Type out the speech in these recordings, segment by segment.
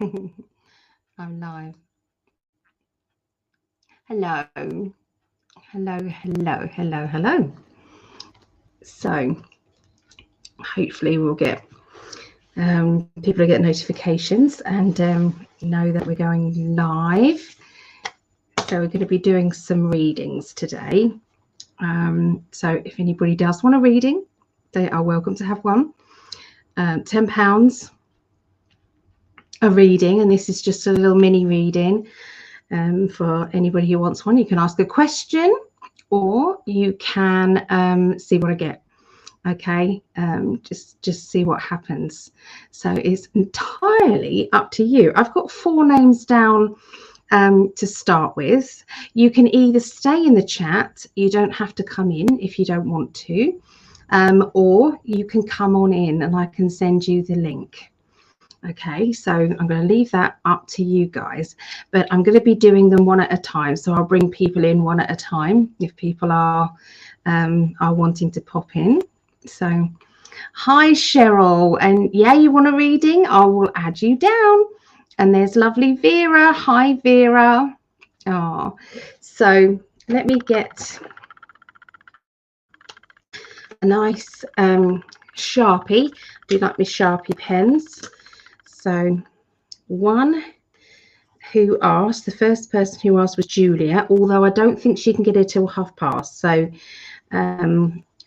I'm live. Hello. Hello. So hopefully we'll get people will get notifications and know that we're going live. So we're going to be doing some readings today. So if anybody does want a reading, they are welcome to have one. £10 a reading, and this is just a little mini reading for anybody who wants one. You can ask a question or you can see what I get. Okay, just see what happens. So it's entirely up to you. I've got 4 names down to start with. You can either stay in the chat, you don't have to come in if you don't want to, or you can come on in and I can send you the link. Okay, so I'm going to leave that up to you guys, but I'm going to be doing them one at a time. So I'll bring people in one at a time if people are wanting to pop in. So hi Cheryl, and yeah, you want a reading? I will add you down. And there's lovely Vera. Hi Vera. Oh, so let me get a nice Sharpie. I do like my Sharpie pens. So one who asked, the first person who asked was Julia, although I don't think she can get here till past. So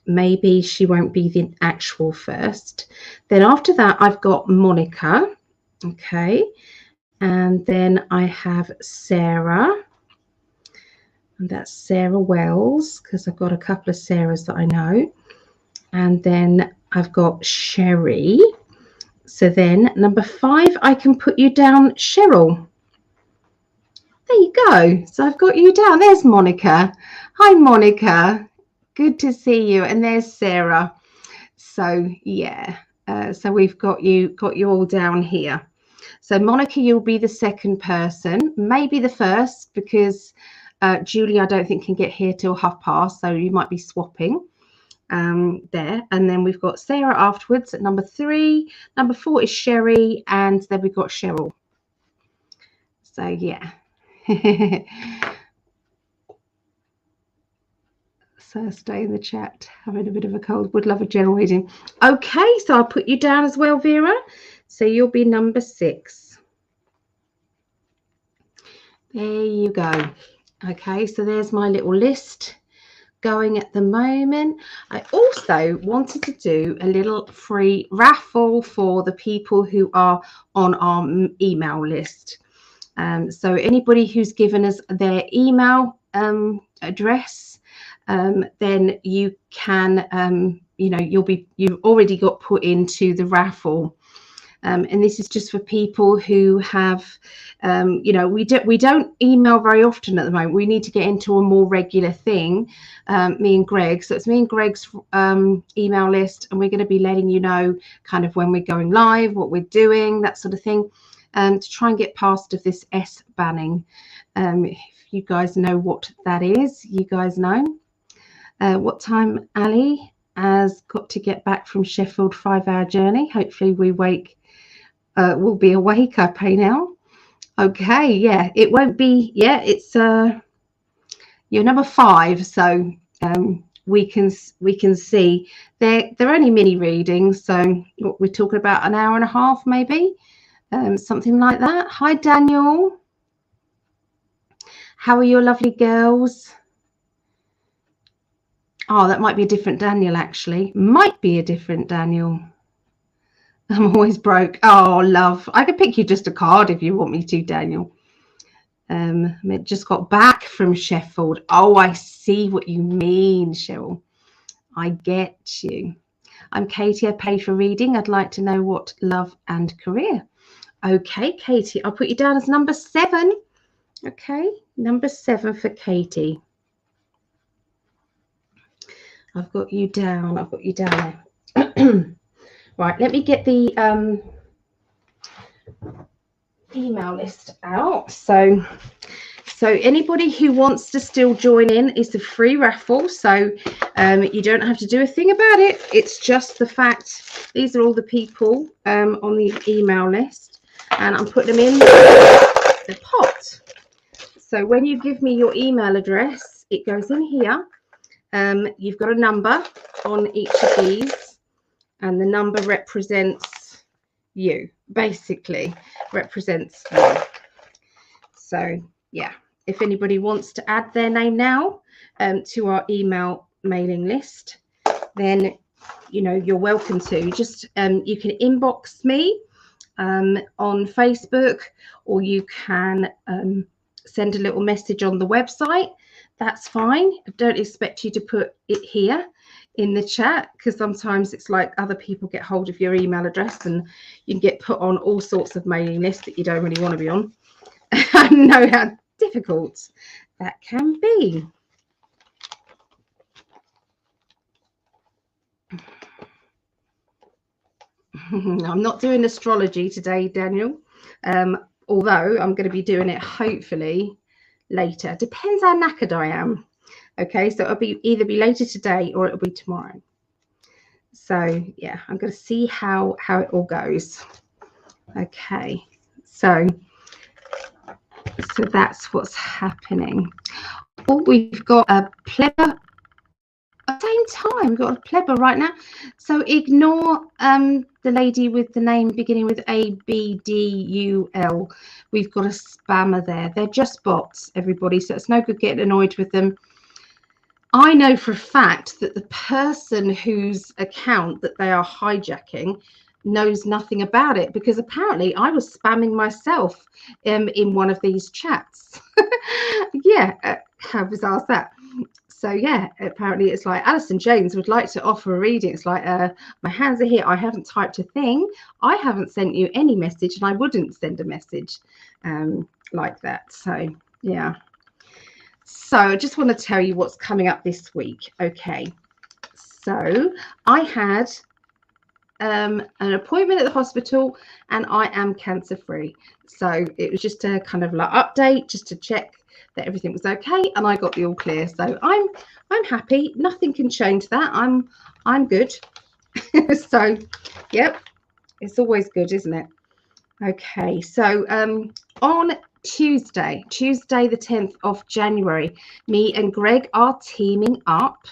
maybe she won't be the actual first. Then after that, I've got Monica. Okay. And then I have Sarah. And that's Sarah Wells, because I've got a couple of Sarahs that I know. And then I've got Sherry. So then number 5, I can put you down, Cheryl. There you go. So I've got you down. There's Monica. Hi, Monica. Good to see you. And there's Sarah. So yeah. So we've got you all down here. So Monica, you'll be the second person, maybe the first, because Julie, I don't think can get here till past. So you might be swapping. There, and then we've got Sarah afterwards at number 3. Number 4 is Sherry, and then we've got Cheryl. So yeah. So stay in the chat, having a bit of a cold, would love a general reading. Okay, so I'll put you down as well, Vera, so you'll be number 6. There you go. Okay, so there's my little list going at the moment. I also wanted to do a little free raffle for the people who are on our email list. So anybody who's given us their email address, then you can, you've already got put into the raffle. And this is just for people who have, we don't email very often at the moment. We need to get into a more regular thing, me and Greg. So it's me and Greg's email list, and we're going to be letting you know kind of when we're going live, what we're doing, that sort of thing, to try and get past of this S banning. If you guys know what that is, you guys know. What time Ali has got to get back from Sheffield, 5-hour journey. Hopefully we will be awake, I pray now. Okay, yeah, it won't be, yeah, it's you're number 5, so we can see they're only mini readings, so what we're talking about, an hour and a half maybe, something like that. Hi Daniel, how are your lovely girls? Oh, that might be a different Daniel, actually. Might be a different Daniel. I'm always broke. Oh, love. I could pick you just a card if you want me to, Daniel. I just got back from Sheffield. Oh, I see what you mean, Cheryl. I get you. I'm Katie. I paid for reading. I'd like to know what love and career. Okay, Katie. I'll put you down as number 7. Okay, number 7 for Katie. I've got you down. I've got you down there. Right, let me get the email list out. So anybody who wants to still join in, is a free raffle. So you don't have to do a thing about it. It's just the fact these are all the people on the email list. and I'm putting them in the pot. So when you give me your email address, it goes in here. You've got a number on each of these, and the number represents you, basically represents you. So yeah, if anybody wants to add their name now to our email mailing list, then you're welcome to. Just you can inbox me on Facebook, or you can send a little message on the website. That's fine. I don't expect you to put it here in the chat, because sometimes it's like other people get hold of your email address and you can get put on all sorts of mailing lists that you don't really want to be on. I know how difficult that can be. I'm not doing astrology today, Daniel, although I'm going to be doing it hopefully later. Depends how knackered I am. Okay, so it'll either be later today or it'll be tomorrow. So yeah, I'm going to see how it all goes. Okay, so that's what's happening. Oh, we've got a pleber. At the same time, we've got a pleber right now. So ignore the lady with the name beginning with ABDUL. We've got a spammer there. They're just bots, everybody, so it's no good getting annoyed with them. I know for a fact that the person whose account that they are hijacking knows nothing about it, because apparently I was spamming myself in one of these chats. Yeah, how bizarre is that? So yeah, apparently it's like, Alison James would like to offer a reading. It's like, my hands are here. I haven't typed a thing. I haven't sent you any message, and I wouldn't send a message like that. So yeah. So I just want to tell you what's coming up this week. Okay. So I had an appointment at the hospital, and I am cancer free. So it was just a kind of like update, just to check that everything was okay, and I got the all clear. So I'm happy. Nothing can change that. I'm good. So yep, it's always good, isn't it? Okay, so on Tuesday the 10th of January, me and Greg are teaming up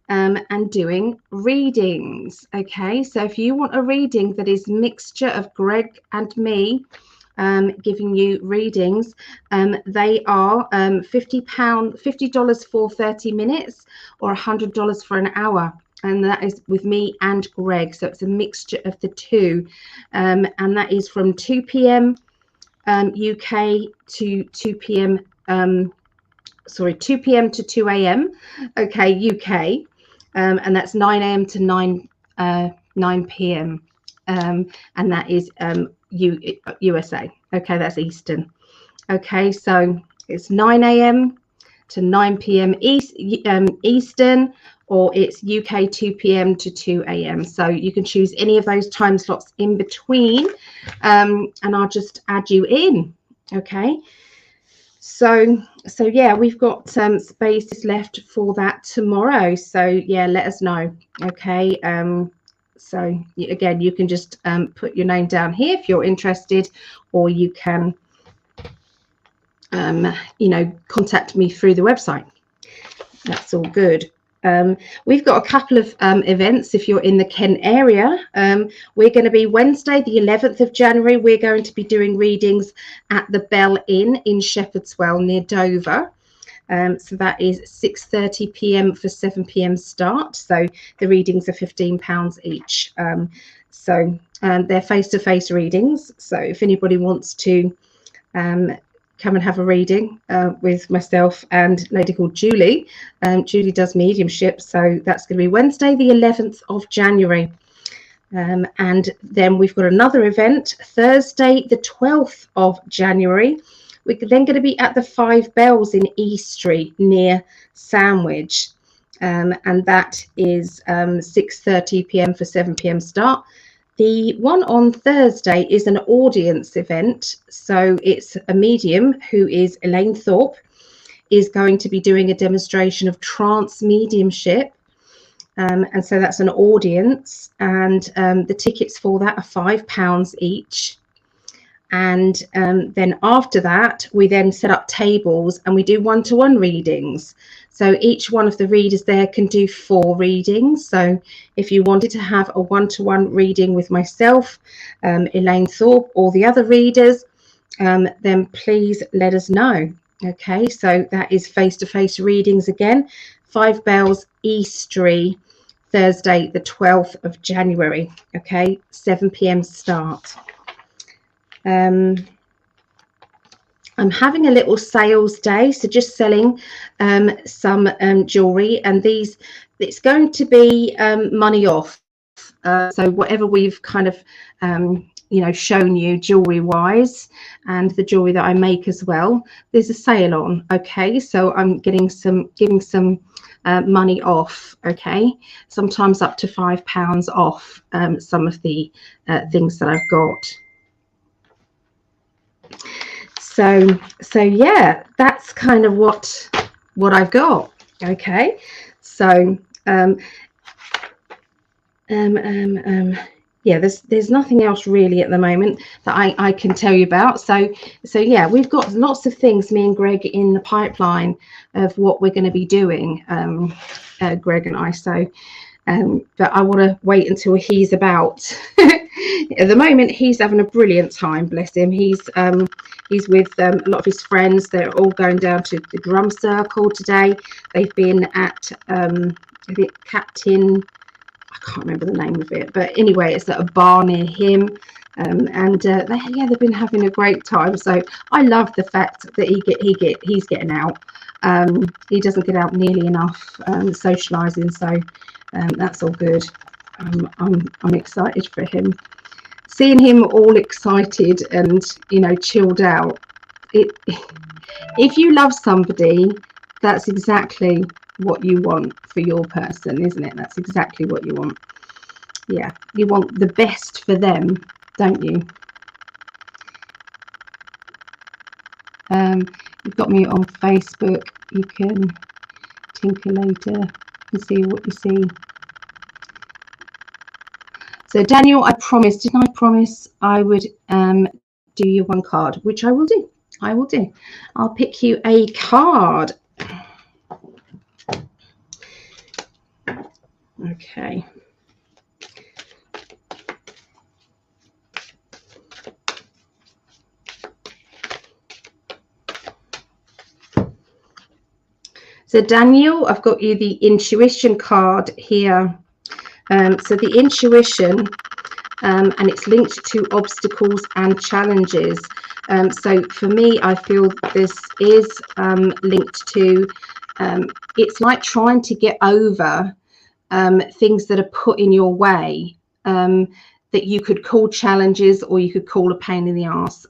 and doing readings. Okay, so if you want a reading that is mixture of Greg and me giving you readings, they are $50 for 30 minutes or $100 for an hour, and that is with me and Greg. So it's a mixture of the two, and that is from 2 p.m. UK to 2 p.m. 2 p.m. to 2 a.m. okay, UK, and that's 9 a.m. to 9 p.m. And that is USA. Okay, that's Eastern. Okay, so it's 9 a.m. to 9 p.m. Eastern, or it's UK 2 p.m. to 2 a.m. So you can choose any of those time slots in between, and I'll just add you in. Okay. So yeah, we've got some spaces left for that tomorrow. So yeah, let us know. Okay. So again, you can just put your name down here if you're interested, or you can, contact me through the website. That's all good. We've got a couple of events if you're in the Kent area. We're going to be Wednesday the 11th of January. We're going to be doing readings at the Bell Inn in Shepherdswell near Dover. So that is 6:30 p.m. for 7 p.m. start. So the readings are £15 each. So they're face-to-face readings. So if anybody wants to come and have a reading with myself and a lady called Julie. Julie does mediumship, so that's going to be Wednesday the 11th of January. And then we've got another event, Thursday the 12th of January. We're then going to be at the Five Bells in E Street near Sandwich, and that is 6:30 p.m. for 7 p.m. start. The one on Thursday is an audience event. So it's a medium who is Elaine Thorpe, is going to be doing a demonstration of trance mediumship. And so that's an audience, and the tickets for that are £5 each. And then after that, we then set up tables and we do one-to-one readings. So each one of the readers there can do 4 readings. So if you wanted to have a one-to-one reading with myself, Elaine Thorpe, or the other readers, then please let us know. Okay, so that is face-to-face readings again, 5 Bells Eastery, Thursday the 12th of January. Okay, 7 p.m. start. I'm having a little sales day, so just selling some jewelry, and these, it's going to be money off. So whatever we've kind of shown you jewelry wise, and the jewelry that I make as well, there's a sale on. Okay, so I'm giving some money off. Okay, sometimes up to £5 off some of the things that I've got. So yeah, that's kind of what I've got. Okay, so yeah, there's nothing else really at the moment that I can tell you about. So yeah, we've got lots of things, me and Greg, in the pipeline of what we're going to be doing, Greg and I. So but I want to wait until he's about. At the moment, he's having a brilliant time, bless him. He's with a lot of his friends. They're all going down to the drum circle today. They've been at Captain, I can't remember the name of it, but anyway, it's at a bar near him, and they've been having a great time. So I love the fact that he's getting out. He doesn't get out nearly enough socializing, so that's all good. I'm excited for him. Seeing him all excited and chilled out. If you love somebody, that's exactly what you want for your person, isn't it? That's exactly what you want. Yeah, you want the best for them, don't you? You've got me on Facebook. You can tinker later and see what you see. So Daniel, didn't I promise I would do you one card, which I will do. I'll pick you a card. Okay. So Daniel, I've got you the intuition card here. So the intuition, and it's linked to obstacles and challenges. So for me, I feel this is linked to, it's like trying to get over things that are put in your way, that you could call challenges or you could call a pain in the arse.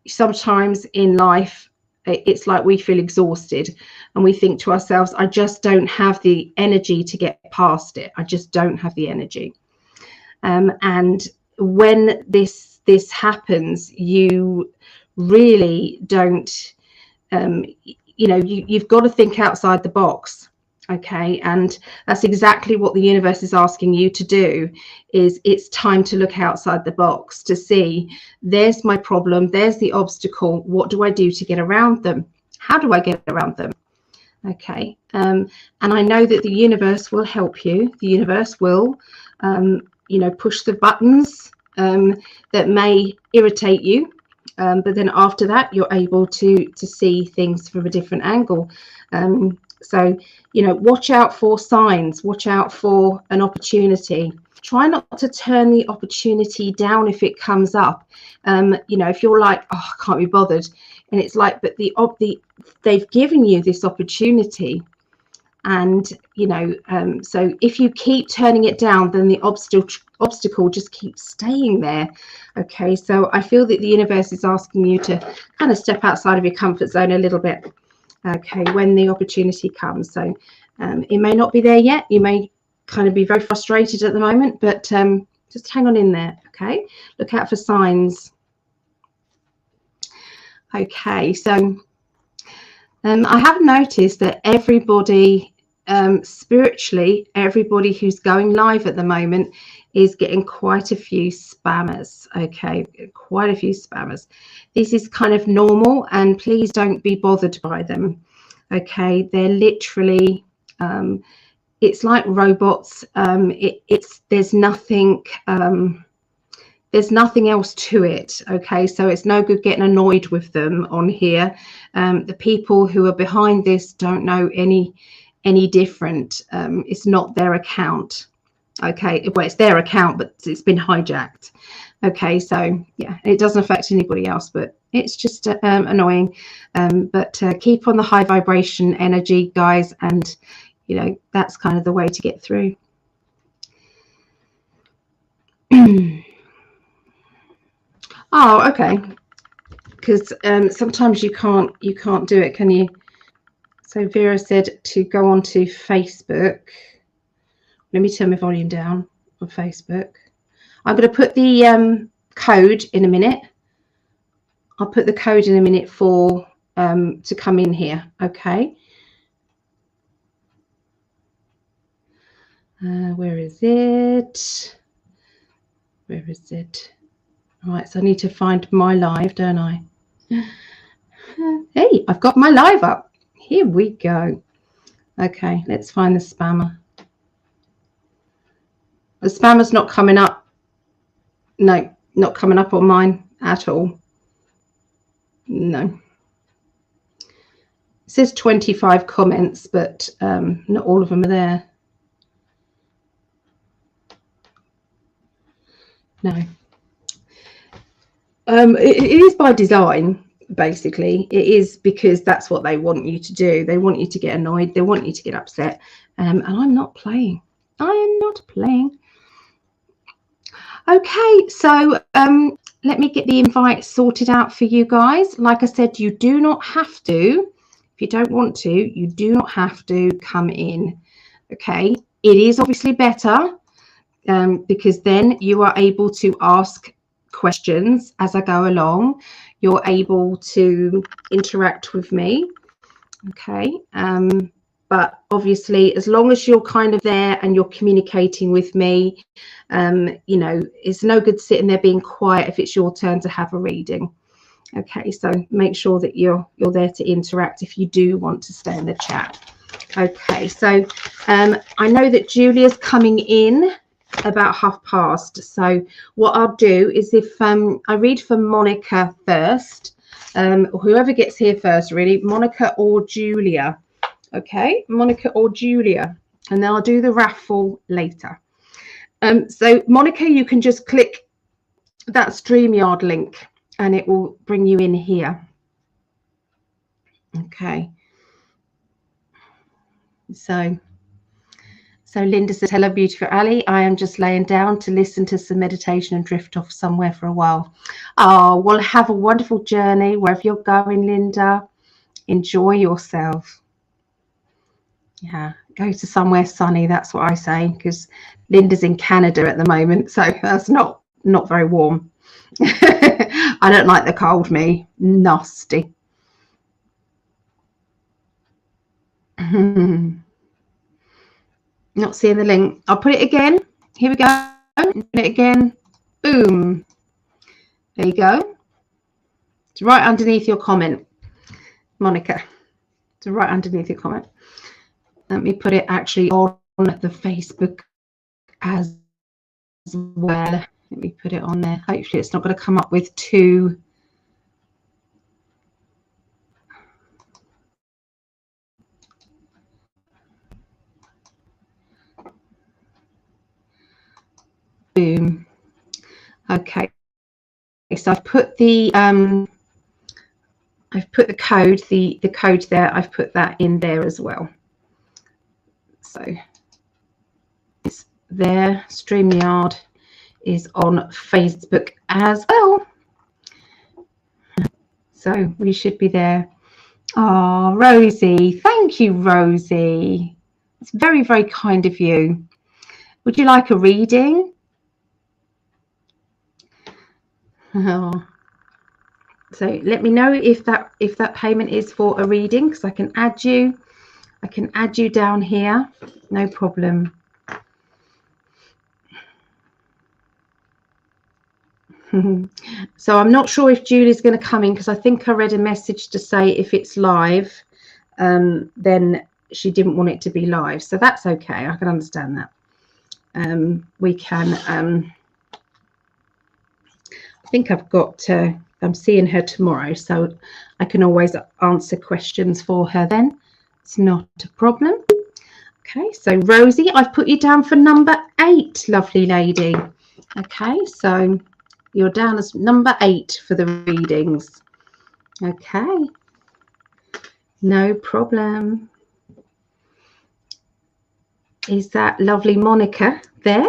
Sometimes in life, it's like we feel exhausted and we think to ourselves, I just don't have the energy to get past it. I just don't have the energy. And when this happens, you really don't, you've got to think outside the box. Okay, and that's exactly what the universe is asking you to do. Is it's time to look outside the box to see, there's my problem, there's the obstacle, what do I do to get around them? How do I get around them? Okay, and I know that the universe will help you. The universe will push the buttons that may irritate you, but then after that you're able to see things from a different angle. So, watch out for signs, watch out for an opportunity. Try not to turn the opportunity down if it comes up. If you're like, oh, I can't be bothered. And it's like, but they've given you this opportunity. And, so if you keep turning it down, then the obstacle just keeps staying there. Okay, so I feel that the universe is asking you to kind of step outside of your comfort zone a little bit. Okay, when the opportunity comes. So it may not be there yet. You may kind of be very frustrated at the moment, but just hang on in there. Okay, look out for signs. Okay, so I have noticed that everybody spiritually, everybody who's going live at the moment is getting quite a few spammers. Okay, quite a few spammers. This is kind of normal, and please don't be bothered by them. Okay, they're literally it's like robots. There's nothing else to it. Okay, so it's no good getting annoyed with them on here. The people who are behind this don't know any different. It's not their account. Okay, well, it's their account, but it's been hijacked. Okay, so yeah, it doesn't affect anybody else, but it's just annoying. But keep on the high vibration energy, guys, and you know, that's kind of the way to get through. Oh, okay. Because sometimes you can't do it, can you? So Vera said to go onto Facebook. Let me turn my volume down on Facebook. I'm going to put the code in a minute. I'll put the code in a minute for to come in here. Okay. Where is it? Where is it? All right, so I need to find my live, don't I? Hey, I've got my live up. Here we go. Okay, let's find the spammer. The spammer's not coming up. No, not coming up on mine at all. No. It says 25 comments, but not all of them are there. No. It is by design, basically. It is because that's what they want you to do. They want you to get annoyed. They want you to get upset. And I'm not playing. I am not playing. Okay, so let me get the invite sorted out for you guys. Like I said, you do not have to. If you don't want to, you do not have to come in. Okay, it is obviously better because then you are able to ask questions as I go along. You're able to interact with me. Okay, but obviously, as long as you're kind of there and you're communicating with me, you know, it's no good sitting there being quiet if it's your turn to have a reading. Okay, so make sure that you're there to interact if you do want to stay in the chat. Okay, so I know that Julia's coming in about past. So what I'll do is if I read for Monica first, whoever gets here first, really, Monica or Julia. Okay, Monica or Julia, and then I'll do the raffle later. So Monica, you can just click that StreamYard link and it will bring you in here. Okay. So Linda said, hello, beautiful Ali. I am just laying down to listen to some meditation and drift off somewhere for a while. Oh, well, have a wonderful journey wherever you're going, Linda. Enjoy yourself. Yeah, go to somewhere sunny. That's what I say, because Linda's in Canada at the moment, so that's not very warm. I don't like the cold, me. Nasty. Not seeing the link. I'll put it again. Here we go. Put it again. Boom. There you go. It's right underneath your comment, Monica. It's right underneath your comment. Let me put it actually on the Facebook as well. Let me put it on there. Hopefully it's not going to come up with two. Boom. Okay. So I've put the code, the code there. I've put that in there as well. So it's there. StreamYard is on Facebook as well. So we should be there. Oh, Rosie. Thank you, Rosie. It's very, very kind of you. Would you like a reading? Oh. So let me know if that payment is for a reading, because I can add you. I can add you down here. No problem. So I'm not sure if Julie's going to come in, because I think I read a message to say if it's live, then she didn't want it to be live. So that's okay. I can understand that. We can. I think I've got. I'm seeing her tomorrow, so I can always answer questions for her then. It's not a problem. Okay, so Rosie, I've put you down for number 8, lovely lady. Okay, so you're down as number 8 for the readings. Okay, no problem. Is that lovely Monica there?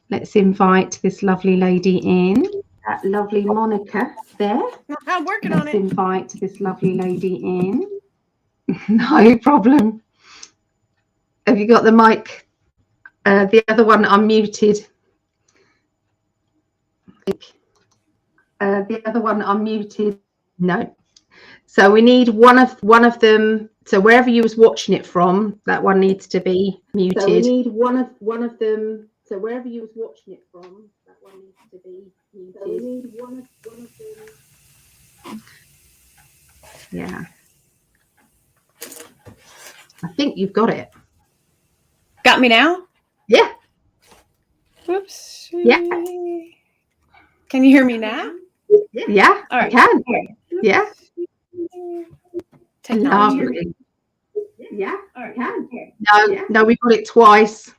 Let's invite this lovely lady in. That lovely Monica there. I'm working on it. Let's invite this lovely lady in. No problem. Have you got the mic? The other one unmuted. The other one unmuted. No. So we need one of them. So wherever you was watching it from, that one needs to be muted. So we need one of them. So wherever you was watching it from, that one needs to be muted. So we need one of them. Yeah. I think you've got it. Got me now? Yeah. Whoops. Yeah. Can you hear me now? Yeah. All right. I can. Yeah. Technology. Yeah. All right. Can. No, we got it twice.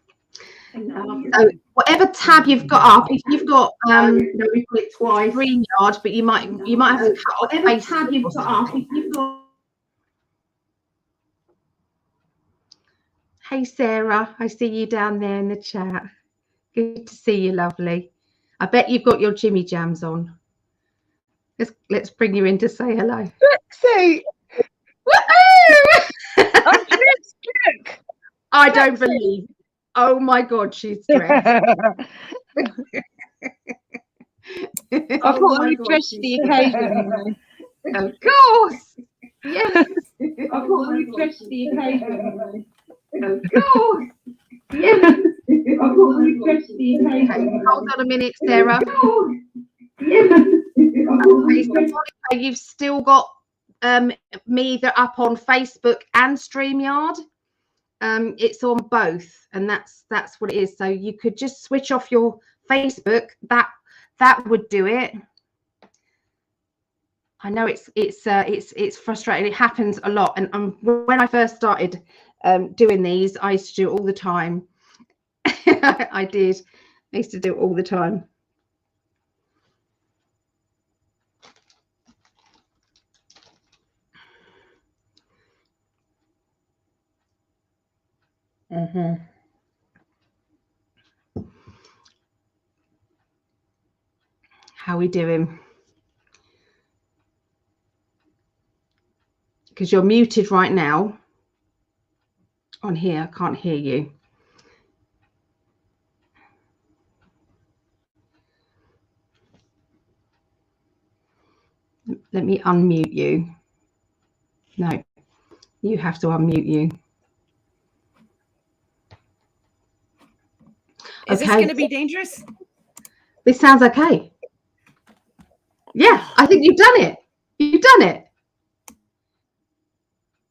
So whatever tab you've got up, if you've got we put it twice. StreamYard, but you might have to cut off whatever tab you've got up. If you've got. Hey Sarah, I see you down there in the chat. Good to see you, lovely. I bet you've got your Jimmy Jams on. Let's bring you in to say hello. Say, I don't believe. Oh my God, she's dressed. I thought I refreshed the occasion. Of course. Yes. I thought I refreshed the occasion. Of course. Yes. I thought I refreshed the occasion. Okay, hold on a minute, Sarah. Yes. Okay, so Monica, you've still got me either up on Facebook and StreamYard. It's on both, and that's what it is. So you could just switch off your Facebook. That would do it. I know it's frustrating. It happens a lot, and when I first started doing these, I used to do it all the time. I did. I used to do it all the time. How are we doing? Because you're muted right now. On here, I can't hear you. Let me unmute you. No, you have to unmute you. Is this going to be dangerous? This sounds okay. Yeah, I think you've done it. You've done it.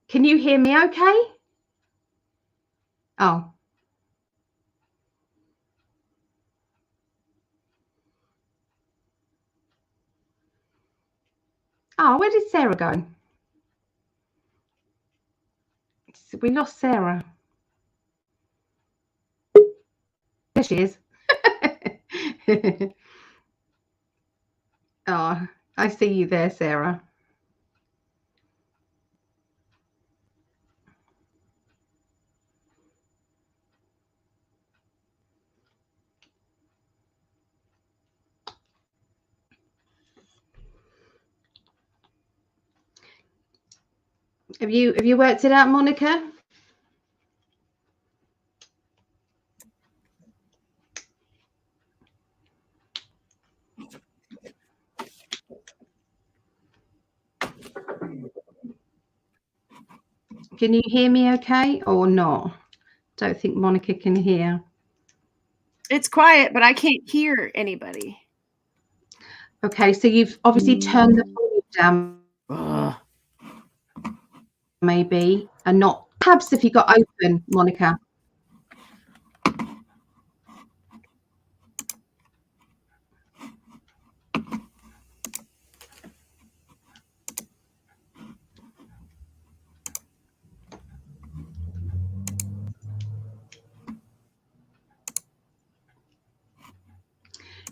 Can you hear me okay? Oh. Oh, where did Sarah go? We lost Sarah. There she is. Oh, I see you there, Sarah. Have you worked it out, Monica? Can you hear me okay or not? Don't think Monica can hear. It's quiet, but I can't hear anybody. Okay, so you've obviously turned the volume down, maybe, and not tabs if you got open, Monica.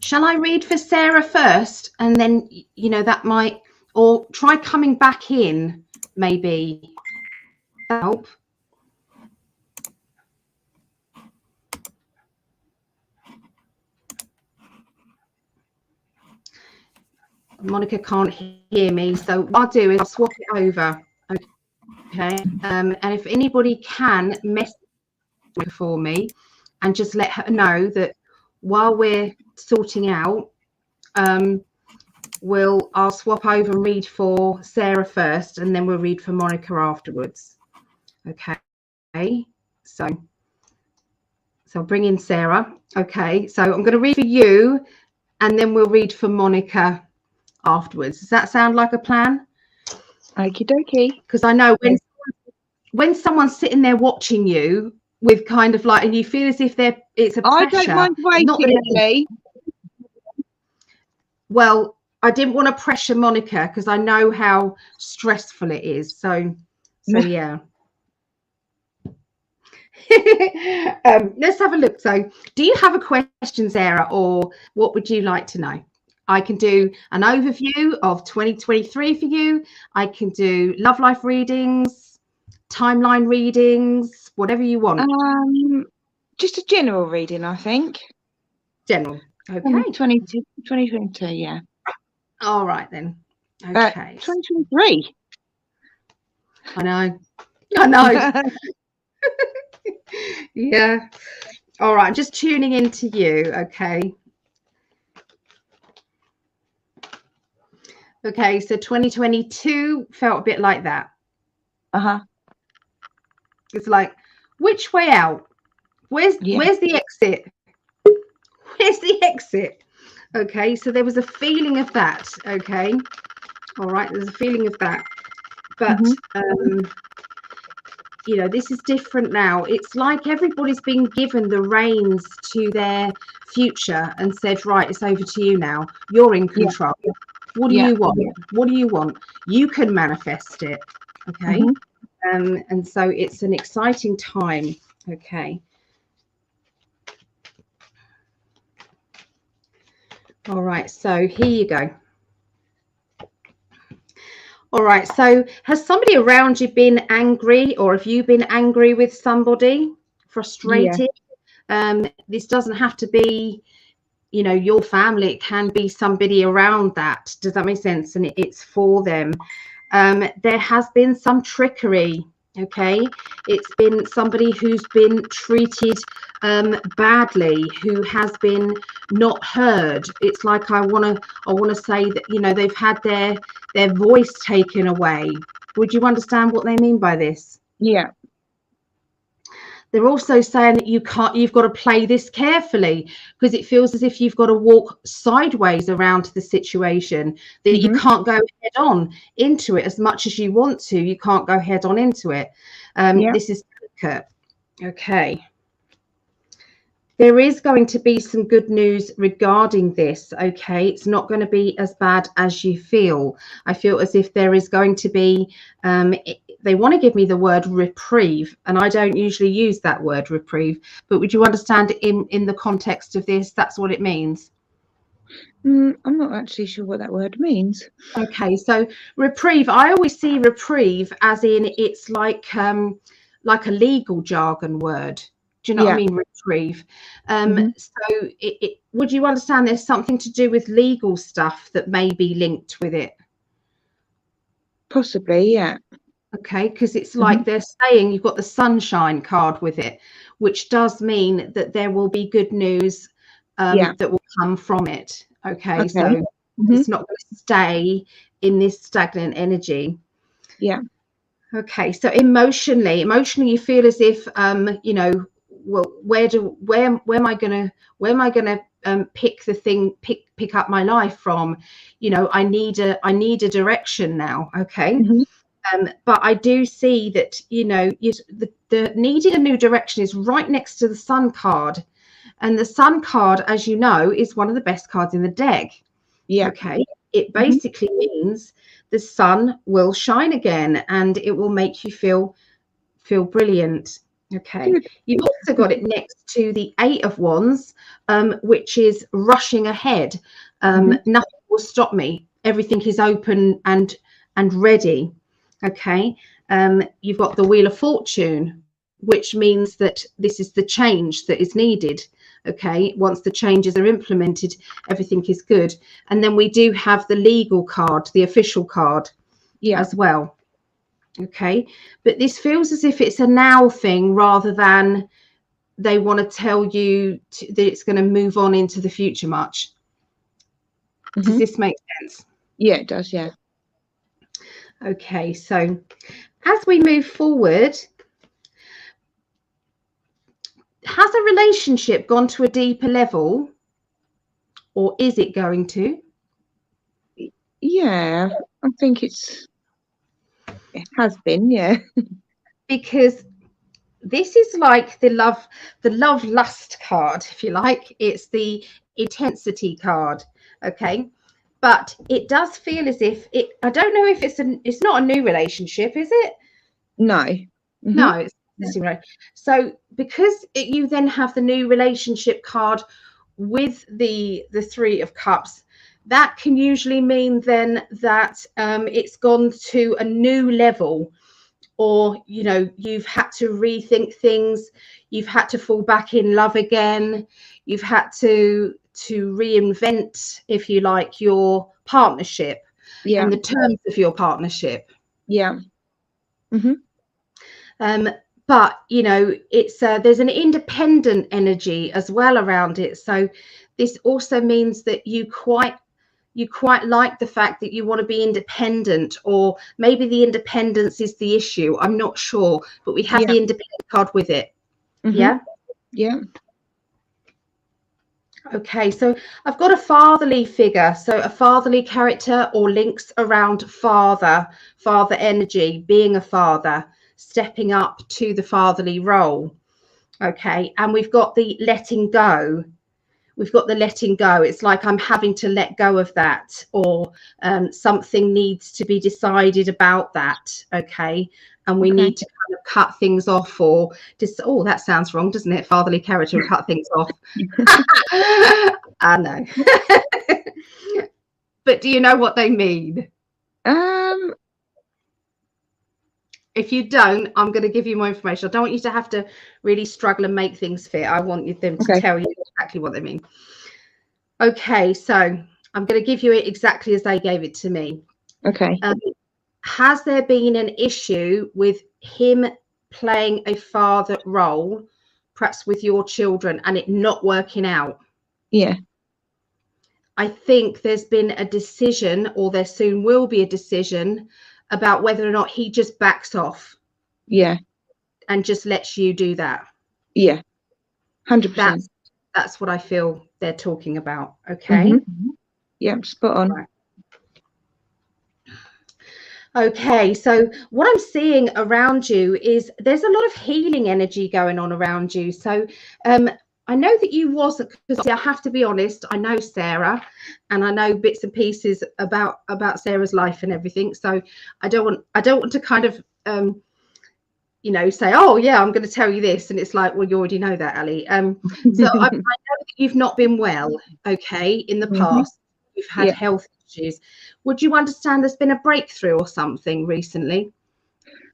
Shall I read for Sarah first, and then that might, or try coming back in, maybe help. Monica can't hear me, so what I'll do is I'll swap it over. Okay, and if anybody can message for me and just let her know that while we're sorting out, I'll swap over and read for Sarah first, and then we'll read for Monica afterwards. Okay, so I'll bring in Sarah. Okay, so I'm going to read for you, and then we'll read for Monica afterwards. Does that sound like a plan? Okie dokie. Because I know when someone's sitting there watching you with kind of like, and you feel as if it's a pressure. I don't mind waiting, Ellie. Well, I didn't want to pressure Monica because I know how stressful it is. So yeah. Let's have a look. So, do you have a question, Sarah, or what would you like to know? I can do an overview of 2023 for you. I can do love life readings, timeline readings, whatever you want. Just a general reading, I think. General. Okay. 2022, yeah. All right then. Okay. 2023. I know. Yeah. All right. I'm just tuning into you. Okay. Okay. So 2022 felt a bit like that. It's like, which way out? Where's the exit? Where's the exit? Okay. So there was a feeling of that. Okay. All right. There's a feeling of that. But this is different now. It's like everybody's been given the reins to their future and said, right, it's over to you now. You're in control. What do you want? What do you want? You can manifest it. Okay. And so it's an exciting time. Okay. All right. So here you go. All right, so has somebody around you been angry, or have you been angry with somebody, frustrated? This doesn't have to be, your family. It can be somebody around that. Does that make sense? And it's for them. There has been some trickery. Okay, it's been somebody who's been treated badly, who has been not heard. It's like I want to say that they've had their voice taken away. Would you understand what they mean by this? Yeah. They're also saying that you've got to play this carefully, because it feels as if you've got to walk sideways around the situation, that you can't go head on into it as much as you want to. You can't go head on into it. This is delicate. Okay. There is going to be some good news regarding this. Okay. It's not going to be as bad as you feel. I feel as if there is going to be, they want to give me the word reprieve, and I don't usually use that word reprieve, but would you understand in the context of this, that's what it means? I'm not actually sure what that word means. Okay, so reprieve, I always see reprieve as in it's like a legal jargon word. Do you know what I mean? Reprieve. So would you understand there's something to do with legal stuff that may be linked with it? Possibly, yeah. Okay, because it's like they're saying you've got the sunshine card with it, which does mean that there will be good news that will come from it. Okay. So it's not going to stay in this stagnant energy. Yeah. Okay, so emotionally you feel as if well, where am I gonna pick up my life from. You know, I need a direction now. Okay. But I do see that, you know, the needing a new direction is right next to the Sun card. And the Sun card, as you know, is one of the best cards in the deck. Yeah. Okay. It basically means the sun will shine again and it will make you feel brilliant. Okay. Good. You've also got it next to the 8 of Wands, which is rushing ahead. Nothing will stop me. Everything is open and ready. Okay. You've got the Wheel of Fortune, which means that this is the change that is needed. Okay, once the changes are implemented, everything is good. And then we do have the legal card, the official card, as well. Okay, but this feels as if it's a now thing rather than they want to tell you that it's going to move on into the future much. Does this make sense? Yeah, it does. Yeah. Okay, so as we move forward, has a relationship gone to a deeper level, or is it going to? Yeah, I think it has been. Yeah. Because this is like the love lust card, if you like. It's the intensity card. Okay, but it does feel as if it, I don't know if it's not a new relationship, is it? No. No, it's right. So because you then have the new relationship card with the 3 of Cups, that can usually mean then that it's gone to a new level, or, you know, you've had to rethink things, you've had to fall back in love again, you've had to reinvent, if you like, your partnership and the terms of your partnership. Yeah. But, you know, it's there's an independent energy as well around it. So this also means that you quite like the fact that you want to be independent, or maybe the independence is the issue. I'm not sure, but we have the independent card with it. Yeah. Okay, so I've got a fatherly figure, so a fatherly character or links around father energy, being a father, stepping up to the fatherly role. Okay, and we've got the letting go. It's like I'm having to let go of that, or something needs to be decided about that. Okay, and we need to kind of cut things off, or just, oh, that sounds wrong, doesn't it? Fatherly character, cut things off. I know. But do you know what they mean? If you don't, I'm going to give you more information. I don't want you to have to really struggle and make things fit. I want them to tell you exactly what they mean. Okay, so I'm going to give you it exactly as they gave it to me. Okay. Has there been an issue with him playing a father role, perhaps with your children, and it not working out? Yeah. I think there's been a decision, or there soon will be a decision, about whether or not he just backs off. Yeah. And just lets you do that. Yeah. 100%. That's what I feel they're talking about. Okay. Yeah, spot on. Right. Okay, so what I'm seeing around you is there's a lot of healing energy going on around you. So I know that you wasn't, because I have to be honest, I know Sarah, and I know bits and pieces about Sarah's life and everything. So I don't want to kind of you know, say, oh yeah, I'm going to tell you this, and it's like, well, you already know that, Ali. So I know that you've not been well, okay, in the past. You've had health issues. Would you understand there's been a breakthrough or something recently?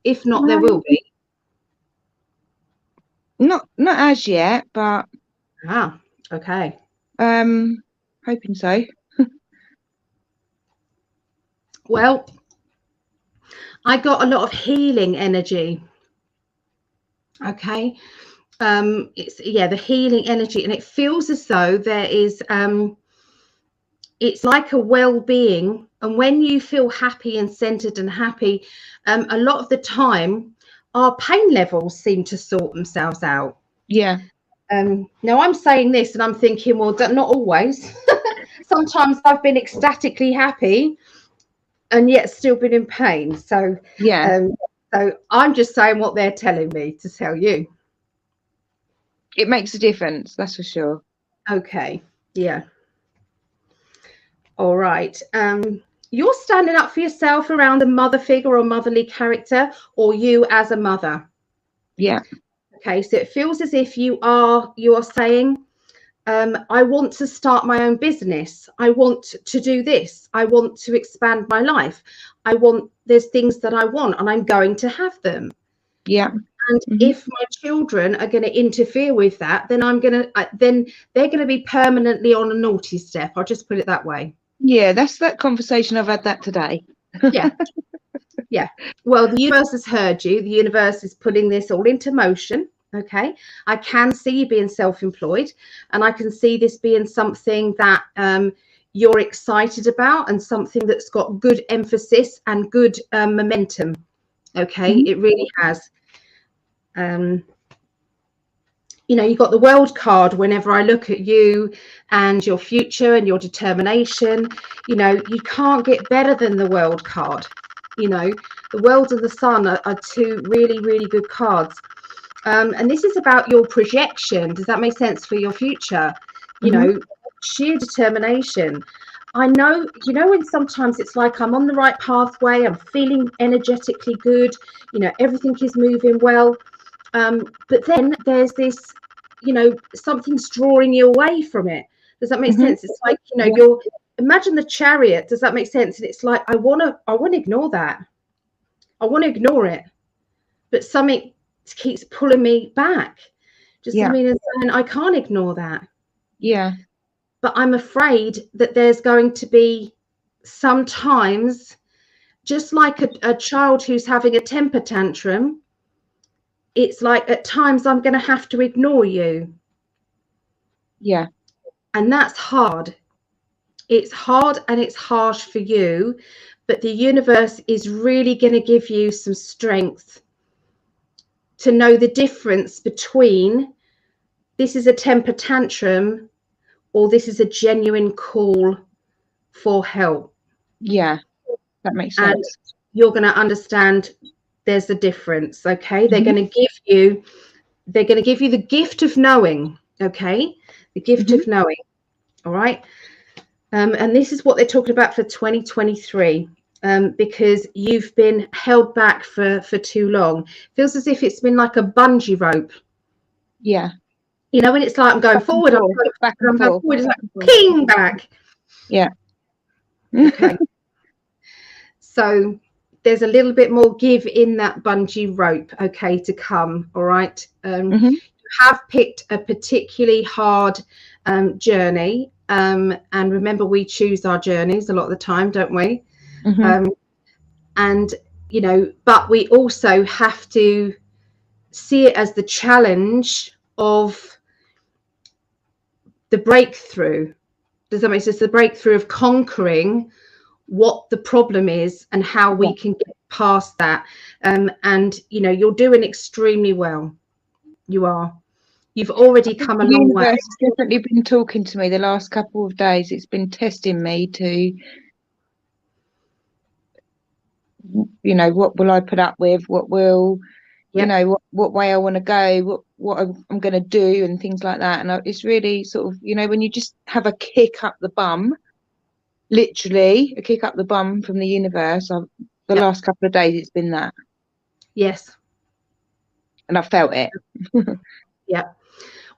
If not, there will be. Not as yet, but okay. Hoping so. Well, I got a lot of healing energy. Okay. It's the healing energy, and it feels as though there is it's like a well-being, and when you feel happy and centered and happy, a lot of the time our pain levels seem to sort themselves out. Yeah. Now I'm saying this and I'm thinking, well, not always. Sometimes I've been ecstatically happy and yet still been in pain. So so I'm just saying what they're telling me to tell you. It makes a difference, that's for sure. Okay. Yeah. All right. You're standing up for yourself around a mother figure or motherly character, or you as a mother. Yeah. Okay. So it feels as if you are saying, I want to start my own business. I want to do this. I want to expand my life. There's things that I want and I'm going to have them. Yeah. And if my children are going to interfere with that, then then they're going to be permanently on a naughty step. I'll just put it that way. Yeah, that's that conversation. I've had that today. Yeah. Yeah. Well, the universe has heard you. The universe is putting this all into motion. Okay. I can see you being self-employed, and I can see this being something that you're excited about and something that's got good emphasis and good momentum. Okay. It really has. You know, you got the world card. Whenever I look at you and your future and your determination, you know, you can't get better than the world card. You know, the world and the sun are two really, really good cards. And this is about your projection. Does that make sense for your future? You know, sheer determination. I know, you know, when sometimes it's like I'm on the right pathway, I'm feeling energetically good, you know, everything is moving well. But then there's this, you know, something's drawing you away from it. Does that make sense? It's like, you know, imagine the chariot. Does that make sense? And it's like, I want to ignore that. I want to ignore it. But something keeps pulling me back. Just I mean, and I can't ignore that. Yeah. But I'm afraid that there's going to be sometimes, just like a child who's having a temper tantrum, it's like at times I'm going to have to ignore you. Yeah. And that's hard. It's hard and it's harsh for you, but the universe is really going to give you some strength to know the difference between this is a temper tantrum or this is a genuine call for help. Yeah, that makes sense. And you're going to understand there's a difference. Okay. They're going to give you the gift of knowing. Okay. The gift of knowing. All right. And this is what they're talking about for 2023, because you've been held back for too long. Feels as if it's been like a bungee rope. Yeah. You know, when it's like I'm going forward, I'm going back, I'm going forward, it's like ping back. Yeah. Okay. So there's a little bit more give in that bungee rope, okay, to come. All right. You have picked a particularly hard journey. And remember, we choose our journeys a lot of the time, don't we? And, you know, but we also have to see it as the challenge of the breakthrough. Does that make sense? The breakthrough of conquering what the problem is and how we can get past that. And, you know, you're doing extremely well. You are. You've already come a long way. The universe has definitely been talking to me the last couple of days. It's been testing me to, you know, what will I put up with? What will, you know, what way I want to go, what I'm going to do and things like that. And it's really sort of, you know, when you just have a kick up the bum, literally a kick up the bum from the universe. The last couple of days, it's been that. Yes. And I felt it. Yeah.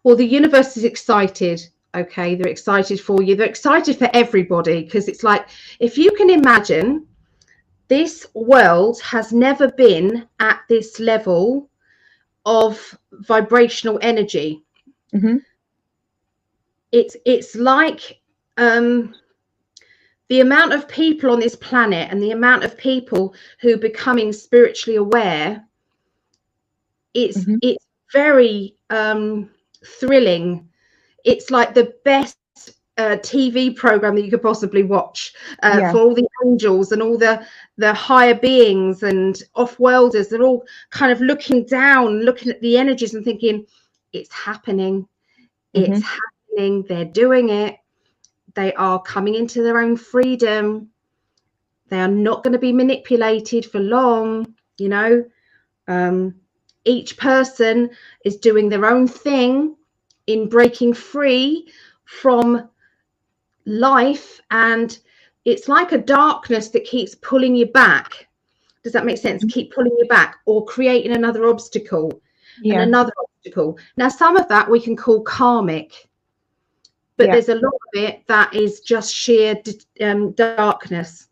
Well, the universe is excited. Okay. They're excited for you. They're excited for everybody, because it's like, if you can imagine, this world has never been at this level of vibrational energy. It's like the amount of people on this planet and the amount of people who are becoming spiritually aware. It's very thrilling. It's like the best TV program that you could possibly watch for all the angels and all the higher beings and off-worlders. They're all kind of looking down, looking at the energies and thinking, it's happening. It's happening. They're doing it. They are coming into their own freedom. They are not going to be manipulated for long, you know. Each person is doing their own thing in breaking free from life, and it's like a darkness that keeps pulling you back. Does that make sense? Keep pulling you back, or creating another obstacle and another obstacle. Now, some of that we can call karmic, but there's a lot of it that is just sheer darkness.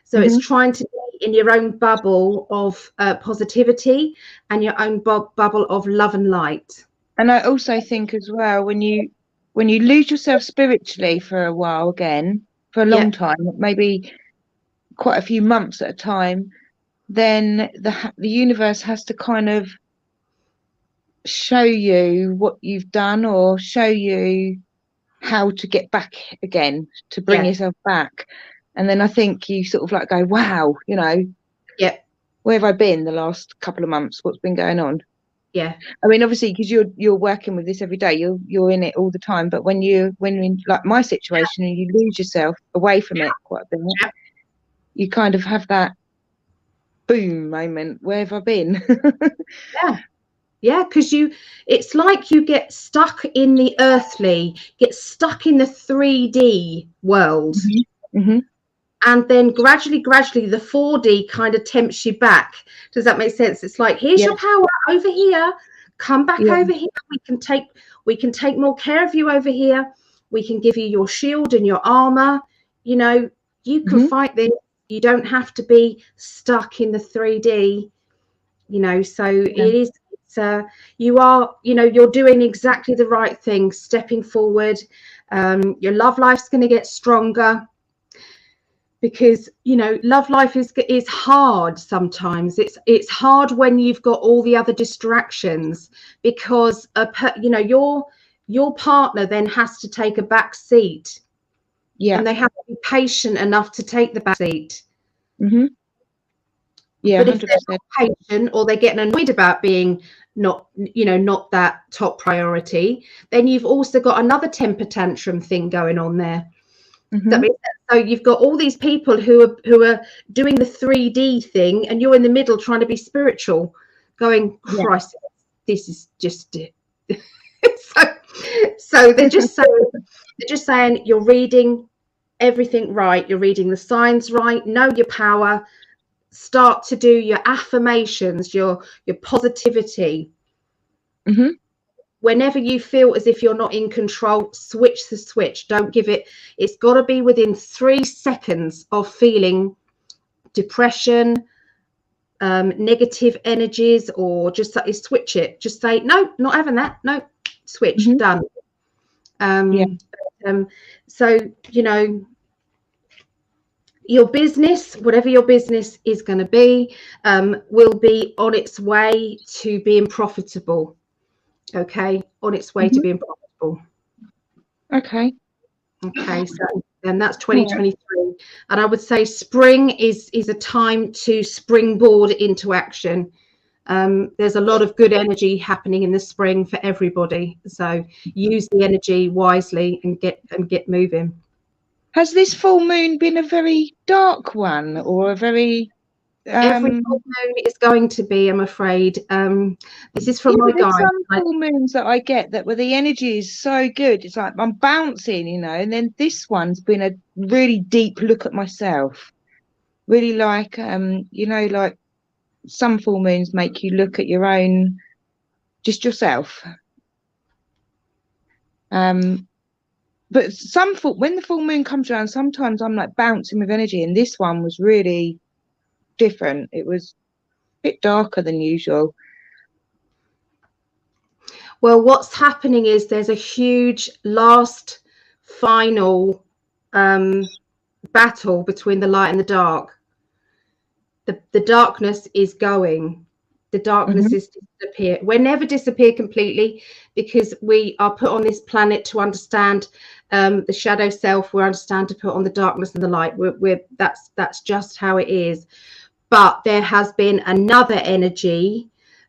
So it's trying to be in your own bubble of positivity and your own bubble of love and light. And I also think as well, when you lose yourself spiritually for a while again, for a long time, maybe quite a few months at a time, then the universe has to kind of show you what you've done, or show you how to get back again, to bring yourself back. And then I think you sort of like go, wow, you know, where have I been the last couple of months? What's been going on? I mean, obviously, because you're working with this every day, you're in it all the time. But when you're in like my situation and you lose yourself away from it quite a bit, you kind of have that boom moment. Where have I been? Because it's like you get stuck in the earthly, get stuck in the 3D world. And then gradually the 4D kind of tempts you back. Does that make sense? It's like, here's your power over here. Come back over here. We can take more care of you over here. We can give you your shield and your armor. You know, you can fight this. You don't have to be stuck in the 3D. You know, so it is. You are, you know, you're doing exactly the right thing, stepping forward. Your love life's going to get stronger. Because, you know, love life is hard sometimes. It's hard when you've got all the other distractions, because you know, your partner then has to take a back seat, and they have to be patient enough to take the back seat. But if they're not patient, or they're getting annoyed about being not that top priority, then you've also got another temper tantrum thing going on there. That makes sense. So you've got all these people who are doing the 3D thing, and you're in the middle trying to be spiritual, going, Christ, this is just so they're just saying you're reading everything right, you're reading the signs right, know your power, start to do your affirmations, your positivity. Whenever you feel as if you're not in control, switch the switch. Don't give it. It's got to be within 3 seconds of feeling depression, negative energies, or just switch it. Just say, no, not having that. No, switch, done. So, you know, your business, whatever your business is going to be, will be on its way to being profitable. Okay, on its way to being profitable. Okay, so and that's 2023. And I would say spring is a time to springboard into action. There's a lot of good energy happening in the spring for everybody, so use the energy wisely and get moving. Has this full moon been a very dark one, or a very every full moon is going to be, I'm afraid. This is from my guide. Some full moons that I get that where the energy is so good, it's like I'm bouncing, you know. And then this one's been a really deep look at myself, really like you know, like some full moons make you look at your own, just yourself. But when the full moon comes around, sometimes I'm like bouncing with energy, and this one was really different. It was a bit darker than usual. Well, what's happening is there's a huge last final battle between the light and the dark. The darkness is going. The darkness is disappear. We'll never disappear completely, because we are put on this planet to understand the shadow self. We understand to put on the darkness and the light. That's just how it is. But there has been another energy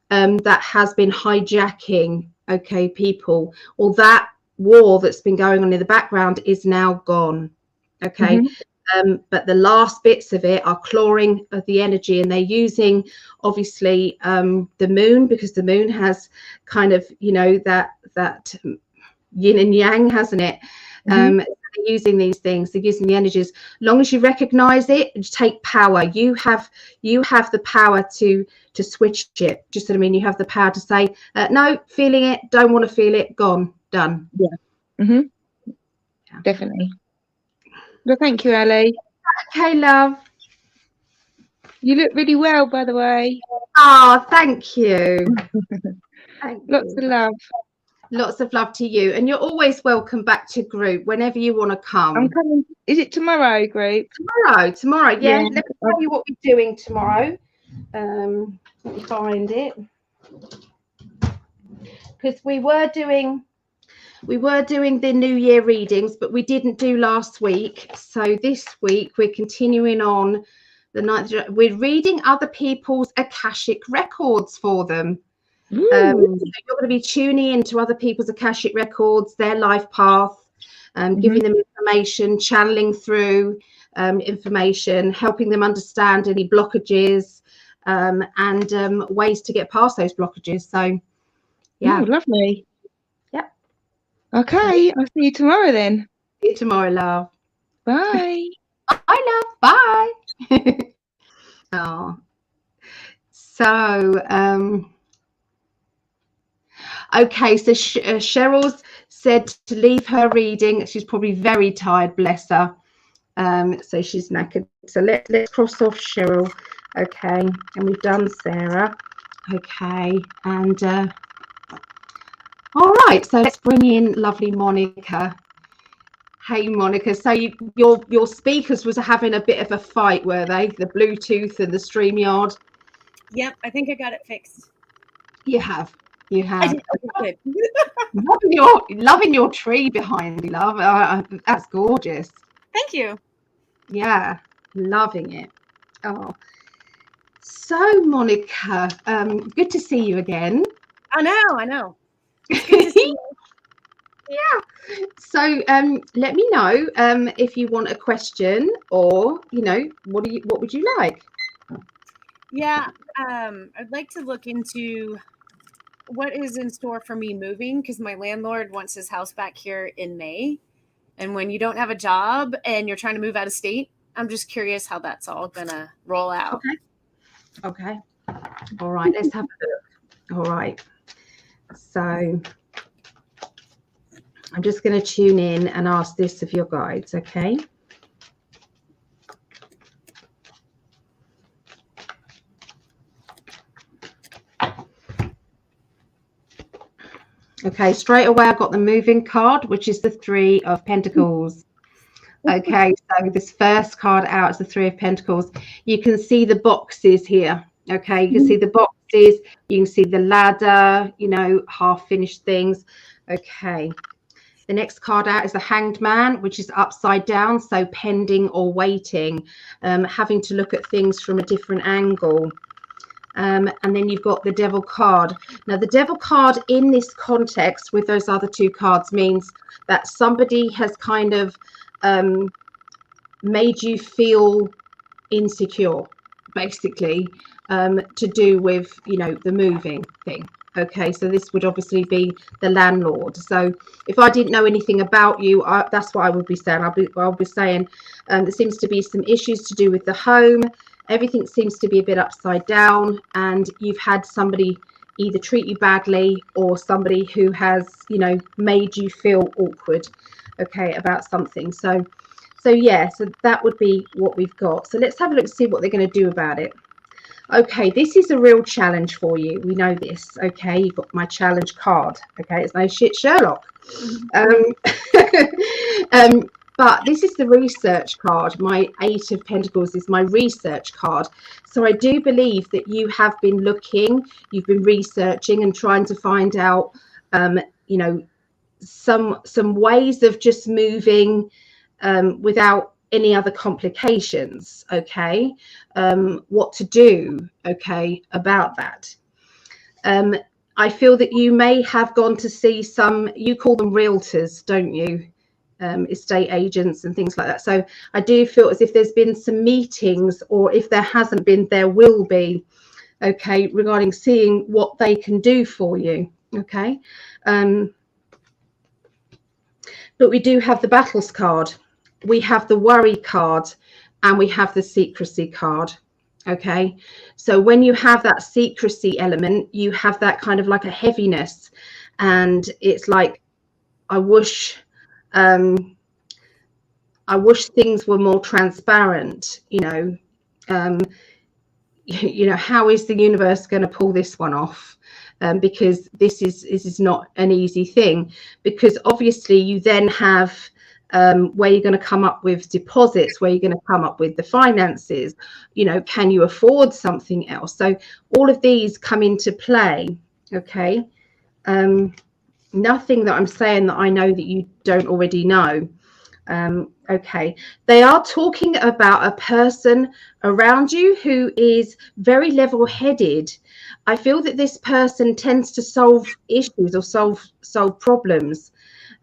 that has been hijacking, okay, people, or that war that's been going on in the background is now gone. Okay. But the last bits of it are clawing of the energy, and they're using obviously the moon, because the moon has kind of, you know, that yin and yang, hasn't it? They're using these things, they're using the energies. Long as you recognize it, take power. You have the power to switch it. Just what I mean, you have the power to say no, feeling it, don't want to feel it, gone, done. Yeah. Definitely. Well, thank you, Ellie. Okay, love. You look really well, by the way. Oh, thank you. Lots of love. Lots of love to you, and you're always welcome back to group whenever you want to come. I'm coming. Is it tomorrow, group? Tomorrow, yeah. Yeah. Let me tell you what we're doing tomorrow. Let me find it, because we were doing the New Year readings, but we didn't do last week. So this week we're continuing on the 9th. We're reading other people's Akashic records for them. So you're going to be tuning into other people's Akashic records, their life path, giving them information, channeling through information, helping them understand any blockages, and ways to get past those blockages. So yeah. Lovely. Yep. Okay, I'll see you tomorrow then. See you tomorrow, love. Bye. Bye, love. Bye. Oh. So okay, so Cheryl's said to leave her reading. She's probably very tired, bless her. So she's knackered. So let's cross off Cheryl. Okay, and we've done Sarah. Okay, and all right. So let's bring in lovely Monica. Hey, Monica. So your speakers was having a bit of a fight, were they? The Bluetooth and the StreamYard. Yep, I think I got it fixed. You have. You have. I did. Loving your tree behind you, love. That's gorgeous. Thank you. Yeah, loving it. Oh, so Monica, good to see you again. I know. It's good to see you. Yeah. So let me know if you want a question, or what would you like? Yeah, I'd like to look into what is in store for me moving, because my landlord wants his house back here in May. And when you don't have a job and you're trying to move out of state, I'm just curious how that's all gonna roll out. Okay. All right, let's have a look. All right. So I'm just going to tune in and ask this of your guides, okay? Okay, straight away I got the moving card, which is the 3 of Pentacles. Okay, so this first card out is the 3 of Pentacles. You can see the boxes here. Okay, you can see the boxes, you can see the ladder, half finished things. Okay, the next card out is the Hanged Man, which is upside down, so pending or waiting, having to look at things from a different angle. And then you've got the Devil card. Now, the Devil card in this context with those other 2 cards means that somebody has kind of made you feel insecure, basically, to do with, the moving thing. Okay, so this would obviously be the landlord. So if I didn't know anything about you, that's what I would be saying. I'll be saying there seems to be some issues to do with the home. Everything seems to be a bit upside down, and you've had somebody either treat you badly or somebody who has, made you feel awkward, okay, about something. So yeah, so that would be what we've got. So let's have a look to see what they're going to do about it. Okay, this is a real challenge for you. We know this. Okay, you've got my challenge card. Okay, it's no shit Sherlock. But this is the research card. My 8 of Pentacles is my research card. So I do believe that you have been looking, you've been researching and trying to find out, some ways of just moving without any other complications. Okay, what to do, okay, about that. I feel that you may have gone to see some, you call them realtors, don't you? Estate agents and things like that. So I do feel as if there's been some meetings, or if there hasn't been, there will be, okay, regarding seeing what they can do for you, okay? But we do have the battles card, we have the worry card, and we have the secrecy card. Okay, so when you have that secrecy element, you have that kind of like a heaviness, and it's like, I wish things were more transparent, you know. You know, how is the universe going to pull this one off? Because this is not an easy thing, because obviously you then have where you're going to come up with deposits, where you're going to come up with the finances, you know, can you afford something else? So all of these come into play. Okay, nothing that I'm saying that I know that you don't already know. Okay, they are talking about a person around you who is very level-headed. I feel that this person tends to solve issues or solve problems.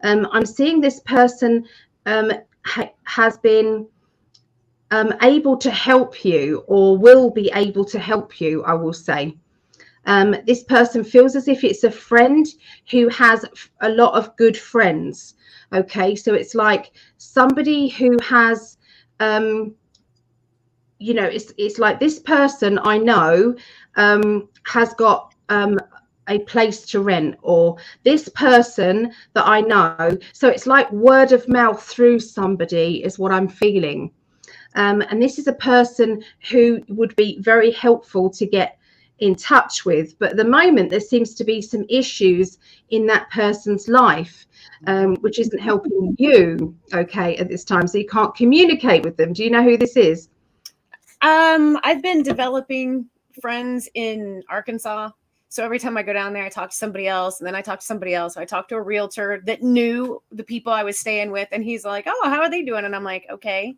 I'm seeing this person has been able to help you, or will be able to help you, I will say. This person feels as if it's a friend who has a lot of good friends. Okay, so it's like somebody who has, you know, it's like this person I know has got a place to rent, or this person that I know. So it's like word of mouth through somebody is what I'm feeling. And this is a person who would be very helpful to get in touch with, but at the moment there seems to be some issues in that person's life, which isn't helping you, okay, at this time, so you can't communicate with them. Do you know who this is? I've been developing friends in Arkansas, so every time I go down there I talk to somebody else, and then I talk to somebody else. So I talked to a realtor that knew the people I was staying with, and he's like, oh, how are they doing? And I'm like, okay.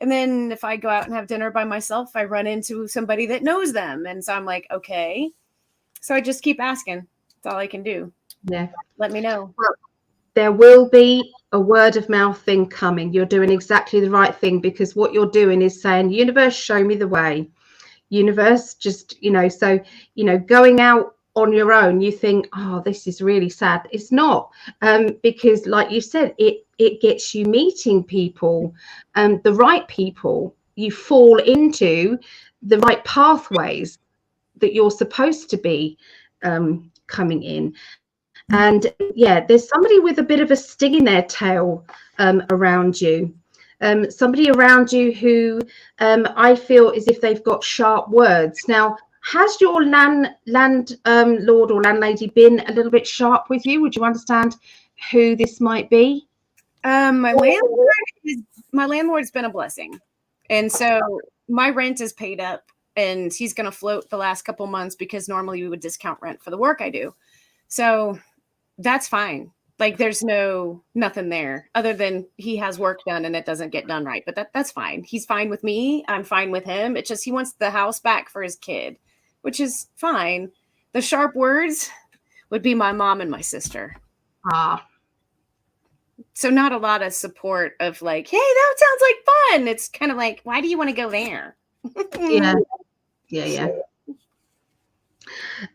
And then if I go out and have dinner by myself, I run into somebody that knows them. And so I'm like, okay. So I just keep asking. That's all I can do. Yeah. Let me know. Well, there will be a word of mouth thing coming. You're doing exactly the right thing, because what you're doing is saying, universe, show me the way. Universe, just, you know, so, you know, going out on your own, you think, oh, this is really sad. It's not, because like you said, it gets you meeting people, the right people. You fall into the right pathways that you're supposed to be coming in. And yeah, there's somebody with a bit of a sting in their tail around you. Somebody around you who I feel as if they've got sharp words. Now, has your landlord or landlady been a little bit sharp with you? Would you understand who this might be? My landlord's been a blessing, and so my rent is paid up, and he's going to float the last couple months, because normally we would discount rent for the work I do. So that's fine. Like, there's nothing there other than he has work done and it doesn't get done right. But that's fine. He's fine with me. I'm fine with him. It's just he wants the house back for his kid, which is fine. The sharp words would be my mom and my sister. Ah. So not a lot of support of like, hey, that sounds like fun. It's kind of like, why do you want to go there? Yeah.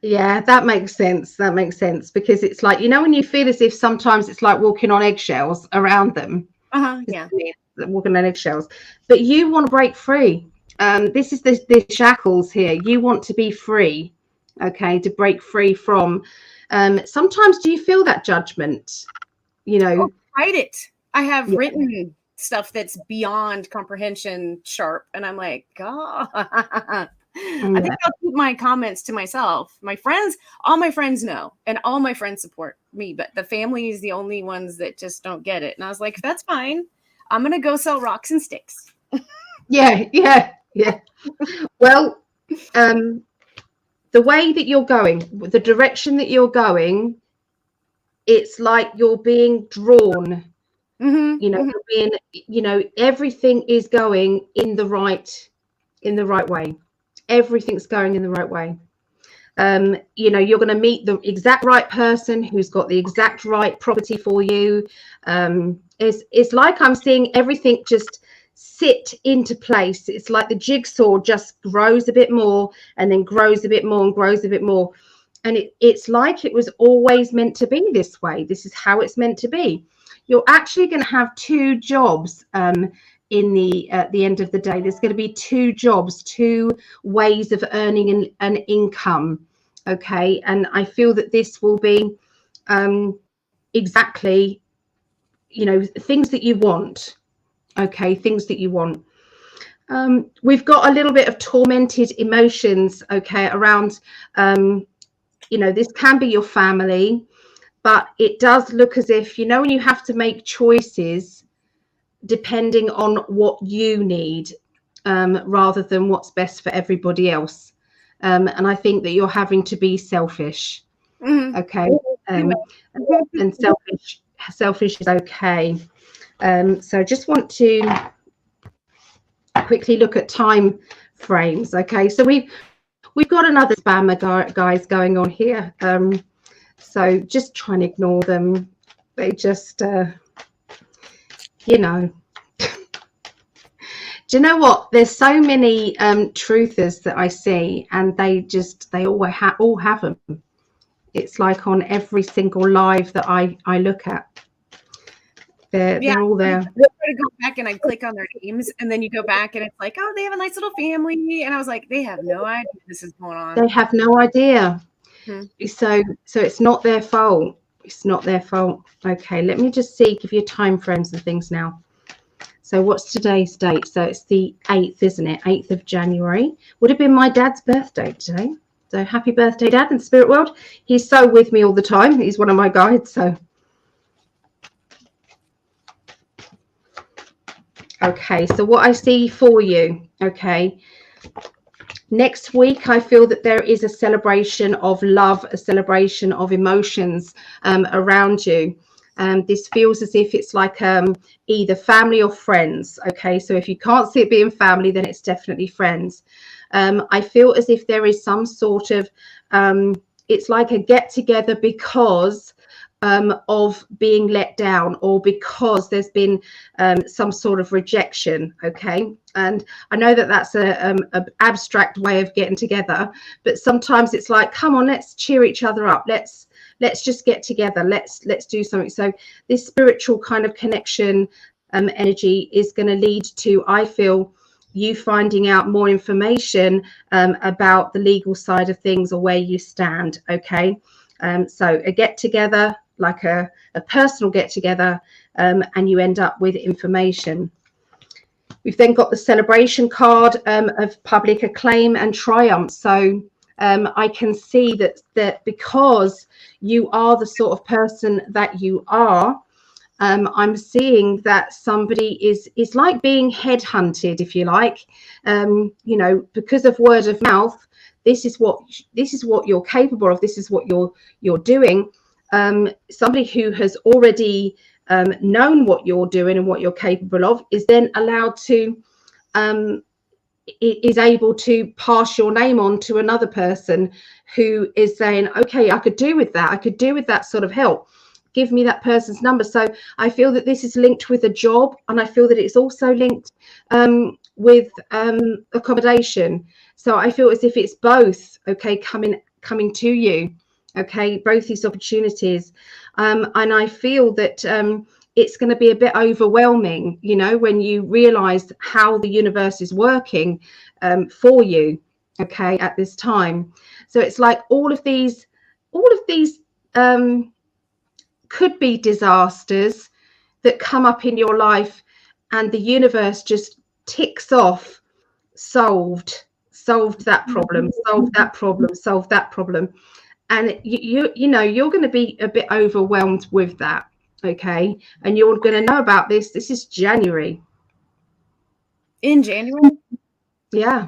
Yeah, that makes sense. That makes sense, because it's like, you know, when you feel as if sometimes it's like walking on eggshells around them. Yeah. Walking on eggshells. But you want to break free. This is the shackles here. You want to be free, okay, to break free from. Sometimes do you feel that judgment? You know, write it. I have written stuff that's beyond comprehension sharp, and I'm like, God. I think I'll keep my comments to myself. My friends, all my friends know, and all my friends support me, but the family is the only ones that just don't get it. And I was like, that's fine. I'm going to go sell rocks and sticks. Yeah. Well, the way that you're going, the direction that you're going, it's like you're being drawn. You know, you're being, you know, everything is going in the right way. Everything's going in the right way. You know, you're going to meet the exact right person who's got the exact right property for you. It's like I'm seeing everything just sit into place. It's like the jigsaw just grows a bit more and then grows a bit more and grows a bit more. And it's like it was always meant to be this way. This is how it's meant to be. You're actually going to have 2 jobs in the at the end of the day. There's going to be 2 jobs, 2 ways of earning an income. Okay, and I feel that this will be exactly, you know, things that you want. Okay, things that you want. We've got a little bit of tormented emotions, okay, around, you know, this can be your family, but it does look as if, you know, when you have to make choices depending on what you need, rather than what's best for everybody else. And I think that you're having to be selfish. Okay. And selfish is okay. So I just want to quickly look at time frames. Okay, so we've got another spammer guys going on here. So just try and ignore them. They just you know, do you know what, there's so many truthers that I see, and they all have them. It's like on every single live that I look at, they're all there. I try to go back and I click on their names, and then you go back and it's like, oh, they have a nice little family, and I was like, they have no idea this is going on. They have no idea. So it's not their fault. It's not their fault. Okay, let me just see, give you time frames and things now. So what's today's date? So it's the 8th, isn't it? 8th of January. Would have been my dad's birthday today. So happy birthday, Dad, in the spirit world. He's so with me all the time. He's one of my guides. So okay, so what I see for you, okay, next week I feel that there is a celebration of love, a celebration of emotions around you. This feels as if it's like either family or friends. Okay, so if you can't see it being family, then it's definitely friends. I feel as if there is some sort of it's like a get together because of being let down, or because there's been some sort of rejection. Okay, and I know that that's a abstract way of getting together, but sometimes it's like, come on, let's cheer each other up, let's just get together, let's do something. So this spiritual kind of connection energy is going to lead to, I feel, you finding out more information about the legal side of things, or where you stand. Okay, so a get together, like a personal get together, and you end up with information. We've then got the celebration card of public acclaim and triumph. So I can see that because you are the sort of person that you are, I'm seeing that somebody is like being headhunted, if you like, you know, because of word of mouth. This is what you're capable of. This is what you're doing. Somebody who has already known what you're doing and what you're capable of is then allowed to is able to pass your name on to another person who is saying, okay, I could do with that. I could do with that sort of help. Give me that person's number. So I feel that this is linked with a job, and I feel that it's also linked with accommodation. So I feel as if it's both, okay, coming to you, okay, both these opportunities. And I feel that it's going to be a bit overwhelming, you know, when you realize how the universe is working for you, okay, at this time. So it's like all of these could be disasters that come up in your life, and the universe just ticks off, solved that problem, solved that problem. And you know, you're going to be a bit overwhelmed with that. Okay, and you're going to know about this. This is January. In January? Yeah.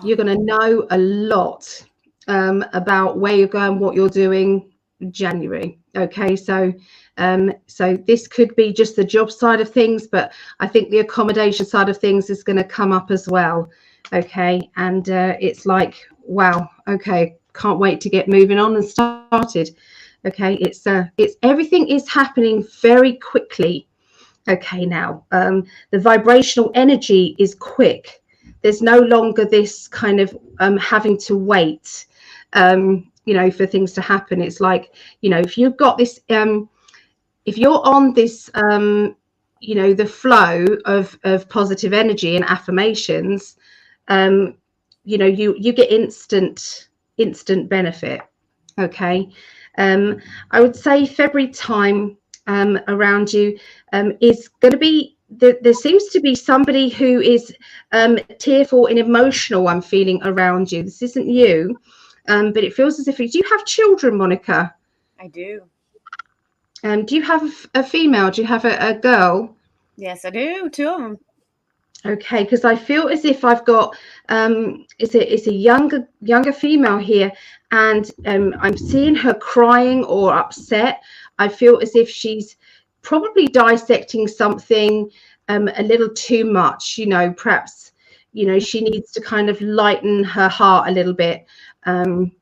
You're going to know a lot about where you're going, what you're doing, January. Okay, so so this could be just the job side of things, but I think the accommodation side of things is going to come up as well. Okay, and it's like wow, okay, can't wait to get moving on and started. Okay, it's everything is happening very quickly. Okay, now the vibrational energy is quick. There's no longer this kind of having to wait, for things to happen. It's like, if you've got this, if you're on this, the flow of positive energy and affirmations, you get instant benefit. Okay, I would say February time around you is going to be there seems to be somebody who is tearful and emotional. I'm feeling around you. This isn't you, but it feels as if do you have children, Monica? I do. Do you have a female? Do you have a girl? Yes, I do. 2 of them. Okay, because I feel as if I've got it's a younger female here, and I'm seeing her crying or upset. I feel as if she's probably dissecting something a little too much. Perhaps she needs to kind of lighten her heart a little bit. And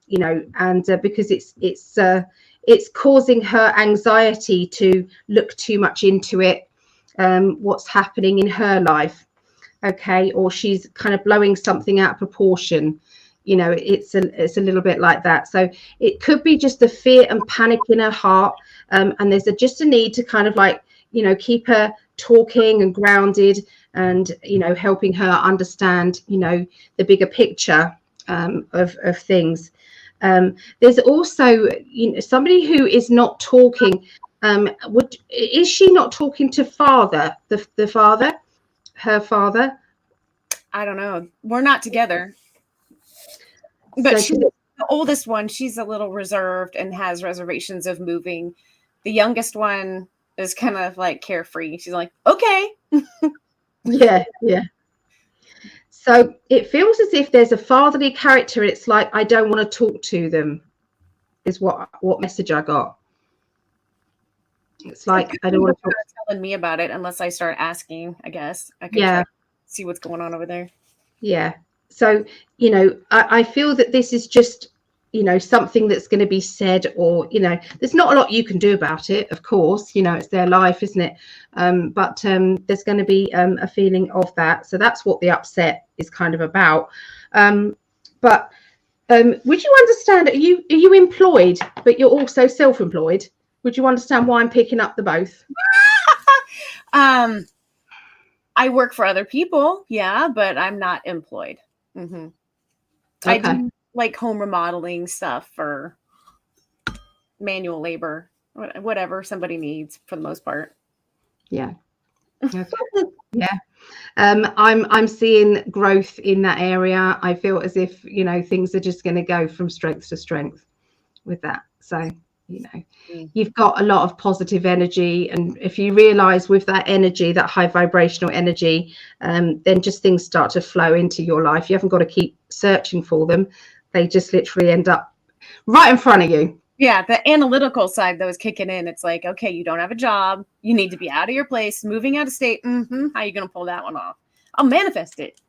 because it's causing her anxiety to look too much into it. What's happening in her life. Okay, or she's kind of blowing something out of proportion. It's a little bit like that. So it could be just the fear and panic in her heart, and there's just a need to kind of like keep her talking and grounded, and helping her understand the bigger picture of things. There's also somebody who is not talking. Is she not talking to father, the father? Her father? I don't know. We're not together. But she's the oldest one. She's a little reserved and has reservations of moving. The youngest one is kind of like carefree. She's like, okay. Yeah. So it feels as if there's a fatherly character. It's like, I don't want to talk to them, is what message I got. It's like, I don't want to talk. Telling me about it unless I start asking, I guess. I can try to see what's going on over there. Yeah. So, I feel that this is just, something that's going to be said, or, there's not a lot you can do about it, of course, it's their life, isn't it? But there's going to be a feeling of that. So that's what the upset is kind of about. But would you understand, are you employed, but you're also self-employed? Would you understand why I'm picking up the both? I work for other people, yeah, but I'm not employed. Mm-hmm. Okay. I do like home remodeling stuff for manual labor, whatever somebody needs for the most part. Yeah. Okay. Yeah. I'm seeing growth in that area. I feel as if, things are just going to go from strength to strength with that. So, you've got a lot of positive energy, and if you realize with that energy, that high vibrational energy, then just things start to flow into your life. You haven't got to keep searching for them. They just literally end up right in front of you. Yeah, the analytical side though is kicking in. It's like, okay, you don't have a job, you need to be out of your place, moving out of state. How are you going to pull that one off? I'll manifest it.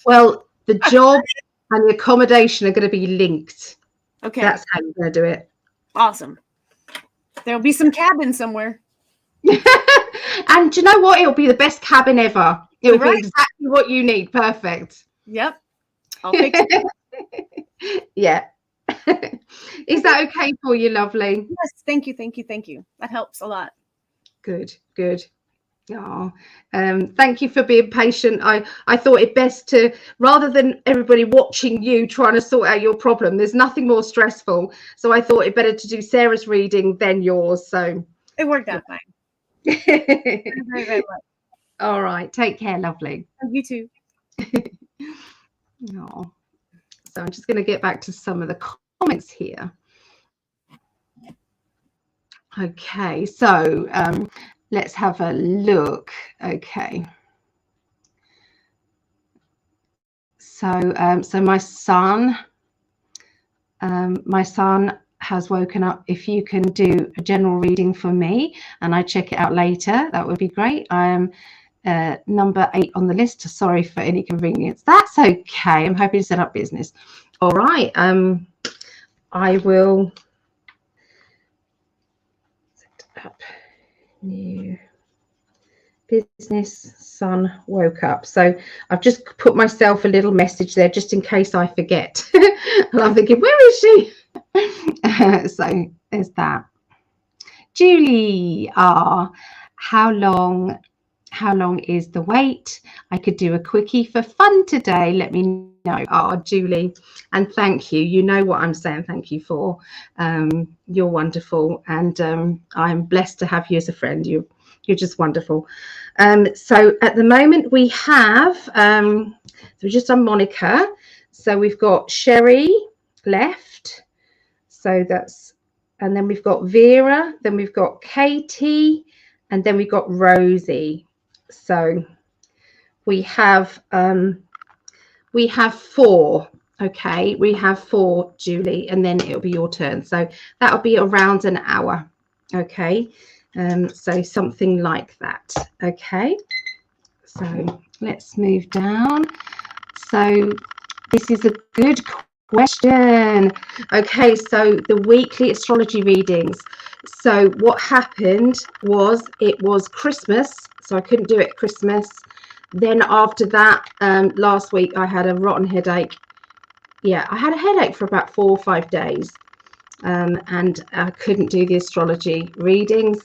Well, the job and the accommodation are going to be linked. Okay, that's how you're going to do it. Awesome. There'll be some cabin somewhere. And do you know what? It'll be the best cabin ever. It'll be exactly what you need. Perfect. Yep. I'll fix it. Yeah. Is that okay for you, lovely? Yes. Thank you. That helps a lot. Good. Oh, thank you for being patient. I thought it best to, rather than everybody watching you trying to sort out your problem, there's nothing more stressful. So I thought it better to do Sarah's reading than yours. So it worked out fine. very, very much. All right. Take care, lovely. You too. Oh, so I'm just going to get back to some of the comments here. Okay, so let's have a look. Okay. So my son has woken up. If you can do a general reading for me and I check it out later, that would be great. number 8 on the list. Sorry for any inconvenience. That's okay. I'm hoping to set up business. All right. I will set up new business. Son woke up. So I've just put myself a little message there just in case I forget. And I'm thinking, where is she? So there's that. Julie, how long is the wait? I could do a quickie for fun today. Let me know. Julie, and thank you. You know what I'm saying. Thank you for. You're wonderful, and I'm blessed to have you as a friend. You're just wonderful. So at the moment we have so we're just on Monica. So we've got Sherry left. So that's, and then we've got Vera, then we've got Katie, and then we've got Rosie. So we have 4. Okay, we have 4, Julie, and then it'll be your turn. So that'll be around an hour. Okay, so something like that. Okay, so let's move down. So this is a good question. Okay, so the weekly astrology readings. So what happened was it was Christmas, so I couldn't do it at Christmas. Then after that, last week I had a rotten headache. Yeah, I had a headache for about 4 or 5 days, and I couldn't do the astrology readings.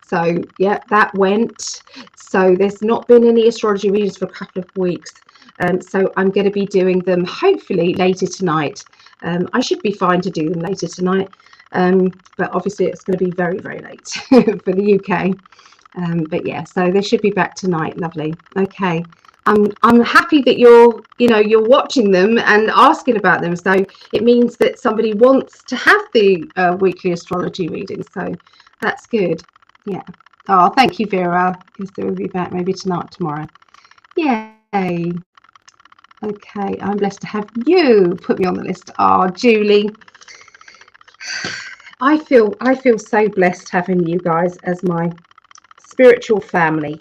So yeah, that went. So there's not been any astrology readings for a couple of weeks. So I'm going to be doing them hopefully later tonight. I should be fine to do them later tonight, but obviously it's going to be very, very late for the UK. But yeah, so they should be back tonight. Lovely. Okay. I'm happy that you're watching them and asking about them. So it means that somebody wants to have the weekly astrology reading. So that's good. Yeah. Oh, thank you, Vera. Because they will be back maybe tonight, tomorrow. Yay. Okay, I'm blessed to have you put me on the list. Julie, I feel so blessed having you guys as my spiritual family.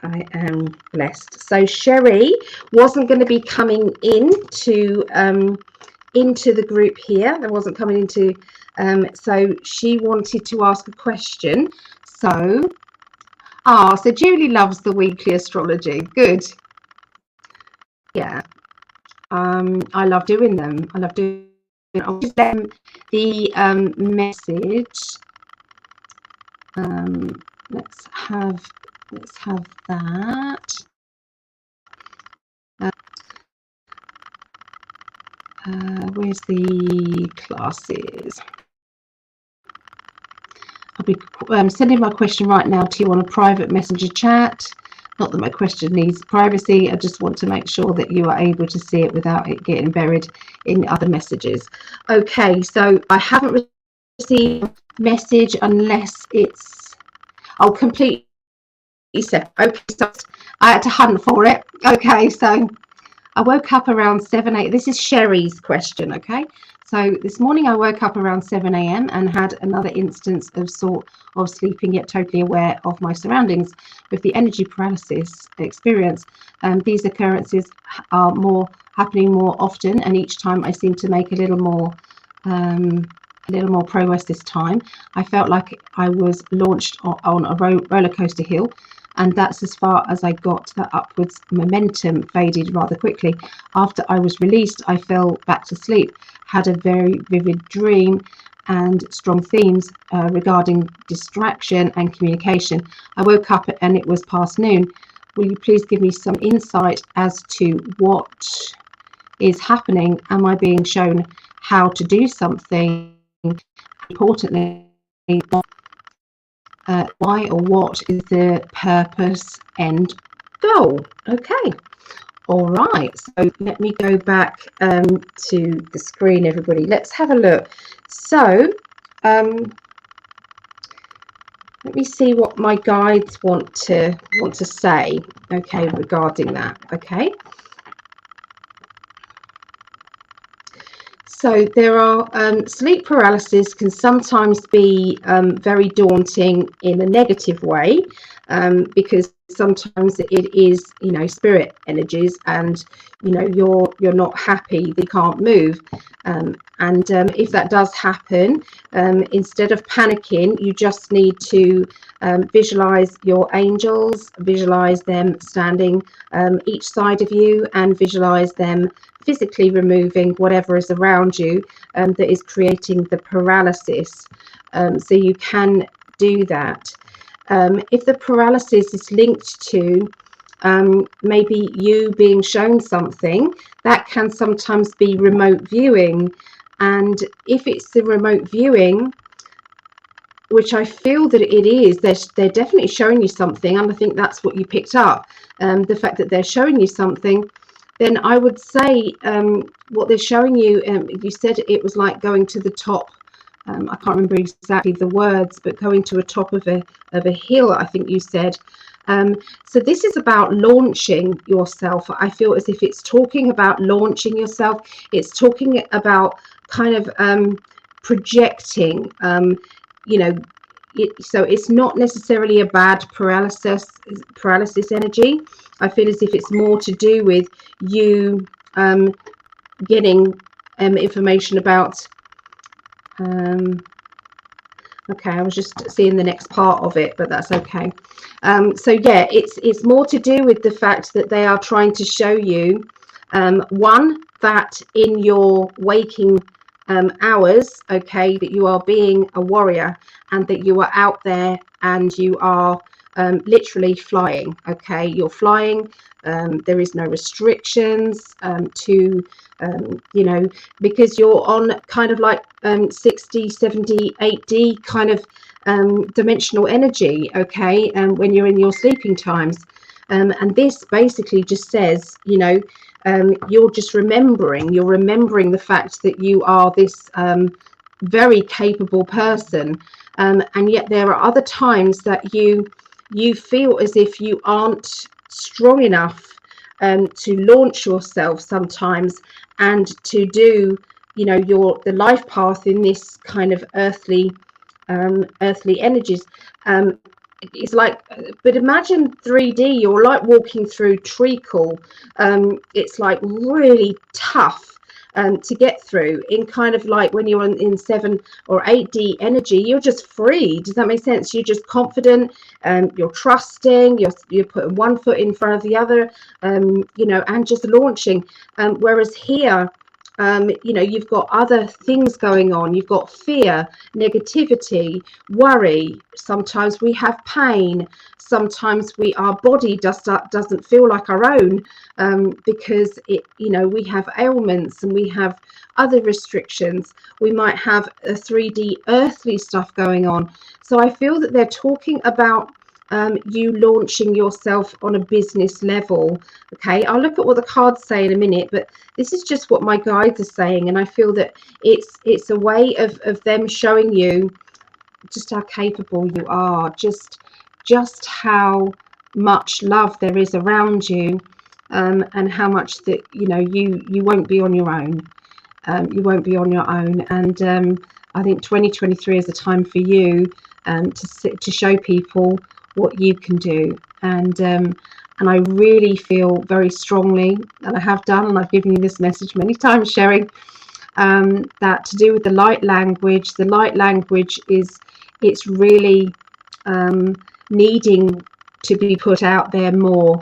I am blessed. So Sherry wasn't going to be coming into the group here. I wasn't coming into. So she wanted to ask a question. So Julie loves the weekly astrology. Good. Yeah. I love doing them. I'll give them the message. Let's have that. Where's the classes? I'll be sending my question right now to you on a private messenger chat. Not that my question needs privacy. I just want to make sure that you are able to see it without it getting buried in other messages. Okay, so I haven't received a message unless it's completely set. Okay, so I had to hunt for it. Okay, so I woke up around 7 8. This is Sherry's question. Okay, so this morning I woke up around 7 a.m. and had another instance of sleeping yet totally aware of my surroundings with the energy paralysis experience. These occurrences are happening more often, and each time I seem to make a little more progress this time. I felt like I was launched on a roller coaster hill, and that's as far as I got. The upwards momentum faded rather quickly. After I was released, I fell back to sleep, had a very vivid dream and strong themes regarding distraction and communication. I woke up and it was past noon. Will you please give me some insight as to what is happening? Am I being shown how to do something? Importantly, why or what is the purpose and goal? Okay, all right, so let me go back to the screen, everybody. Let's have a look. So let me see what my guides want to say, okay, regarding that. Okay, so there are sleep paralysis can sometimes be very daunting in a negative way, because sometimes it is, you know, spirit energies, and you know, you're not happy, they can't move. If that does happen, instead of panicking, you just need to visualize your angels, visualize them standing each side of you, and visualize them physically removing whatever is around you that is creating the paralysis. So you can do that. If the paralysis is linked to maybe you being shown something, that can sometimes be remote viewing. And if it's the remote viewing, which I feel that it is, they're definitely showing you something, and I think that's what you picked up, the fact that they're showing you something, then I would say what they're showing you, you said it was like going to the top. I can't remember exactly the words, but going to a top of a hill, I think you said. So this is about launching yourself. I feel as if it's talking about launching yourself. It's talking about kind of projecting, you know, so it's not necessarily a bad paralysis energy. I feel as if it's more to do with you getting information about okay, I was just seeing the next part of it, but that's okay. So yeah, it's more to do with the fact that they are trying to show you one, that in your waking hours, okay, that you are being a warrior, and that you are out there and you are literally flying. Okay, you're flying. There is no restrictions to you know, because you're on kind of like 60, 70, 8D kind of dimensional energy, okay, and when you're in your sleeping times. And this basically just says, you know, you're remembering the fact that you are this very capable person, and yet there are other times that you feel as if you aren't strong enough to launch yourself sometimes, and to do, you know, the life path in this kind of earthly energies. It's like, but imagine 3D, you're like walking through treacle. It's like really tough to get through, in kind of like when you're in 7 or 8D energy, you're just free. Does that make sense? You're just confident, you're trusting, you're putting one foot in front of the other, you know, and just launching. Whereas here, you know, you've got other things going on. You've got fear, negativity, worry. Sometimes we have pain. Sometimes our body doesn't feel like our own, because it, you know, we have ailments and we have other restrictions. We might have a 3D earthly stuff going on. So I feel that they're talking about you launching yourself on a business level. Okay, I'll look at what the cards say in a minute, but this is just what my guides are saying, and I feel that it's a way of them showing you just how capable you are, just how much love there is around you, and how much that, you know, you won't be on your own. You won't be on your own. And I think 2023 is a time for you to show people what you can do. And I really feel very strongly, and I have done, and I've given you this message many times, Sherry, that to do with the light language is, it's really needing to be put out there more,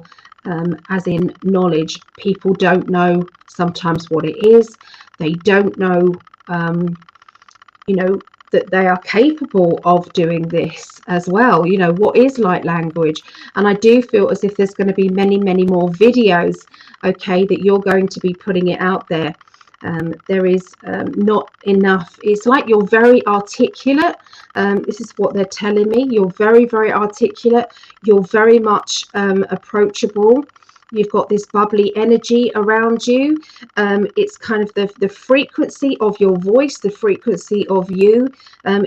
as in knowledge. People don't know sometimes what it is. They don't know, you know, that they are capable of doing this as well. You know, what is light language? And I do feel as if there's going to be many more videos, okay, that you're going to be putting it out there. There is not enough. It's like you're very articulate. This is what they're telling me. You're very articulate. You're very much approachable. You've got this bubbly energy around you. It's kind of the frequency of your voice, the frequency of you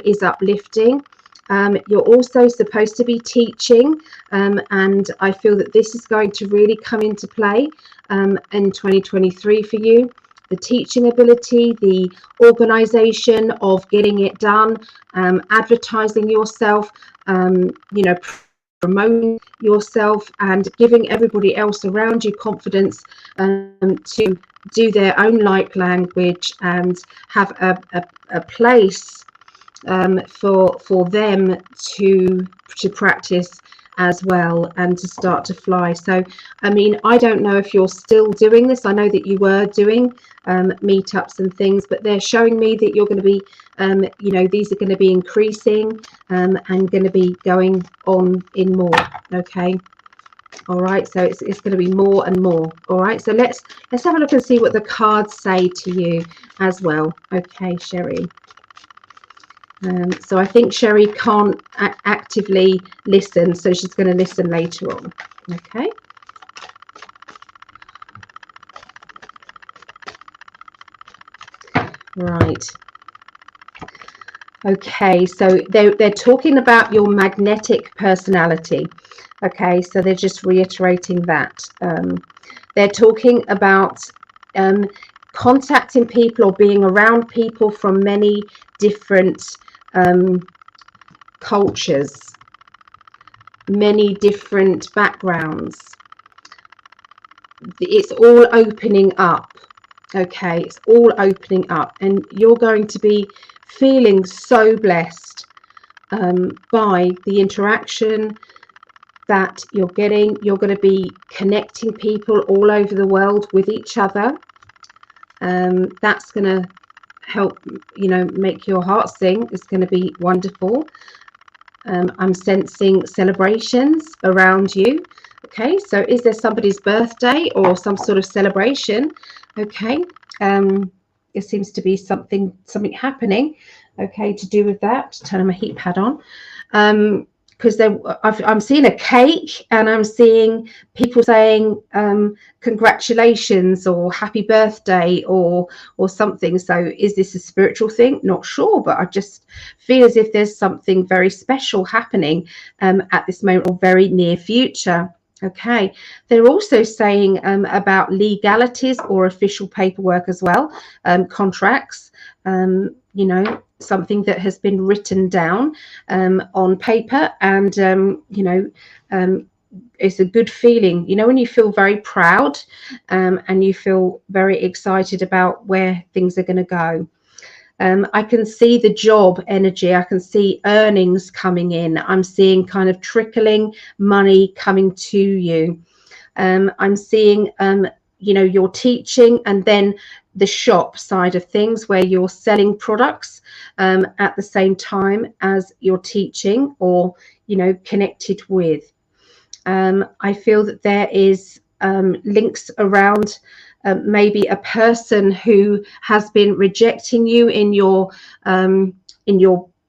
is uplifting. You're also supposed to be teaching, and I feel that this is going to really come into play in 2023 for you. The teaching ability, the organization of getting it done, advertising yourself, you know, promoting yourself and giving everybody else around you confidence to do their own like language and have a place for them to practice as well and to start to fly. So I mean, I don't know if you're still doing this. I know that you were doing meetups and things, but they're showing me that you're going to be you know, these are going to be increasing and going to be going on in more. Okay, all right, so it's going to be more and more. All right, so let's have a look and see what the cards say to you as well. Okay, Sherry. So I think Sherry can't actively listen, so she's going to listen later on. Okay. Right. Okay, so they're talking about your magnetic personality. Okay, so they're just reiterating that. They're talking about contacting people or being around people from many different cultures, many different backgrounds. It's all opening up. Okay, it's all opening up, and you're going to be feeling so blessed by the interaction that you're getting. You're going to be connecting people all over the world with each other. That's going to help, you know, make your heart sing. It's going to be wonderful. I'm sensing celebrations around you. Okay, so is there somebody's birthday or some sort of celebration? Okay, there seems to be something happening. Okay, to do with that. Turn my heat pad on. Because I'm seeing a cake and I'm seeing people saying congratulations or happy birthday or something. So is this a spiritual thing? Not sure, but I just feel as if there's something very special happening at this moment or very near future. Okay, they're also saying about legalities or official paperwork as well, contracts, you know, something that has been written down on paper, and you know, it's a good feeling, you know, when you feel very proud and you feel very excited about where things are going to go. I can see the job energy. I can see earnings coming in. I'm seeing kind of trickling money coming to you. I'm seeing you know, you're teaching and then the shop side of things where you're selling products at the same time as you're teaching or, you know, connected with. I feel that there is links around maybe a person who has been rejecting you in your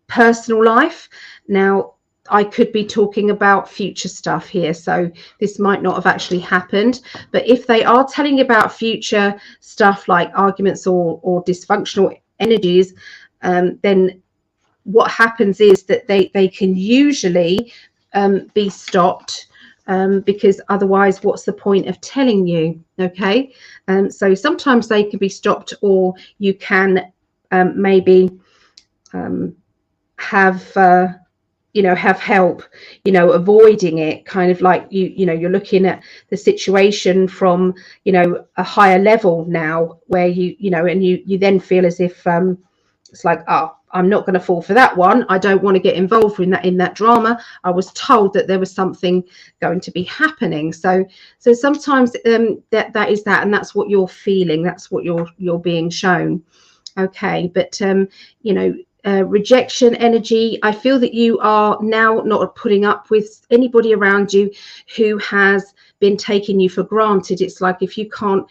personal life. Now, I could be talking about future stuff here, so this might not have actually happened. But if they are telling you about future stuff like arguments or dysfunctional energies, then what happens is that they can usually be stopped, because otherwise what's the point of telling you? Okay, so sometimes they can be stopped, or you can maybe have you know, have help, you know, avoiding it, kind of like you know, you're looking at the situation from, you know, a higher level now, where you know, and you then feel as if it's like, oh, I'm not going to fall for that one. I don't want to get involved in that drama. I was told that there was something going to be happening. So sometimes that is that, and that's what you're feeling. That's what you're being shown. Okay, but you know, rejection energy. I feel that you are now not putting up with anybody around you who has been taking you for granted. It's like, if you can't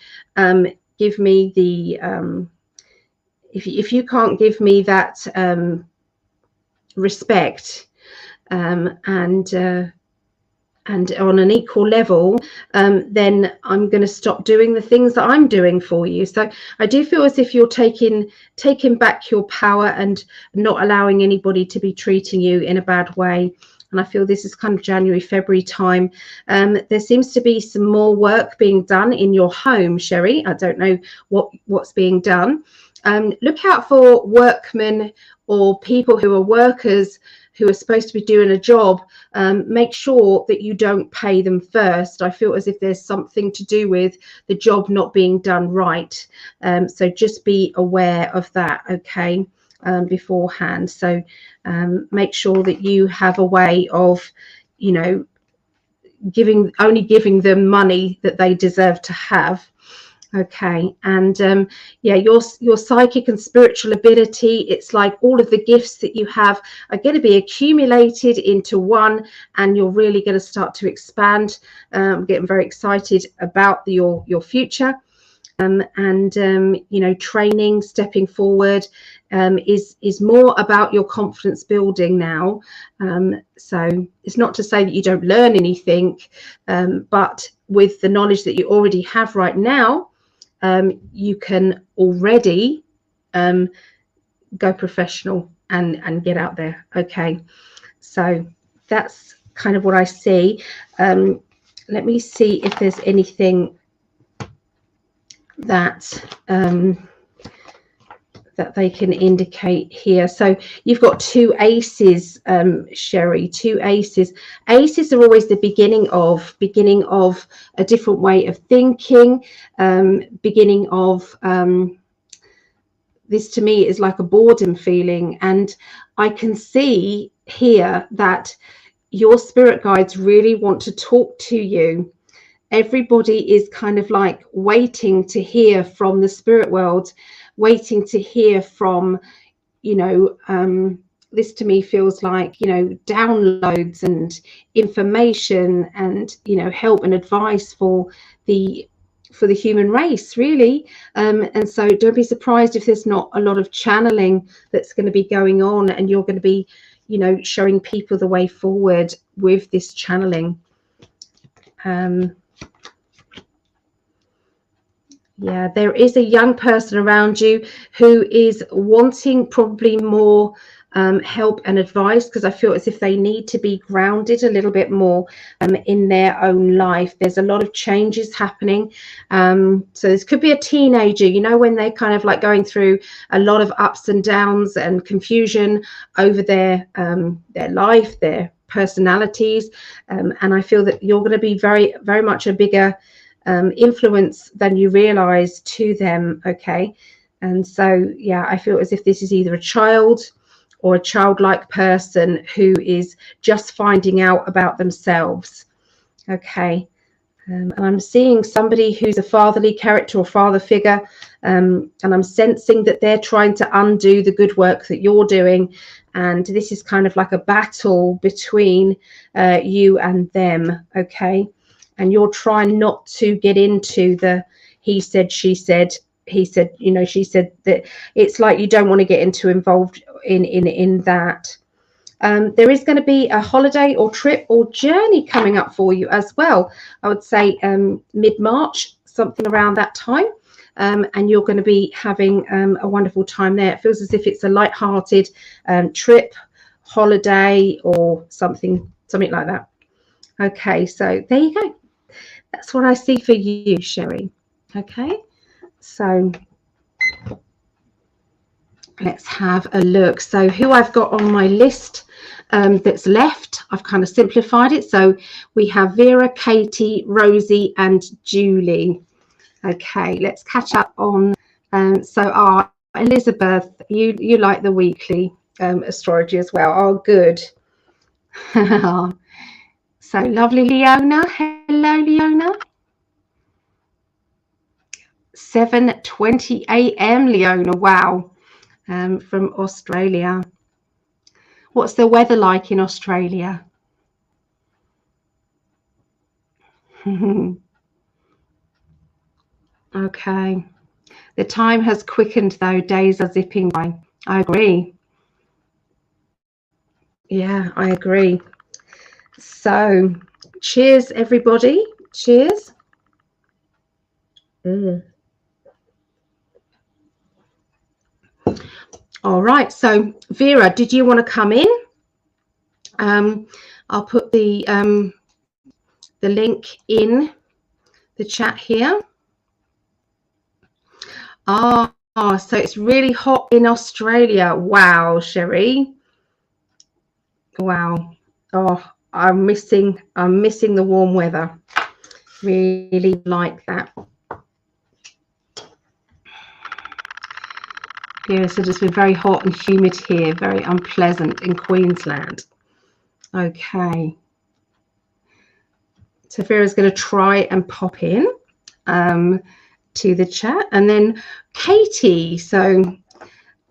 give me the if you can't give me that respect and on an equal level, then I'm going to stop doing the things that I'm doing for you. So I do feel as if you're taking back your power and not allowing anybody to be treating you in a bad way. And I feel this is kind of January, February time. There seems to be some more work being done in your home, Sherry. I don't know what's being done. Look out for workmen or people who are workers who are supposed to be doing a job, make sure that you don't pay them first. I feel as if there's something to do with the job not being done right. So just be aware of that, okay, beforehand. So make sure that you have a way of, you know, only giving them money that they deserve to have. Okay, and yeah, your psychic and spiritual ability, it's like all of the gifts that you have are going to be accumulated into one, and you're really going to start to expand. I'm getting very excited about your future. And you know, training, stepping forward, is more about your confidence building now. So it's not to say that you don't learn anything, but with the knowledge that you already have right now, you can already go professional and get out there. Okay, so that's kind of what I see. Let me see if there's anything that that they can indicate here. So you've got 2 aces, Sherry, 2 aces. Aces are always the beginning of a different way of thinking, beginning of this to me is like a boredom feeling. And I can see here that your spirit guides really want to talk to you. Everybody is kind of like waiting to hear from the spirit world, waiting to hear from, you know, this to me feels like, you know, downloads and information and, you know, help and advice for the human race, really. And so don't be surprised if there's not a lot of channeling that's going to be going on, and you're going to be, you know, showing people the way forward with this channeling. Yeah, there is a young person around you who is wanting probably more help and advice, because I feel as if they need to be grounded a little bit more in their own life. There's a lot of changes happening. So this could be a teenager, you know, when they're kind of like going through a lot of ups and downs and confusion over their life, their personalities. And I feel that you're going to be very, very much a bigger influence than you realize to them. Okay, and so yeah, I feel as if this is either a child or a childlike person who is just finding out about themselves. Okay, and I'm seeing somebody who's a fatherly character or father figure, and I'm sensing that they're trying to undo the good work that you're doing, and this is kind of like a battle between you and them. Okay, and you're trying not to get into the he said, she said, he said, you know, she said. That it's like you don't want to get involved in that. There is going to be a holiday or trip or journey coming up for you as well. I would say mid-March, something around that time. And you're going to be having a wonderful time there. It feels as if it's a light-hearted trip, holiday, or something like that. Okay, so there you go. That's what I see for you, Sherry. Okay, so let's have a look. So who I've got on my list that's left, I've kind of simplified it. So we have Vera, Katie, Rosie, and Julie. Okay, let's catch up on. So Elizabeth, you like the weekly astrology as well. Oh, good. So lovely, Leona. Hello, Leona. 7:20 a.m. Leona. Wow. From Australia. What's the weather like in Australia? Okay. The time has quickened though. Days are zipping by. I agree. Yeah, I agree. So, cheers, everybody. Cheers. All right. So, Vera, did you want to come in? I'll put the link in the chat here. So it's really hot in Australia. Wow, Sherry. Wow. Oh, I'm missing the warm weather. Really like that. Vera said it's been very hot and humid here, very unpleasant in Queensland. Okay. So Vera's going to try and pop in to the chat. And then Katie. So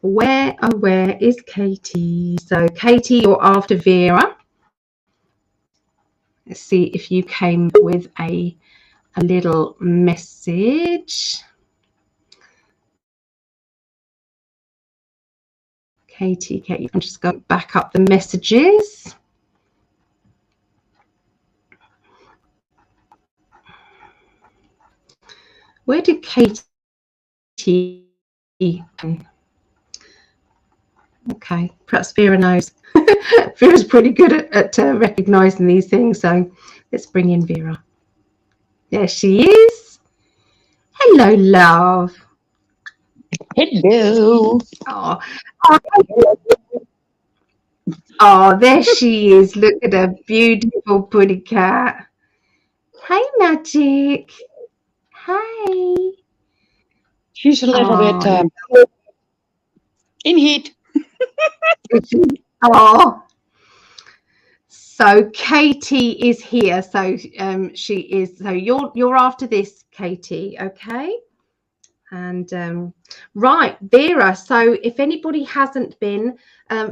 where is Katie? So Katie, you're after Vera. Let's see if you came with a little message. Katie, I'm just going back up the messages. Where did Katie? Okay, perhaps Vera knows. Vera's pretty good at recognizing these things, so let's bring in Vera. There she is. Hello, love. Hello. Oh, there she is. Look at her beautiful pretty cat. Hi, Magic. Hi. She's a little bit in heat. Oh. So Katie is here. So she is. So you're after this, Katie. Okay. And right, Vera. So if anybody hasn't been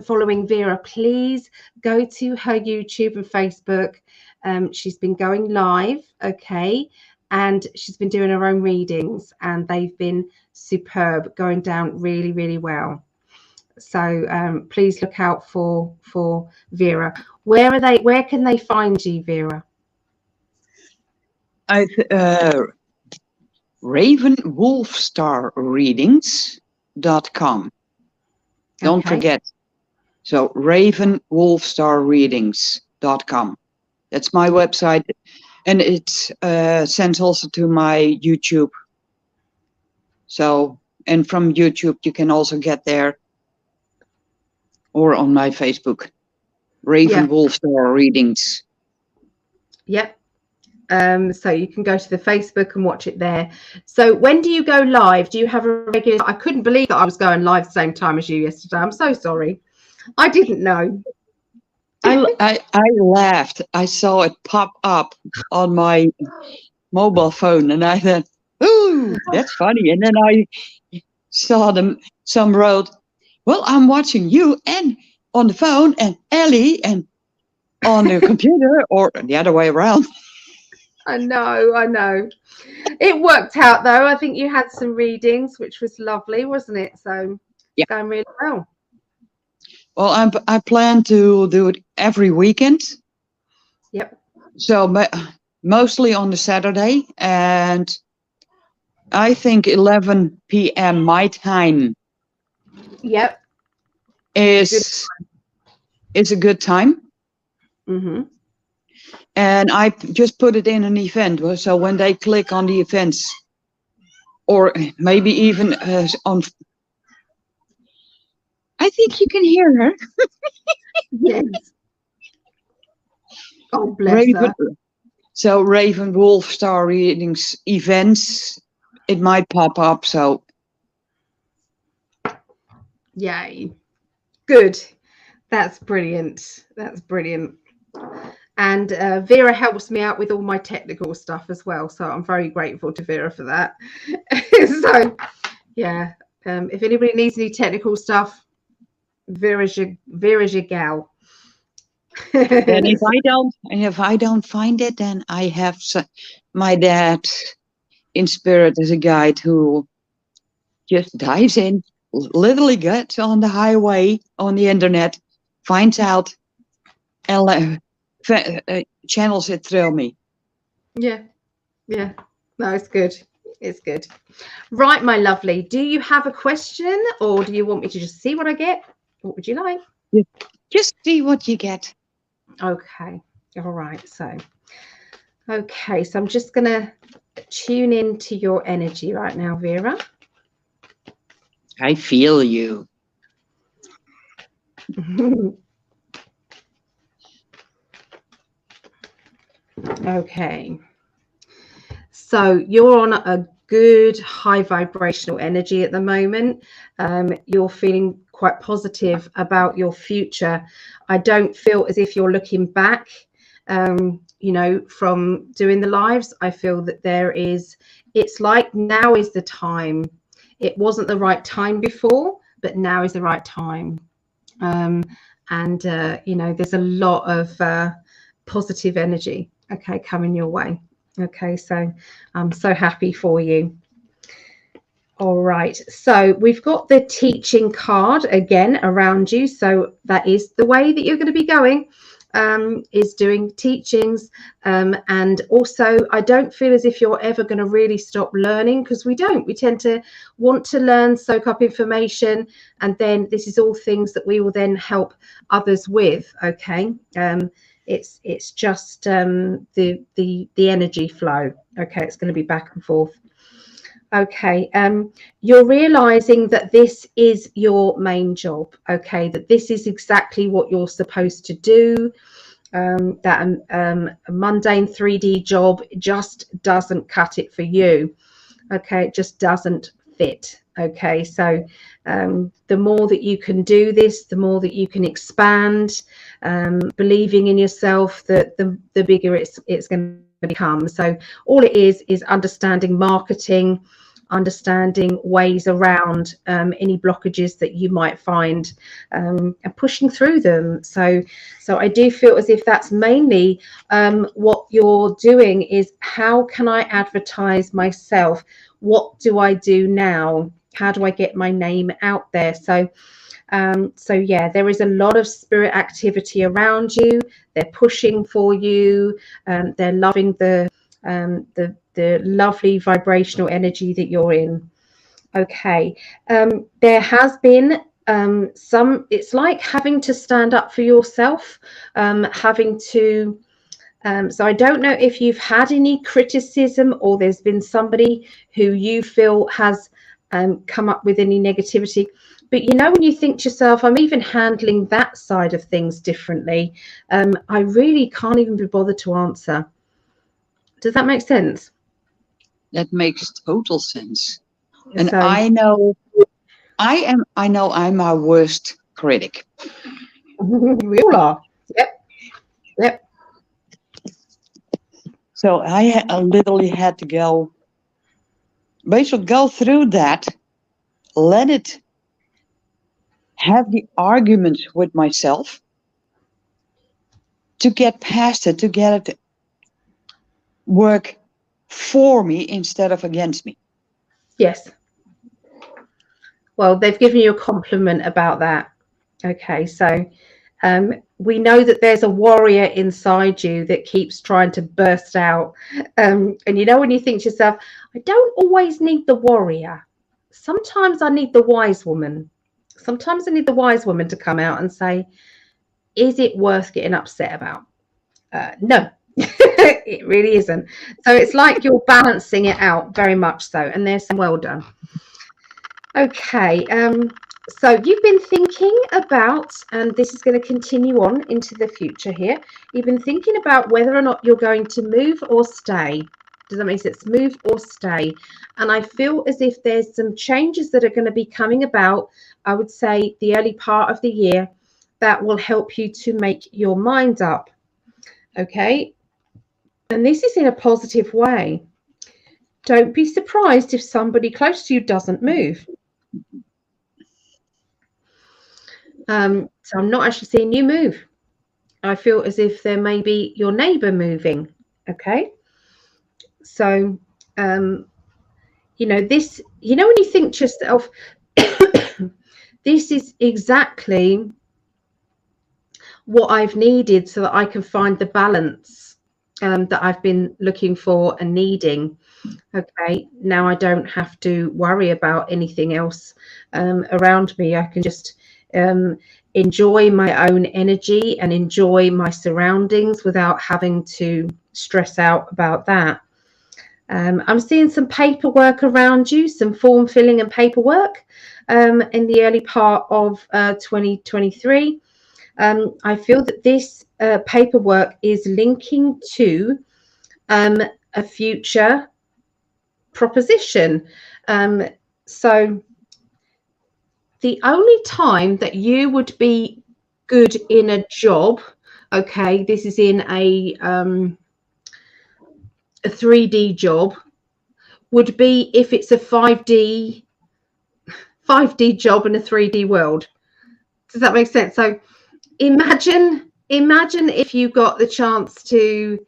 following Vera, please go to her YouTube and Facebook. She's been going live. Okay. And she's been doing her own readings, and they've been superb, going down really, really well. So please look out for Vera. Where are they? Where can they find you, Vera? RavenWolfStarReadings.com. Don't forget. So RavenWolfStarReadings.com. That's my website, and it sends also to my YouTube. So, and from YouTube you can also get there, or on my Facebook, Wolfstar Readings. Yep. So you can go to the Facebook and watch it there. So when do you go live? Do you have a regular? I couldn't believe that I was going live the same time as you yesterday. I'm so sorry. I didn't know. I laughed. I saw it pop up on my mobile phone, and I thought, "Ooh, that's funny." And then I saw some wrote, "Well, I'm watching you and on the phone, and Ellie and on the computer," or the other way around. I know. It worked out though. I think you had some readings, which was lovely, wasn't it? So it's going really well. Well, I plan to do it every weekend. Yep. So mostly on the Saturday, and I think 11 p.m. my time. Yep. Is a good time. Mm-hmm. And I just put it in an event. So when they click on the events, or maybe even on, I think you can hear her. Yes. Oh, bless her. So Raven Wolf Star Readings events, it might pop up. So yay. Good. That's brilliant. That's brilliant. And Vera helps me out with all my technical stuff as well. So I'm very grateful to Vera for that. So, yeah, if anybody needs any technical stuff, Vera's your gal. and if I don't find it, then I have my dad in spirit as a guide who just dives in, literally gets on the highway on the internet, finds out, and channels it through me. Yeah. No, it's good. It's good. Right, my lovely. Do you have a question, or do you want me to just see what I get? What would you like? Just see what you get. Okay. All right. So I'm just going to tune into your energy right now, Vera. I feel you. Okay. So you're on a good high vibrational energy at the moment. You're feeling quite positive about your future. I don't feel as if you're looking back, you know, from doing the lives. I feel that it's like now is the time. It wasn't the right time before, but now is the right time. You know, there's a lot of positive energy, okay, coming your way. Okay, so I'm so happy for you. All right, so we've got the teaching card again around you. So that is the way that you're going to be going, is doing teachings. And also, I don't feel as if you're ever going to really stop learning, because we don't. We tend to want to learn, soak up information, and then this is all things that we will then help others with. Okay. It's just the energy flow. Okay, it's going to be back and forth. Okay, you're realizing that this is your main job. Okay, that this is exactly what you're supposed to do. That a mundane 3D job just doesn't cut it for you. Okay, it just doesn't fit. Okay, so the more that you can do this, the more that you can expand, believing in yourself, that the bigger it's going to become. So all it is understanding marketing, understanding ways around any blockages that you might find, and pushing through them. So I do feel as if that's mainly what you're doing is, how can I advertise myself? What do I do now? How do I get my name out there? So yeah, there is a lot of spirit activity around you. They're pushing for you. They're loving the lovely vibrational energy that you're in. Okay. There has been it's like having to stand up for yourself, having to so I don't know if you've had any criticism, or there's been somebody who you feel has come up with any negativity. But you know, when you think to yourself, I'm even handling that side of things differently, I really can't even be bothered to answer. Does that make sense? That makes total sense. And So, I know I'm our worst critic. we all are. Yep. So I literally had to basically go through that, let it have the arguments with myself to get past it, to get it work for me instead of against me. Yes. Well, they've given you a compliment about that. Okay, so we know that there's a warrior inside you that keeps trying to burst out. And you know, when you think to yourself, I don't always need the warrior. Sometimes I need the wise woman. Sometimes I need the wise woman to come out and say, is it worth getting upset about? No, it really isn't. So it's like you're balancing it out, very much so. And there's some well done. Okay, so you've been thinking about, and this is going to continue on into the future here, you've been thinking about whether or not you're going to move or stay. Does that make sense? Move or stay. And I feel as if there's some changes that are going to be coming about, I would say the early part of the year, that will help you to make your mind up. Okay, and this is in a positive way. Don't be surprised if somebody close to you doesn't move. So I'm not actually seeing you move. I feel as if there may be your neighbor moving. Okay. So, you know, this, you know, when you think to yourself, this is exactly what I've needed so that I can find the balance that I've been looking for and needing. Okay. Now I don't have to worry about anything else around me. I can just enjoy my own energy and enjoy my surroundings without having to stress out about that. I'm seeing some paperwork around you, some form filling and paperwork in the early part of 2023. I feel that this paperwork is linking to a future proposition. So the only time that you would be good in a job, okay, this is in a 3D job, would be if it's a 5D job in a 3D world. Does that make sense? So imagine if you got the chance to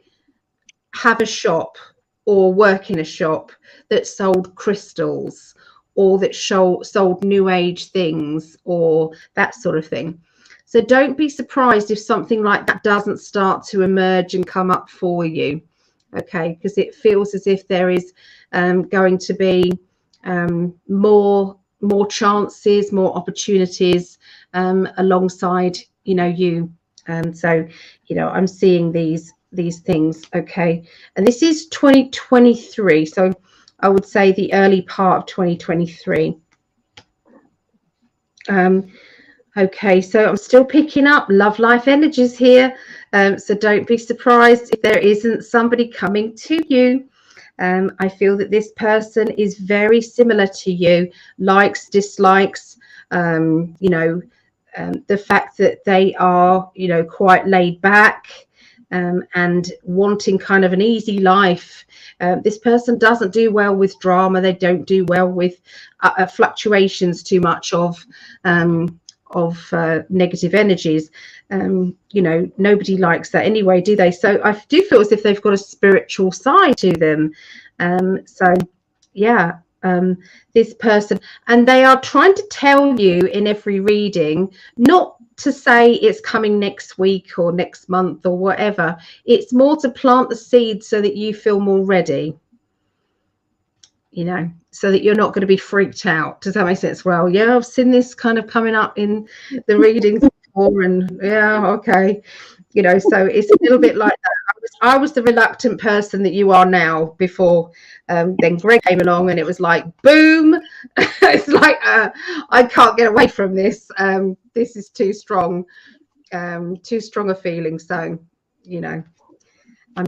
have a shop or work in a shop that sold crystals, or that sold new age things, or that sort of thing. So don't be surprised if something like that doesn't start to emerge and come up for you, okay? Because it feels as if there is going to be more chances, more opportunities alongside, you. So, I'm seeing these things, okay? And this is 2023, so I would say the early part of 2023. Okay, so I'm still picking up love life energies here. So don't be surprised if there isn't somebody coming to you. I feel that this person is very similar to you, likes, dislikes, the fact that they are, quite laid back, and wanting kind of an easy life. This person doesn't do well with drama. They don't do well with fluctuations too much of negative energies. Nobody likes that anyway, do they? So I do feel as if they've got a spiritual side to them. So yeah, this person, and they are trying to tell you in every reading, not to say it's coming next week or next month or whatever. It's more to plant the seed so that you feel more ready, so that you're not going to be freaked out. Does that make sense? Well, yeah, I've seen this kind of coming up in the readings before, and yeah, okay, so it's a little bit like that. I was the reluctant person that you are now before. Then Greg came along, and it was like, boom! It's like I can't get away from this. This is too strong a feeling. So, I'm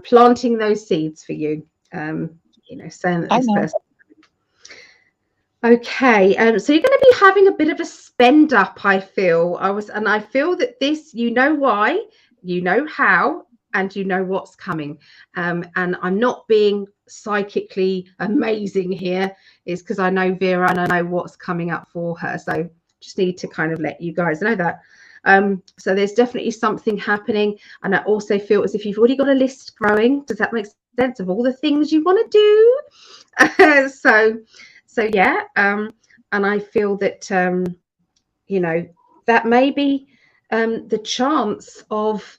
planting those seeds for you. Saying that this person. Okay, so you're going to be having a bit of a spend up, I feel. I feel that this, why, how, and what's coming. And I'm not being psychically amazing here, is because I know Vera and I know what's coming up for her. So just need to kind of let you guys know that. So there's definitely something happening. And I also feel as if you've already got a list growing. Does that make sense, of all the things you want to do? So yeah, and I feel that, that may be the chance of,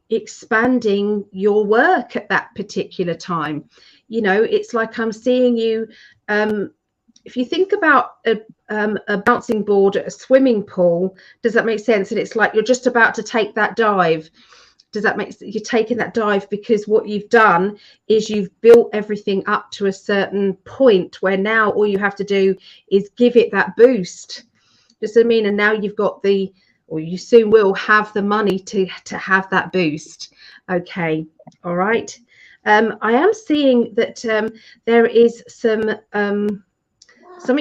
expanding your work at that particular time. It's like I'm seeing you, if you think about a bouncing board at a swimming pool, does that make sense? And it's like you're just about to take that dive. Does that make sense? You're taking that dive because what you've done is you've built everything up to a certain point where now all you have to do is give it that boost. Does that mean? And now you've got or you soon will have the money to have that boost. Okay, all right. I am seeing that there is something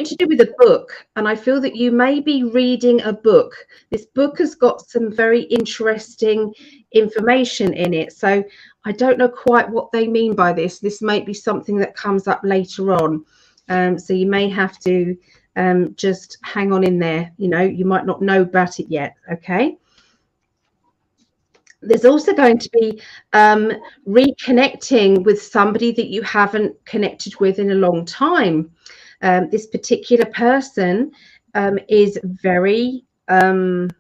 to do with a book, and I feel that you may be reading a book. This book has got some very interesting information in it, so I don't know quite what they mean by this. This might be something that comes up later on, so you may have to just hang on in there. You might not know about it yet. Okay. There's also going to be reconnecting with somebody that you haven't connected with in a long time. This particular person is very, I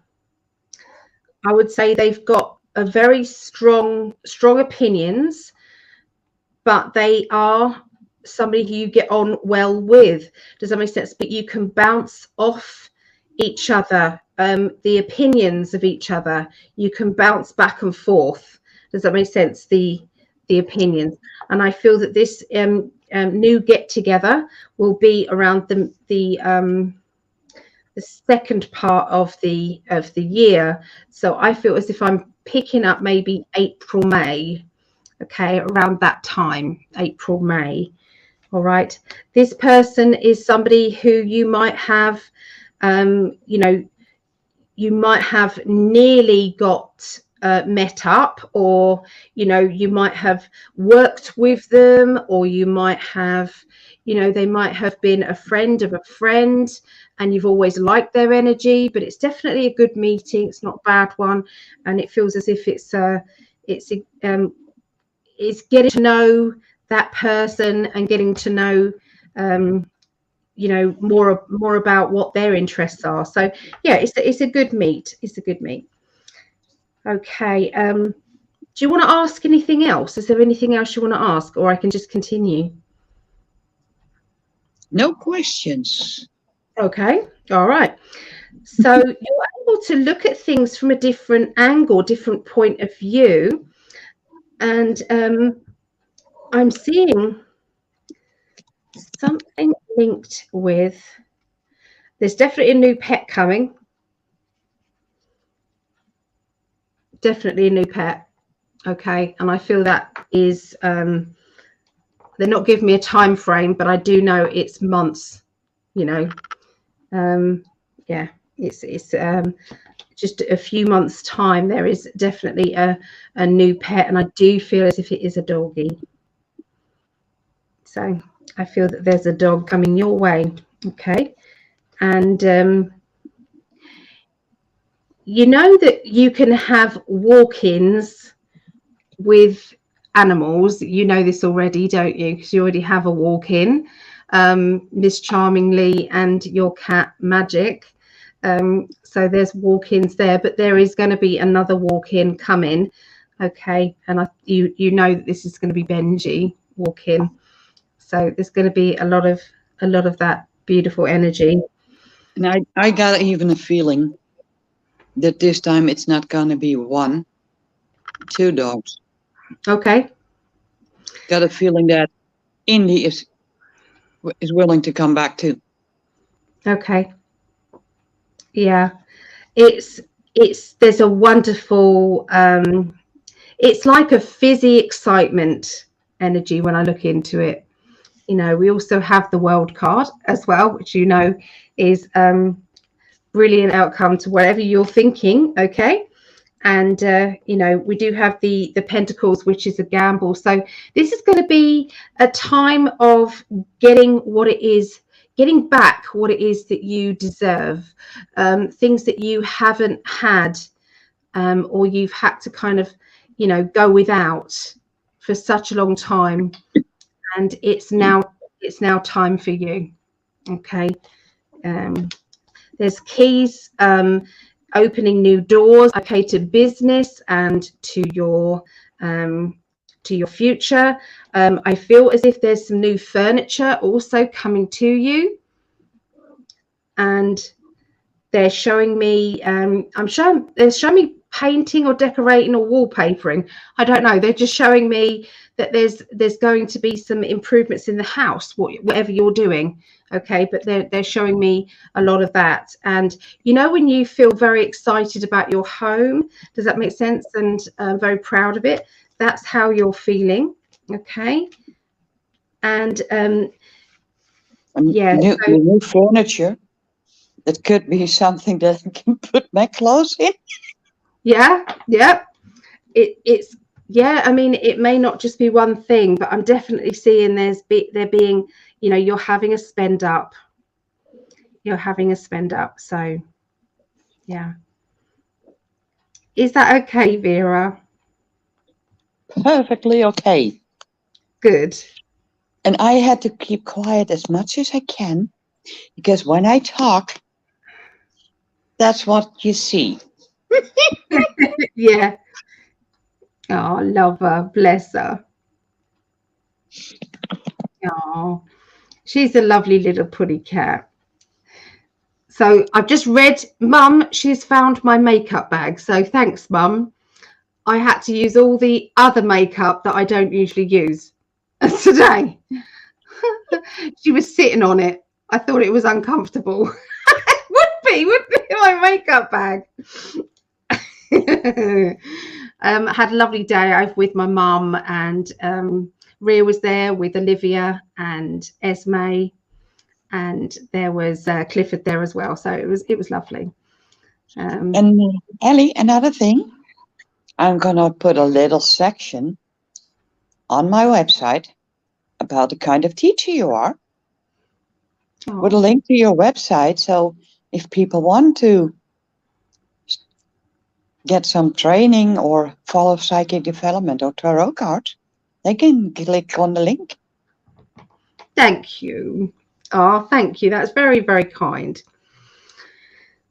would say they've got a very strong opinions, but they are somebody who you get on well with. Does that make sense? But you can bounce off each other, the opinions of each other. You can bounce back and forth. Does that make sense? The opinions. And I feel that this new get together will be around the second part of the year. So I feel as if I'm picking up maybe April, May. okay, around that time, April, May. All right. This person is somebody who you might have, you know, you might have nearly got met up, or, you know, you might have worked with them, or you might have, you know, they might have been a friend of a friend and you've always liked their energy, but it's definitely a good meeting. It's not a bad one. And it feels as if it's getting to know that person and getting to know, you know, more about what their interests are. So yeah, it's a good meet. It's a good meet. Okay. Do you want to ask anything else? Is there anything else you want to ask, or I can just continue? No questions. Okay. All right. So you're able to look at things from a different angle, different point of view. And I'm seeing something linked with, there's definitely a new pet coming. Definitely a new pet. Okay. And I feel that is, they're not giving me a time frame, but I do know it's months, you know. Yeah, it's just a few months time. There is definitely a new pet, and I do feel as if it is a doggy. So I feel that there's a dog coming your way. Okay. And you know that you can have walk-ins with animals. You know this already, don't you? Because you already have a walk-in, Miss Charmingly and your cat Magic. So there's walk-ins there, but there is going to be another walk-in coming. Okay. And you know that this is going to be Benji walk-in. So there's going to be a lot of that beautiful energy. And I got even a feeling that this time it's not gonna be 1, 2 dogs. Okay. Got a feeling that Indy is willing to come back too. Okay. Yeah. There's a wonderful, it's like a fizzy excitement energy when I look into it. You know, we also have the world card as well, which, you know, is brilliant outcome to whatever you're thinking. Okay. And you know, we do have the pentacles, which is a gamble. So this is going to be a time of getting back what it is that you deserve, things that you haven't had, or you've had to kind of, you know, go without for such a long time, and it's now time for you. Okay. There's keys, opening new doors, okay, to business and to your future. I feel as if there's some new furniture also coming to you, and they're showing me, they're showing me painting or decorating or wallpapering. I don't know. They're just showing me that there's going to be some improvements in the house, whatever you're doing. Okay, but they're showing me a lot of that. And you know, when you feel very excited about your home, does that make sense? And very proud of it. That's how you're feeling. Okay. And yeah, new furniture. That could be something that I can put my clothes in. Yeah. It's yeah. I mean, it may not just be one thing, but I'm definitely seeing there being, you know, you're having a spend up. So yeah. Is that okay, Vera? Perfectly okay. Good. And I had to keep quiet as much as I can, because when I talk, that's what you see. Yeah. Oh, love her. Bless her. Oh, she's a lovely little putty cat. So I've just read, Mum, she's found my makeup bag. So thanks, Mum. I had to use all the other makeup that I don't usually use today. She was sitting on it. I thought it was uncomfortable. Would be my makeup bag. I had a lovely day over with my mum, and Rhea was there with Olivia and Esme, and there was Clifford there as well. So it was lovely. And Ellie, another thing, I'm gonna put a little section on my website about the kind of teacher you are, with a link to your website. So if people want to get some training or follow psychic development or tarot cards, they can click on the link. Thank you. Oh, thank you. That's very, very kind.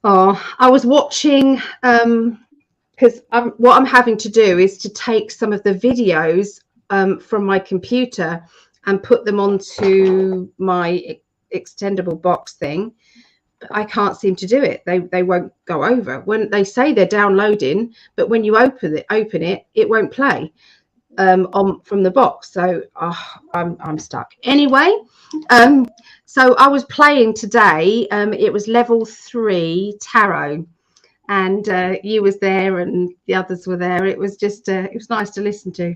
Oh, I was watching, because what I'm having to do is to take some of the videos from my computer and put them onto my extendable box thing. I can't seem to do it. They won't go over. When they say they're downloading, but when you open it, it won't play from the box. So I'm stuck. Anyway, so I was playing today. It was level 3 tarot, and you was there and the others were there. It was just it was nice to listen to.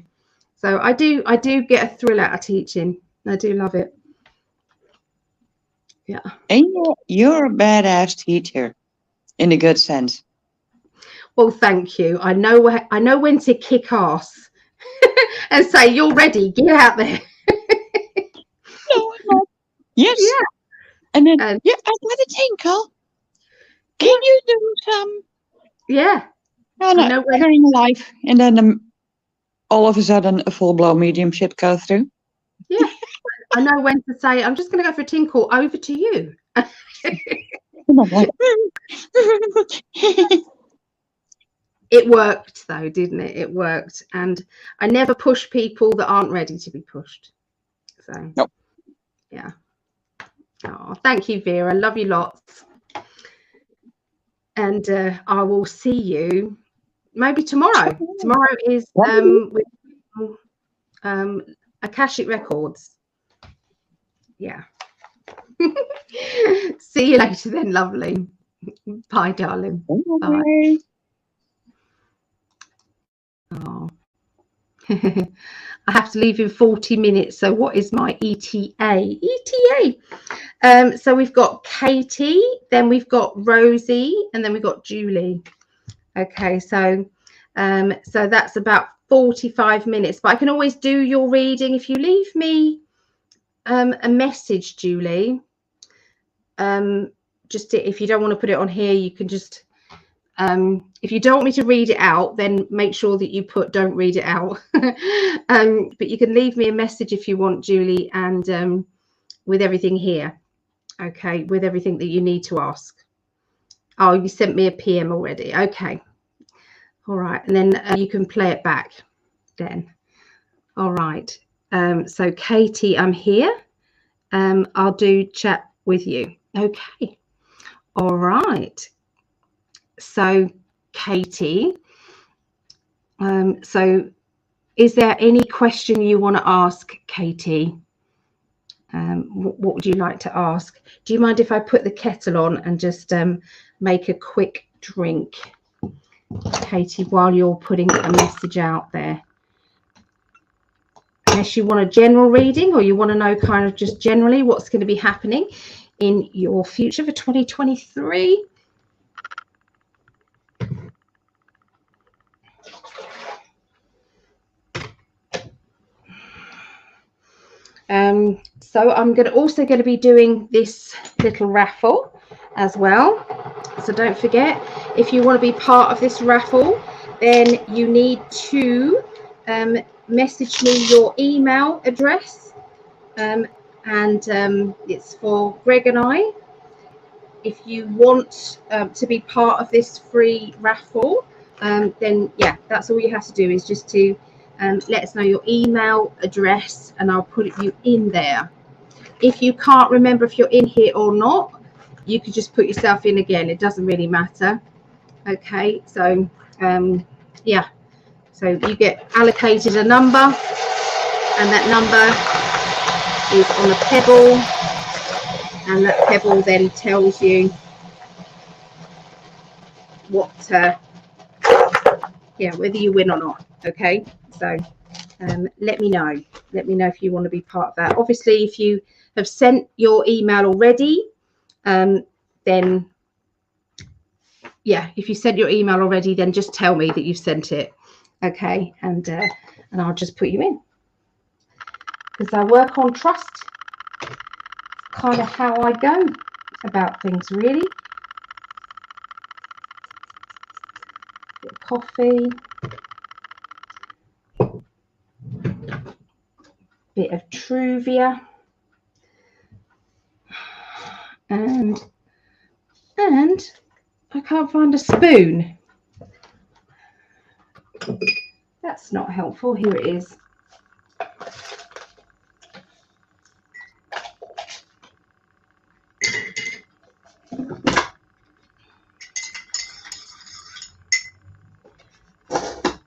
So I do get a thrill out of teaching. I do love it. Yeah. And you're a badass teacher, in a good sense. Well, thank you. I know when to kick ass and say, "You're ready. Get out there." Yes. Yeah. And then I got a tinkle. Can you do some? Yeah. I know when in life, and then all of a sudden a full-blown mediumship goes through. Yeah. I know when to say, "I'm just going to go for a tinkle." Over to you. It worked though, didn't it? It worked, and I never push people that aren't ready to be pushed. So, nope. Yeah. Oh, thank you, Vera. Love you lots. And I will see you maybe tomorrow. Tomorrow is with Akashic Records. Yeah. See you later then, lovely. Bye, darling. Bye. Oh. I have to leave in 40 minutes. So what is my ETA? ETA. So we've got Katie, then we've got Rosie, and then we've got Julie. Okay, so that's about 45 minutes. But I can always do your reading if you leave me a message, Julie. Just if you don't want to put it on here, you can just if you don't want me to read it out, then make sure that you put "don't read it out." But you can leave me a message if you want, Julie, and with everything here. Okay, with everything that you need to ask. Oh, you sent me a PM already. Okay. All right, and then you can play it back then. All right. So Katie, I'm here. I'll do chat with you. Okay. All right. So Katie, so is there any question you want to ask, Katie? What would you like to ask? Do you mind if I put the kettle on and just make a quick drink, Katie, while you're putting a message out there? Unless you want a general reading, or you want to know kind of just generally what's going to be happening in your future for 2023. So I'm also going to be doing this little raffle as well. So don't forget, if you want to be part of this raffle, then you need to message me your email address, and it's for Greg and I. If you want to be part of this free raffle, then yeah, that's all you have to do, is just to let us know your email address, and I'll put you in there. If you can't remember if you're in here or not, you could just put yourself in again. It doesn't really matter. Okay, so yeah, so you get allocated a number, and that number is on a pebble, and that pebble then tells you what Yeah, whether you win or not. Okay, so let me know. Let me know if you want to be part of that. Obviously, if you have sent your email already, then yeah, if you sent your email already, then just tell me that you've sent it. Okay, and I'll just put you in, because I work on trust. Kind of how I go about things, really. Bit of coffee, bit of Truvia, and I can't find a spoon. That's not helpful. Here it is.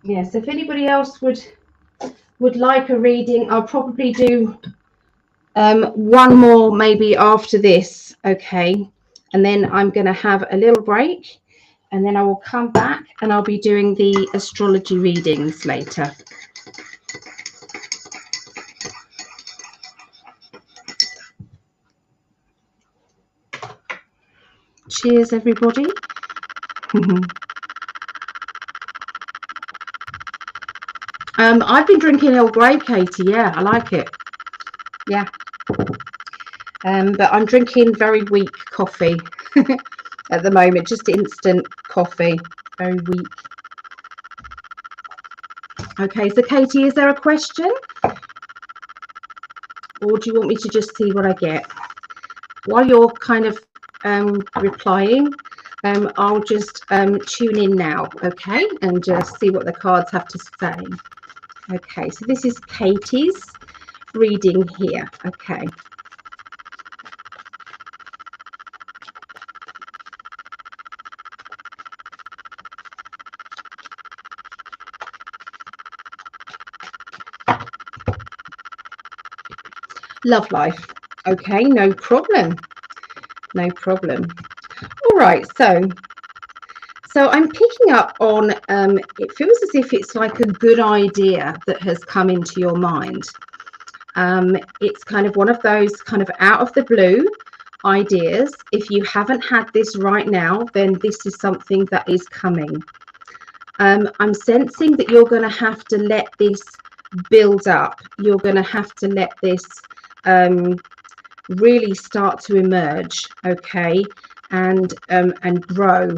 Yes, if anybody else would like a reading, I'll probably do one more maybe after this, okay? And then I'm going to have a little break, and then I will come back and I'll be doing the astrology readings later. Cheers, everybody. I've been drinking Earl Grey, Katie. Yeah, I like it. Yeah. But I'm drinking very weak coffee at the moment, just instant coffee, very weak. Okay, so Katie, is there a question? Or do you want me to just see what I get? While you're kind of replying, I'll just tune in now, okay, and just see what the cards have to say. Okay, so this is Katie's reading here, okay. Love life. Okay, no problem. No problem. All right, so I'm picking up on, it feels as if it's like a good idea that has come into your mind. It's kind of one of those kind of out of the blue ideas. If you haven't had this right now, then this is something that is coming. I'm sensing that you're going to have to let this build up. You're going to have to let this really start to emerge, okay, and grow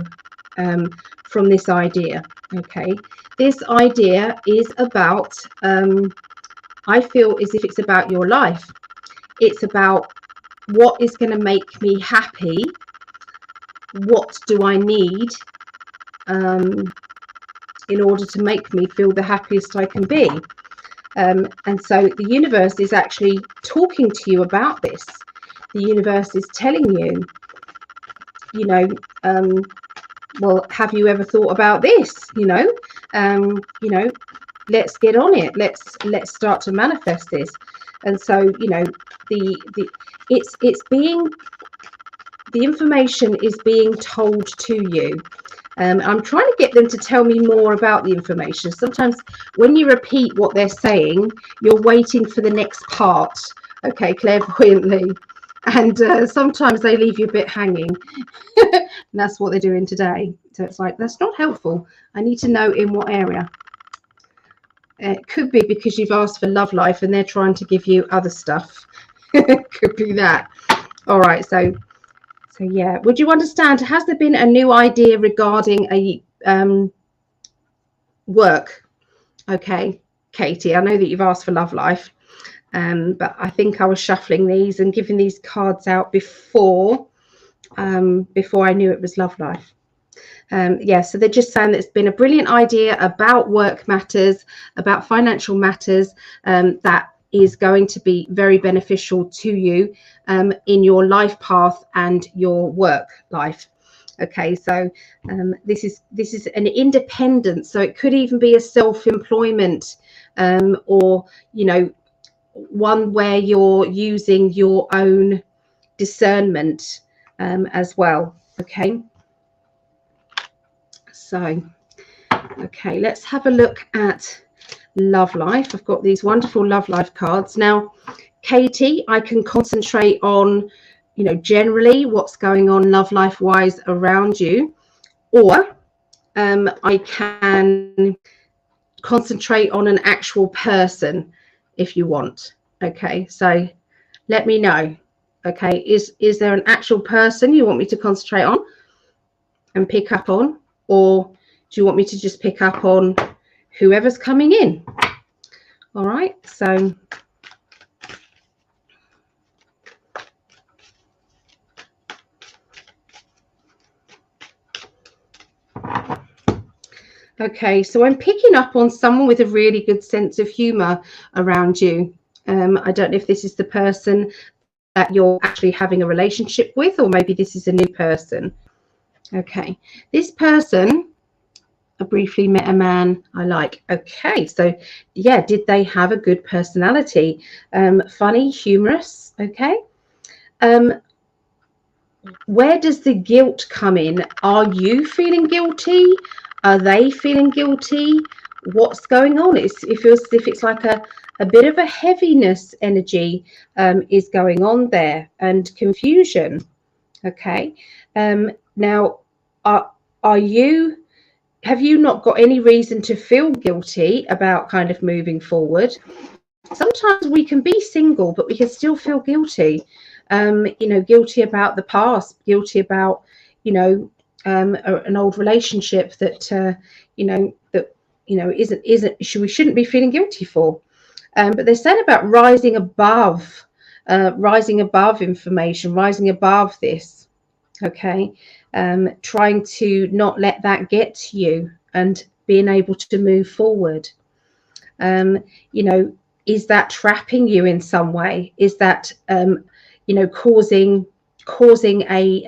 from this idea. Okay, this idea is about, I feel as if it's about your life. It's about what is going to make me happy. What do I need in order to make me feel the happiest I can be? And so the universe is actually talking to you about this. The universe is telling you, you know, well, have you ever thought about this? You know, let's get on it. Let's start to manifest this. And so, you know, the information is being told to you. I'm trying to get them to tell me more about the information. Sometimes when you repeat what they're saying, you're waiting for the next part, okay, clairvoyantly. And sometimes they leave you a bit hanging. And that's what they're doing today. So it's like, that's not helpful. I need to know in what area. It could be because you've asked for love life and they're trying to give you other stuff. Could be that. All right, so yeah, would you understand, has there been a new idea regarding a work? Okay, Katie, I know that you've asked for love life, but I think I was shuffling these and giving these cards out before I knew it was love life. Yeah, so they're just saying that it's been a brilliant idea about work matters, about financial matters, that is going to be very beneficial to you in your life path and your work life. Okay, so this is an independence, so it could even be a self-employment, or, you know, one where you're using your own discernment as well. Okay, so Okay, let's have a look at love life. I've got these wonderful love life cards. Now, Katie, I can concentrate on, you know, generally what's going on love life wise around you, or I can concentrate on an actual person if you want. Okay, so let me know. Okay, is there an actual person you want me to concentrate on and pick up on, or do you want me to just pick up on whoever's coming in? All right, so okay, so I'm picking up on someone with a really good sense of humor around you. I don't know if this is the person that you're actually having a relationship with, or maybe this is a new person. Okay, this person, I briefly met a man I like. Okay, so yeah, did they have a good personality? Funny, humorous. Okay. Where does the guilt come in? Are you feeling guilty? Are they feeling guilty? What's going on? It feels as if it's like a bit of a heaviness energy is going on there, and confusion. Okay. Now, are you, have you not got any reason to feel guilty about kind of moving forward? Sometimes we can be single, but we can still feel guilty. You know, guilty about the past, guilty about, you know, an old relationship that, you know, we shouldn't be feeling guilty for. But they're saying about rising above information, rising above this. Okay. Trying to not let that get to you and being able to move forward. You know, is that trapping you in some way? Is that, you know, causing a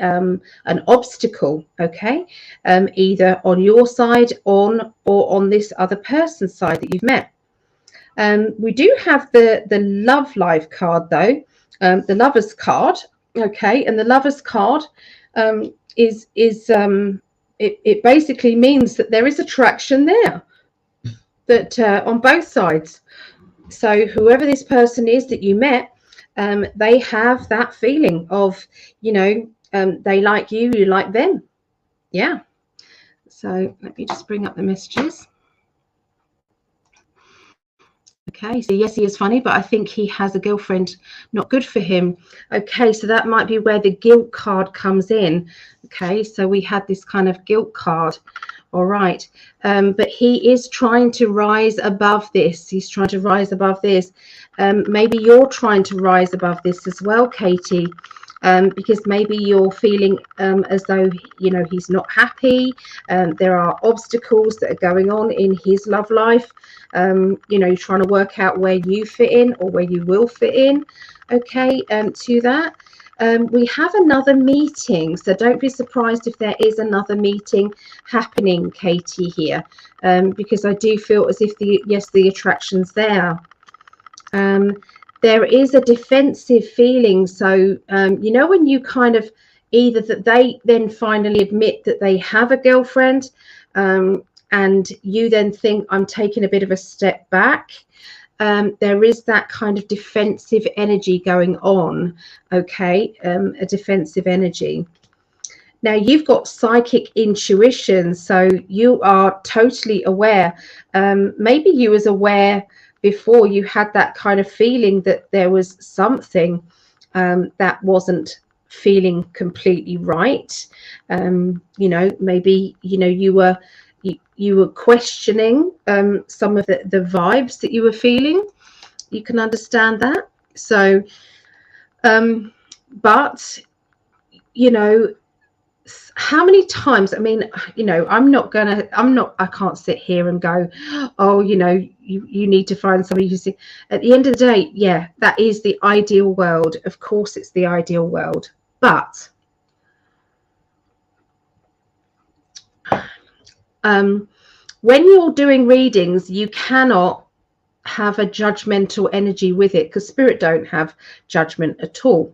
an obstacle? Okay, either on your side, or on this other person's side that you've met. We do have the love life card though, the lovers card. Okay, and the lovers card it basically means that there is attraction there, that on both sides. So whoever this person is that you met, they have that feeling of, you know, they like you, you like them. Yeah. So let me just bring up the messages. Okay, so yes, he is funny, but I think he has a girlfriend. Not good for him. Okay, so that might be where the guilt card comes in. Okay, so we had this kind of guilt card. All right, but he is trying to rise above this. He's trying to rise above this. Maybe you're trying to rise above this as well, Katie, because maybe you're feeling as though, you know, he's not happy. There are obstacles that are going on in his love life. You know, you're trying to work out where you fit in, or where you will fit in. Okay, to that. We have another meeting, so don't be surprised if there is another meeting happening, Katie, here, because I do feel as if the attraction's there. There is a defensive feeling. So, you know, when you kind of either that they then finally admit that they have a girlfriend, and you then think, I'm taking a bit of a step back. There is that kind of defensive energy going on. Okay, a defensive energy. Now you've got psychic intuition, so you are totally aware. Maybe you was aware before, you had that kind of feeling that there was something that wasn't feeling completely right. You know, maybe, you know, you were questioning some of the vibes that you were feeling. You can understand that. So, but, you know, how many times, I mean, you know, I can't sit here and go, oh, you know, you need to find somebody who's, at the end of the day, yeah, that is the ideal world. Of course, it's the ideal world. But when you're doing readings, you cannot have a judgmental energy with it, because spirit don't have judgment at all.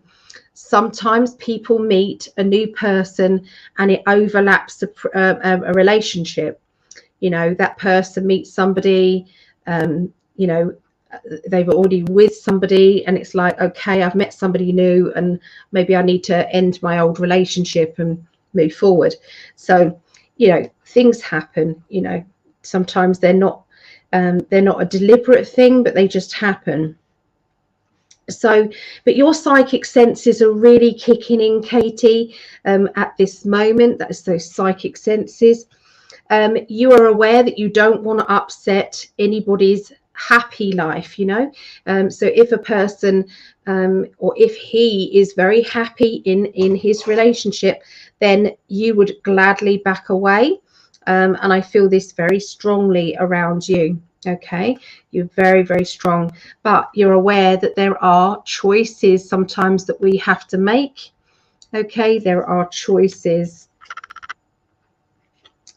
Sometimes people meet a new person and it overlaps a relationship. you know, that person meets somebody, you know, they've already with somebody, and it's like, okay, I've met somebody new, and maybe I need to end my old relationship and move forward. So, you know, things happen, you know, sometimes they're not a deliberate thing, but they just happen. So, but your psychic senses are really kicking in, Katie, at this moment. That's those psychic senses. You are aware that you don't want to upset anybody's happy life, you know. So if a person or if he is very happy in his relationship, then you would gladly back away. And I feel this very strongly around you. Okay, you're very, very strong, but you're aware that there are choices sometimes that we have to make. Okay, there are choices.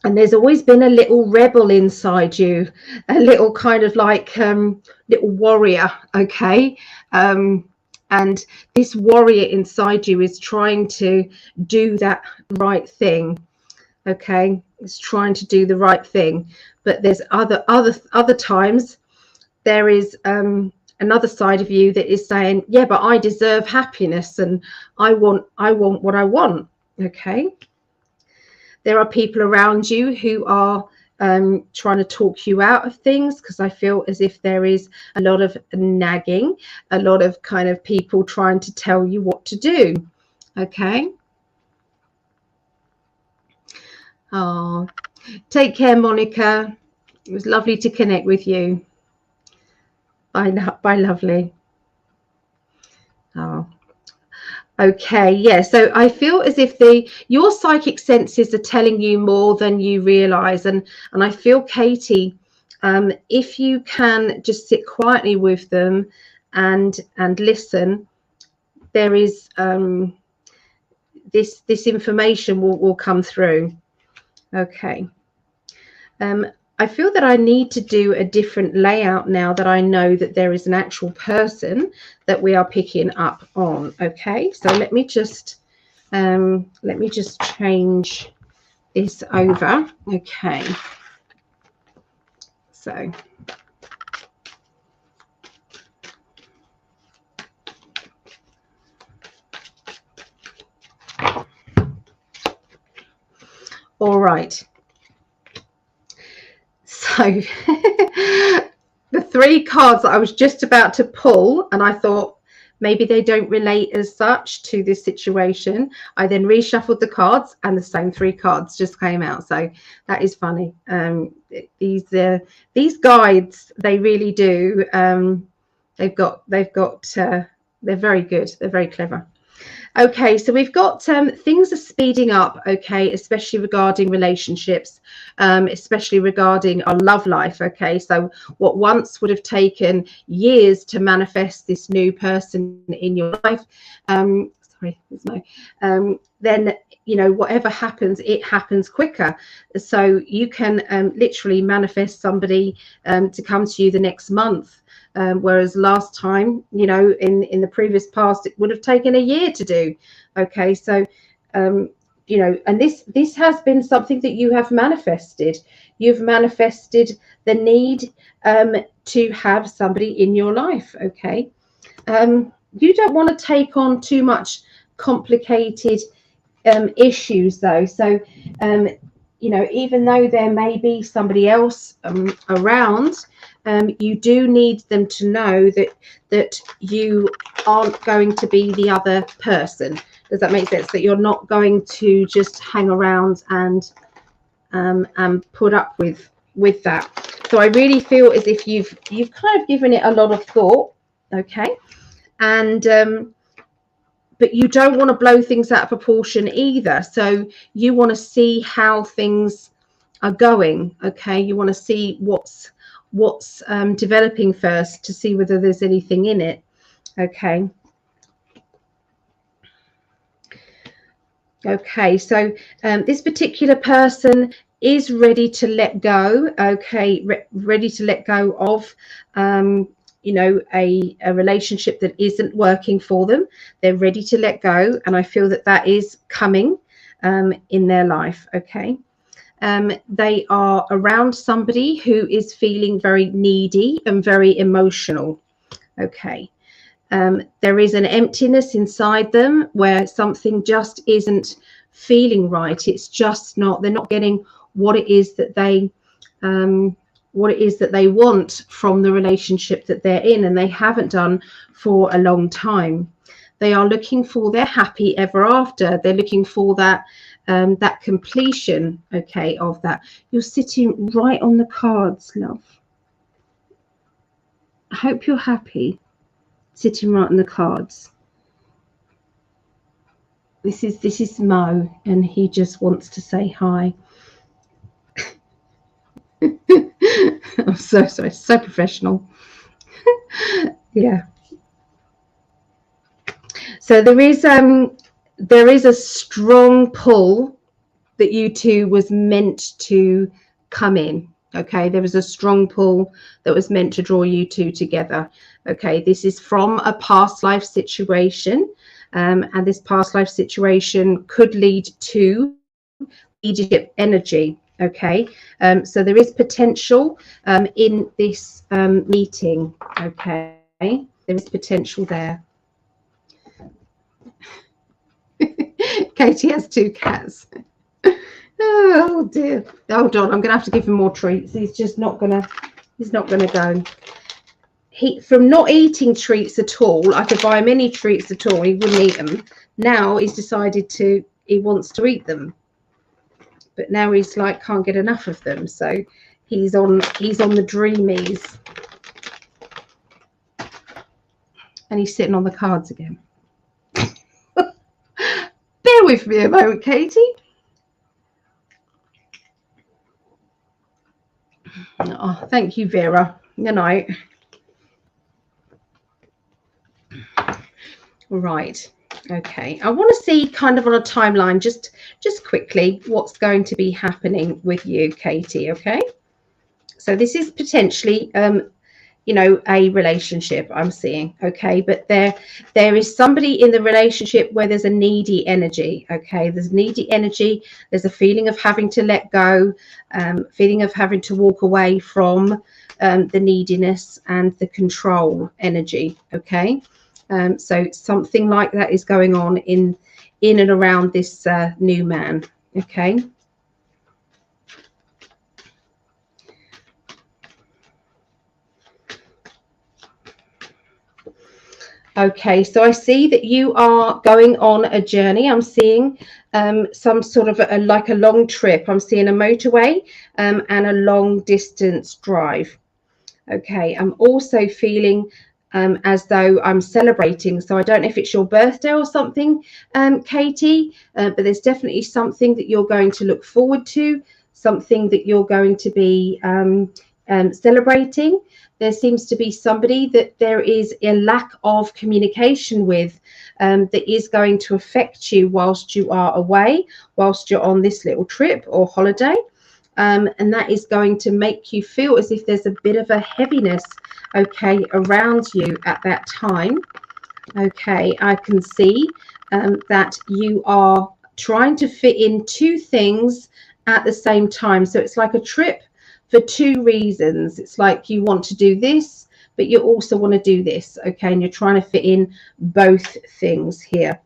And there's always been a little rebel inside you, a little kind of like little warrior, okay? And this warrior inside you is trying to do that right thing, okay? It's trying to do the right thing. But there's other times there is another side of you that is saying, yeah, but I deserve happiness, and I want what I want, okay? There are people around you who are trying to talk you out of things, because I feel as if there is a lot of nagging, a lot of kind of people trying to tell you what to do. Okay. Oh, take care, Monica. It was lovely to connect with you. Bye, lovely. Oh. Okay, yeah, so I feel as if your psychic senses are telling you more than you realize, and I feel, Katie, if you can just sit quietly with them and listen, there is this information will come through. Okay. I feel that I need to do a different layout now that I know that there is an actual person that we are picking up on. Okay, so let me just change this over. Okay, so all right. So the three cards that I was just about to pull, and I thought maybe they don't relate as such to this situation. I then reshuffled the cards, and the same three cards just came out. So that is funny. These guides, they really do. They're very good. They're very clever. Okay, so we've got things are speeding up, okay, especially regarding relationships, especially regarding our love life, okay? So what once would have taken years to manifest this new person in your life, sorry, there's no, then, you know, whatever happens, it happens quicker. So you can literally manifest somebody to come to you the next month. Whereas last time, you know, in the previous past, it would have taken a year to do. Okay, so you know, and this has been something that you have manifested. You've manifested the need to have somebody in your life. Okay, you don't want to take on too much complicated issues, though. So you know, even though there may be somebody else around, you do need them to know that you aren't going to be the other person. Does that make sense? That you're not going to just hang around and put up with that. So I really feel as if you've kind of given it a lot of thought, okay, and but you don't want to blow things out of proportion either. So you want to see how things are going, okay? You want to see what's developing first to see whether there's anything in it, okay? Okay, so this particular person is ready to let go, okay? Ready to let go of you know, a relationship that isn't working for them. They're ready to let go, and I feel that that is coming in their life, okay? they are around somebody who is feeling very needy and very emotional. Okay. There is an emptiness inside them where something just isn't feeling right. It's just not, they're not getting what it is that they want from the relationship that they're in, and they haven't done for a long time. They are looking for their happy ever after. They're looking for that that completion, okay, of that. You're sitting right on the cards, love. I hope you're happy. Sitting right on the cards. This is Mo, and he just wants to say hi. I'm so sorry, so professional. Yeah. So there is a strong pull that you two was meant to come in. Okay, there was a strong pull that was meant to draw you two together. Okay, this is from a past life situation, and this past life situation could lead to leadership energy. Okay, so there is potential in this meeting. Okay, there is potential there. Katie has 2 cats. Oh dear. Hold on, I'm gonna have to give him more treats. He's not gonna go. From not eating treats at all, I could buy him any treats at all, he wouldn't eat them. Now he's decided he wants to eat them. But now he's like can't get enough of them, so he's on the dreamies. And he's sitting on the cards again. Bear with me a moment, Katie. Oh, thank you, Vera. Good night. Right. Okay. I want to see kind of on a timeline, just quickly, what's going to be happening with you, Katie. Okay. So this is potentially, a relationship I'm seeing. Okay. But there is somebody in the relationship where there's a needy energy. Okay. There's needy energy. There's a feeling of having to let go, feeling of having to walk away from the neediness and the control energy. Okay. So something like that is going on in and around this new man. Okay. Okay, so I see that you are going on a journey. I'm seeing some sort of like a long trip. I'm seeing a motorway and a long distance drive. Okay, I'm also feeling as though I'm celebrating. So I don't know if it's your birthday or something, Katie, but there's definitely something that you're going to look forward to, something that you're going to be celebrating. There seems to be somebody that there is a lack of communication with that is going to affect you whilst you are away, whilst you're on this little trip or holiday. And that is going to make you feel as if there's a bit of a heaviness, okay, around you at that time. Okay, I can see that you are trying to fit in 2 things at the same time. So it's like a trip for 2 reasons. It's like you want to do this, but you also want to do this. Okay, and you're trying to fit in both things here.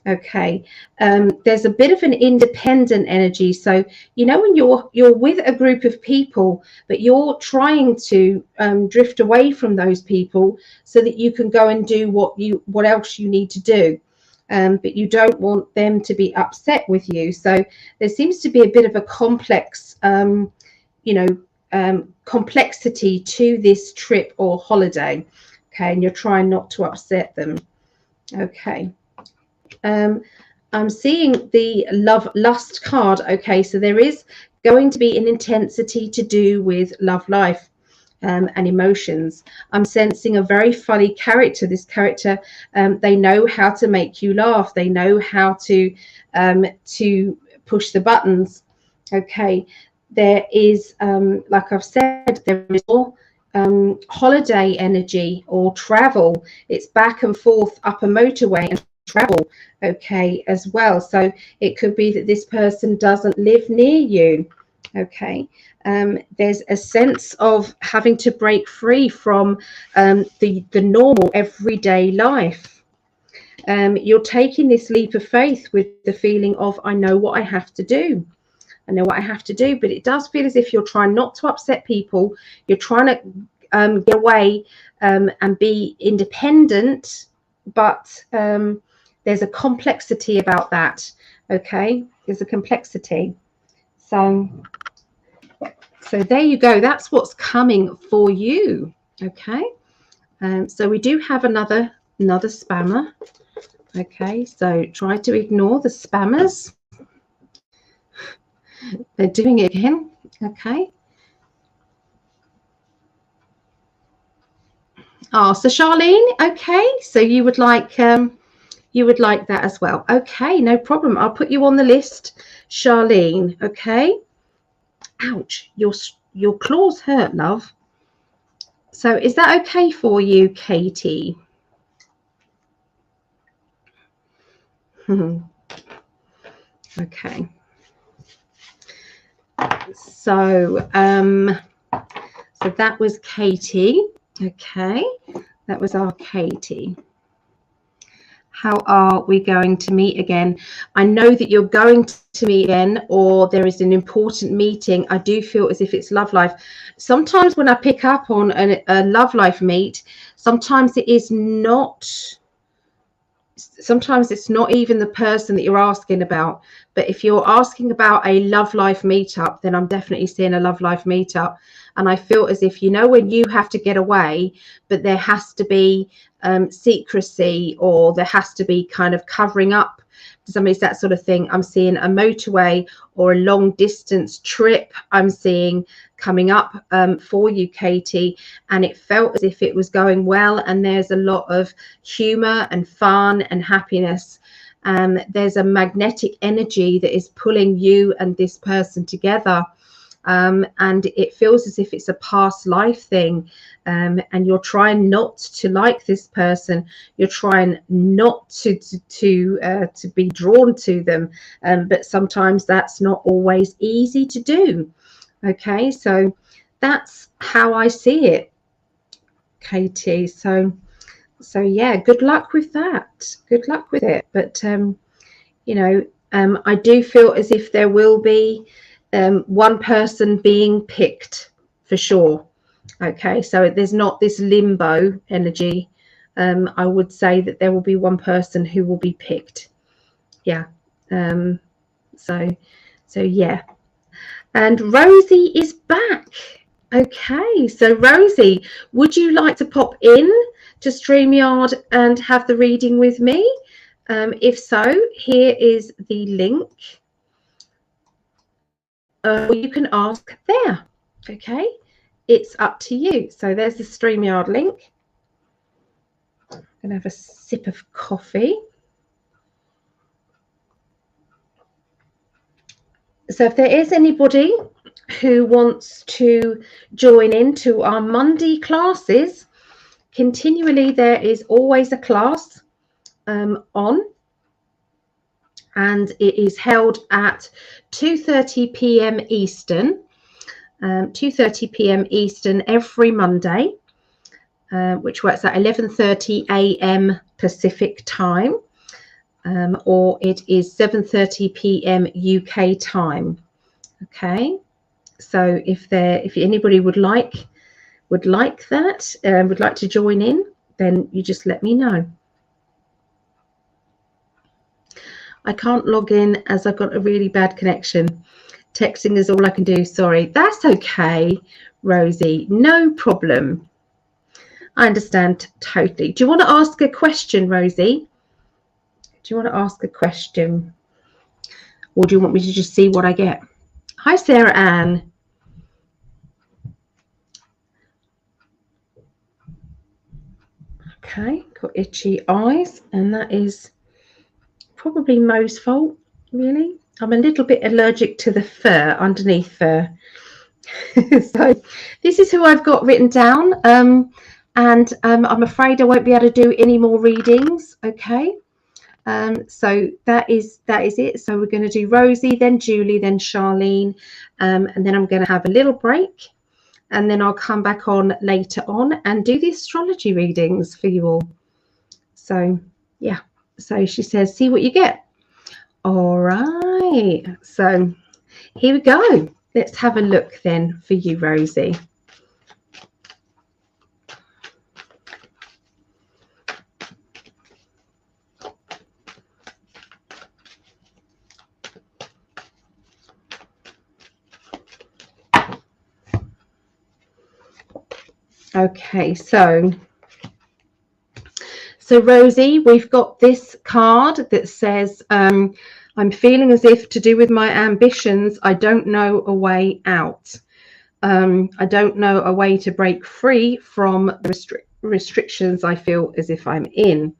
Okay, there's a bit of an independent energy. So when you're with a group of people, but you're trying to drift away from those people so that you can go and do what else you need to do, but you don't want them to be upset with you. So there seems to be a bit of a complex complexity to this trip or holiday. Okay, and you're trying not to upset them. Okay. I'm seeing the love lust card. Okay, so there is going to be an intensity to do with love life and emotions. I'm sensing a very funny character. This character, they know how to make you laugh. They know how to push the buttons. Okay, there is, like I've said, there is more holiday energy or travel. It's back and forth up a motorway and travel, okay, as well. So it could be that this person doesn't live near you. Okay, there's a sense of having to break free from the normal everyday life. You're taking this leap of faith with the feeling of, I know what I have to do. I know what I have to do, but it does feel as if you're trying not to upset people. You're trying to get away and be independent, but there's a complexity about that. Okay, there's a complexity. So there you go. That's what's coming for you. Okay. So we do have another spammer. Okay. So try to ignore the spammers. They're doing it again. Okay. Oh, so Charlene. Okay. So you would like that as well. Okay. No problem. I'll put you on the list, Charlene. Okay. Ouch. Your claws hurt, love. So is that okay for you, Katie? Okay. So so that was Katie. Okay, that was our Katie. How are we going to meet again? I know that you're going to meet again, or there is an important meeting. I do feel as if it's love life. Sometimes when I pick up on a love life meet, sometimes it is not. Sometimes it's not even the person that you're asking about. But if you're asking about a love life meetup, then I'm definitely seeing a love life meetup. And I feel as if, you know, when you have to get away, but there has to be secrecy, or there has to be kind of covering up to somebody's, that sort of thing. I'm seeing a motorway or a long distance trip. I'm seeing coming up for you, Katie, and it felt as if it was going well, and there's a lot of humor and fun and happiness. There's a magnetic energy that is pulling you and this person together, and it feels as if it's a past life thing, and you're trying not to like this person. You're trying not to be drawn to them, but sometimes that's not always easy to do. Okay, so that's how I see it, Katie. So yeah, good luck with that. Good luck with it. But you know, I do feel as if there will be one person being picked for sure. Okay, so there's not this limbo energy. I would say that there will be one person who will be picked. Yeah. So yeah. And Rosie is back. Okay, so Rosie, would you like to pop in to StreamYard and have the reading with me? If so, here is the link. Or you can ask there. Okay, it's up to you. So there's the StreamYard link. I'm going to have a sip of coffee. So if there is anybody who wants to join into our Monday classes, continually there is always a class on, and it is held at 2:30 p.m. Eastern, 2:30 p.m. Eastern every Monday, which works at 11:30 a.m. Pacific time, or it is 7:30 p.m. UK time. Okay, so if anybody would like that, would like to join in, then you just let me know. I can't log in as I've got a really bad connection. Texting is all I can do. Sorry. That's okay, Rosie. No problem. I understand totally. Do you want to ask a question, Rosie? Do you want to ask a question? Or do you want me to just see what I get? Hi, Sarah Ann. Okay, got itchy eyes, and that is probably Mo's fault, really. I'm a little bit allergic to the fur, underneath fur. So this is who I've got written down, and I'm afraid I won't be able to do any more readings. Okay, So that is it. So we're going to do Rosie, then Julie, then Charlene, and then I'm going to have a little break, and then I'll come back on later on and do the astrology readings for you all. So yeah, so she says, see what you get. All right, so here we go. Let's have a look then for you, Rosie. Okay, so Rosie, we've got this card that says, I'm feeling as if to do with my ambitions, I don't know a way out. I don't know a way to break free from the restrictions I feel as if I'm in.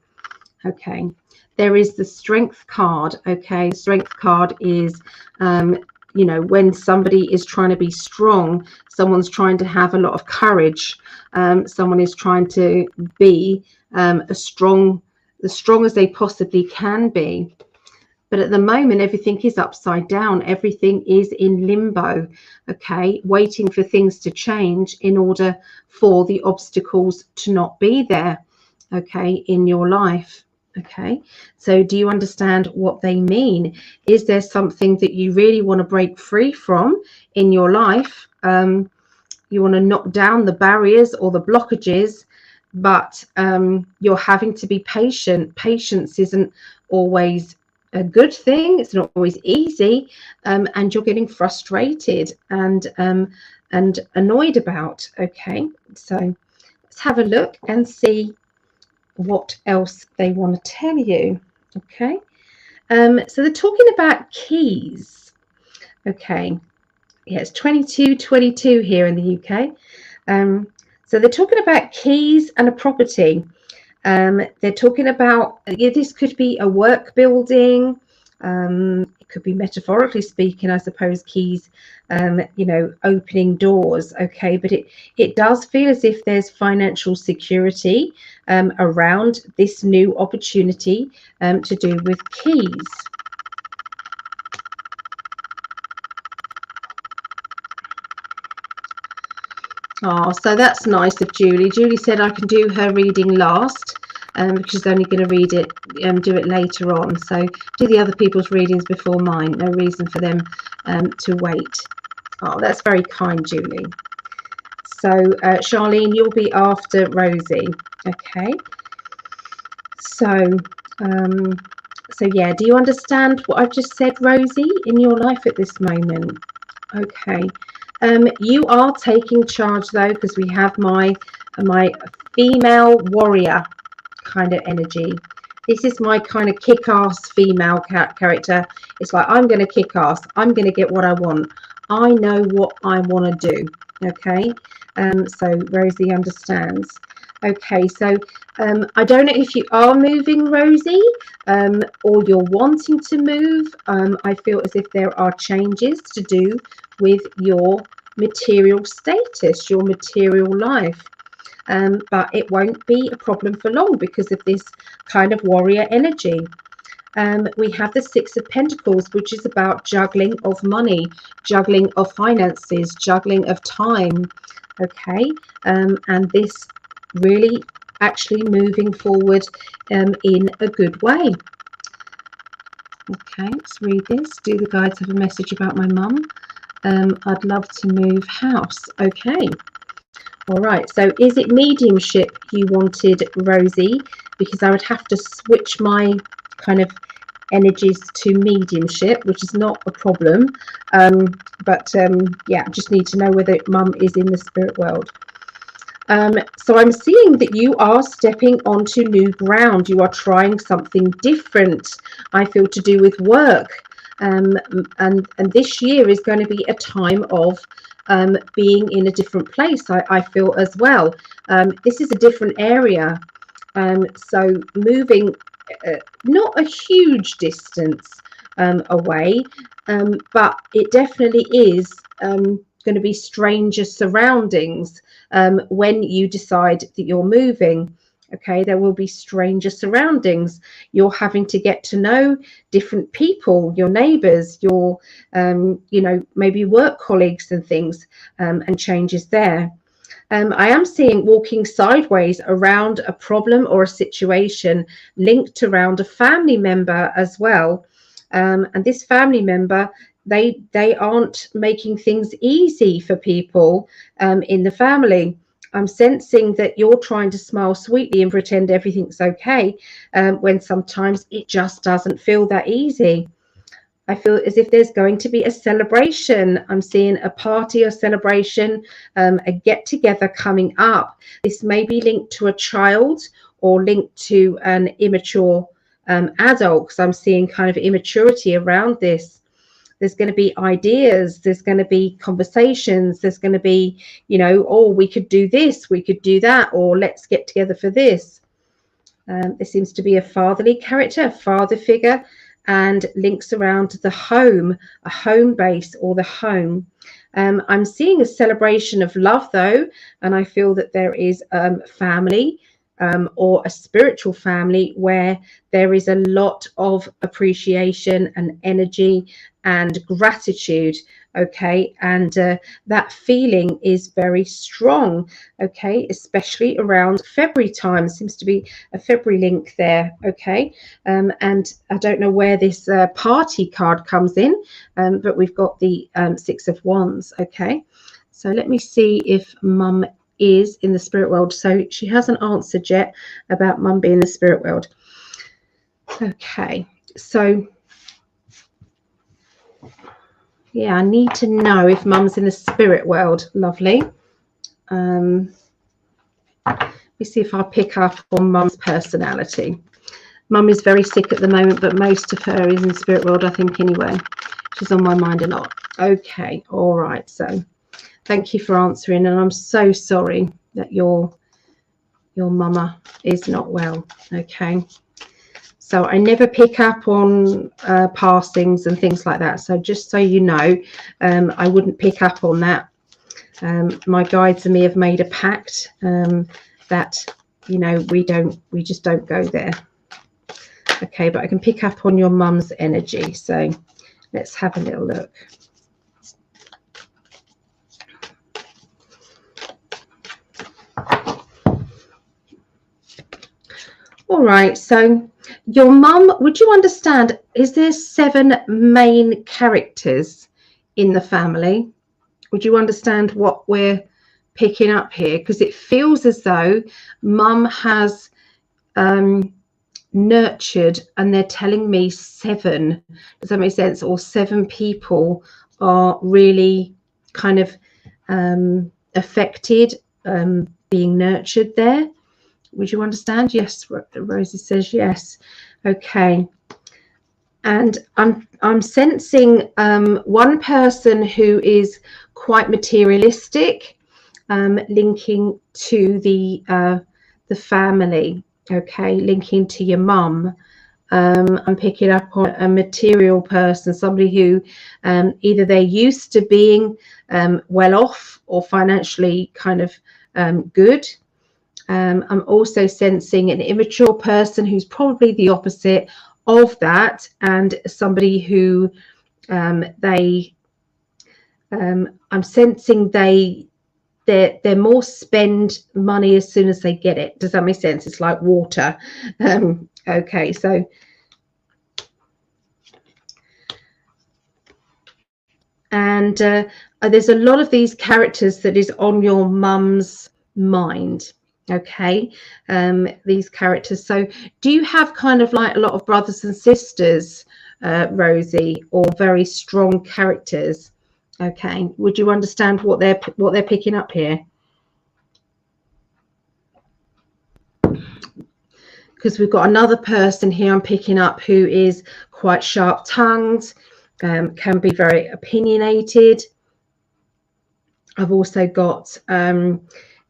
Okay, there is the strength card. Okay, strength card is, you know, when somebody is trying to be strong, someone's trying to have a lot of courage. Someone is trying to be as strong as they possibly can be. But at the moment, everything is upside down. Everything is in limbo, okay, waiting for things to change in order for the obstacles to not be there, okay, in your life. Okay, so do you understand what they mean? Is there something that you really want to break free from in your life? You want to knock down the barriers or the blockages, but you're having to be patient. Patience isn't always a good thing. It's not always easy, and you're getting frustrated and annoyed about. Okay, so let's have a look and see what else they want to tell you. Okay, so they're talking about keys. Okay, yeah, it's 22:22 here in the UK. So they're talking about keys and a property. They're talking about, this could be a work building. It could be, metaphorically speaking, I suppose, keys, you know, opening doors. Okay, but it does feel as if there's financial security around this new opportunity to do with keys. Oh, so that's nice of Julie. Julie said I can do her reading last, because she's only going to read it, do it later on. So do the other people's readings before mine. No reason for them to wait. Oh, that's very kind, Julie. So Charlene, you'll be after Rosie. Okay. So, so yeah, do you understand what I've just said, Rosie, in your life at this moment? Okay. You are taking charge though, because we have my female warrior kind of energy. This is my kind of kick-ass female character. It's like, I'm going to kick ass. I'm going to get what I want. I know what I want to do. Okay. So Rosie understands. Okay, so I don't know if you are moving, Rosie, or you're wanting to move. I feel as if there are changes to do with your material status, your material life. But it won't be a problem for long because of this kind of warrior energy. We have the Six of Pentacles, which is about juggling of money, juggling of finances, juggling of time. Okay, and this really actually moving forward in a good way. Okay, let's read this. Do the guides have a message about my mum? I'd love to move house. Okay. All right. So is it mediumship you wanted, Rosie? Because I would have to switch my kind of energies to mediumship, which is not a problem. But yeah, I just need to know whether mum is in the spirit world. So I'm seeing that you are stepping onto new ground. You are trying something different, I feel, to do with work. And this year is going to be a time of being in a different place, I feel, as well. This is a different area. So moving not a huge distance away, but it definitely is going to be stranger surroundings when you decide that you're moving. Okay, there will be stranger surroundings. You're having to get to know different people, your neighbors, your, you know, maybe work colleagues and things, and changes there. I am seeing walking sideways around a problem or a situation linked around a family member as well. And this family member, they aren't making things easy for people in the family. I'm sensing that you're trying to smile sweetly and pretend everything's okay, when sometimes it just doesn't feel that easy. I feel as if there's going to be a celebration. I'm seeing a party or celebration, a get together coming up. This may be linked to a child or linked to an immature adult, because I'm seeing kind of immaturity around this. There's going to be ideas, there's going to be conversations, there's going to be, you know, oh, we could do this, we could do that, or let's get together for this. There seems to be a fatherly character, a father figure, and links around the home, a home base or the home. I'm seeing a celebration of love though, and I feel that there is family, or a spiritual family where there is a lot of appreciation and energy and gratitude. Okay, and that feeling is very strong. Okay, especially around February time. Seems to be a February link there. Okay, and I don't know where this party card comes in, but we've got the Six of Wands. Okay, so let me see if Mum is in the spirit world. So she hasn't answered yet about Mum being in the spirit world. Okay, so yeah, I need to know if Mum's in the spirit world. Lovely. Let me see if I pick up on Mum's personality. Mum is very sick at the moment, but most of her is in the spirit world, I think, anyway. She's on my mind a lot. Okay, all right. So thank you for answering, and I'm so sorry that your mama is not well. Okay. So I never pick up on passings and things like that. So just so you know, I wouldn't pick up on that. My guides and me have made a pact that, you know, we just don't go there. Okay, but I can pick up on your mum's energy. So let's have a little look. All right, so your mum, would you understand, is there 7 main characters in the family? Would you understand what we're picking up here? Because it feels as though mum has nurtured, and they're telling me 7. Does that make sense? Or 7 people are really kind of affected, being nurtured there. Would you understand? Yes, Rosie says yes. Okay. And I'm sensing one person who is quite materialistic, linking to the family. Okay, linking to your mum. I'm picking up on a material person, somebody who either they're used to being well off or financially kind of good. I'm also sensing an immature person who's probably the opposite of that, and somebody who I'm sensing they're more spend money as soon as they get it. Does that make sense? It's like water. Okay, so and there's a lot of these characters that is on your mum's mind. Okay, these characters. So do you have kind of like a lot of brothers and sisters, Rosie, or very strong characters? Okay, would you understand what they're picking up here? Because we've got another person here I'm picking up who is quite sharp-tongued, can be very opinionated. I've also got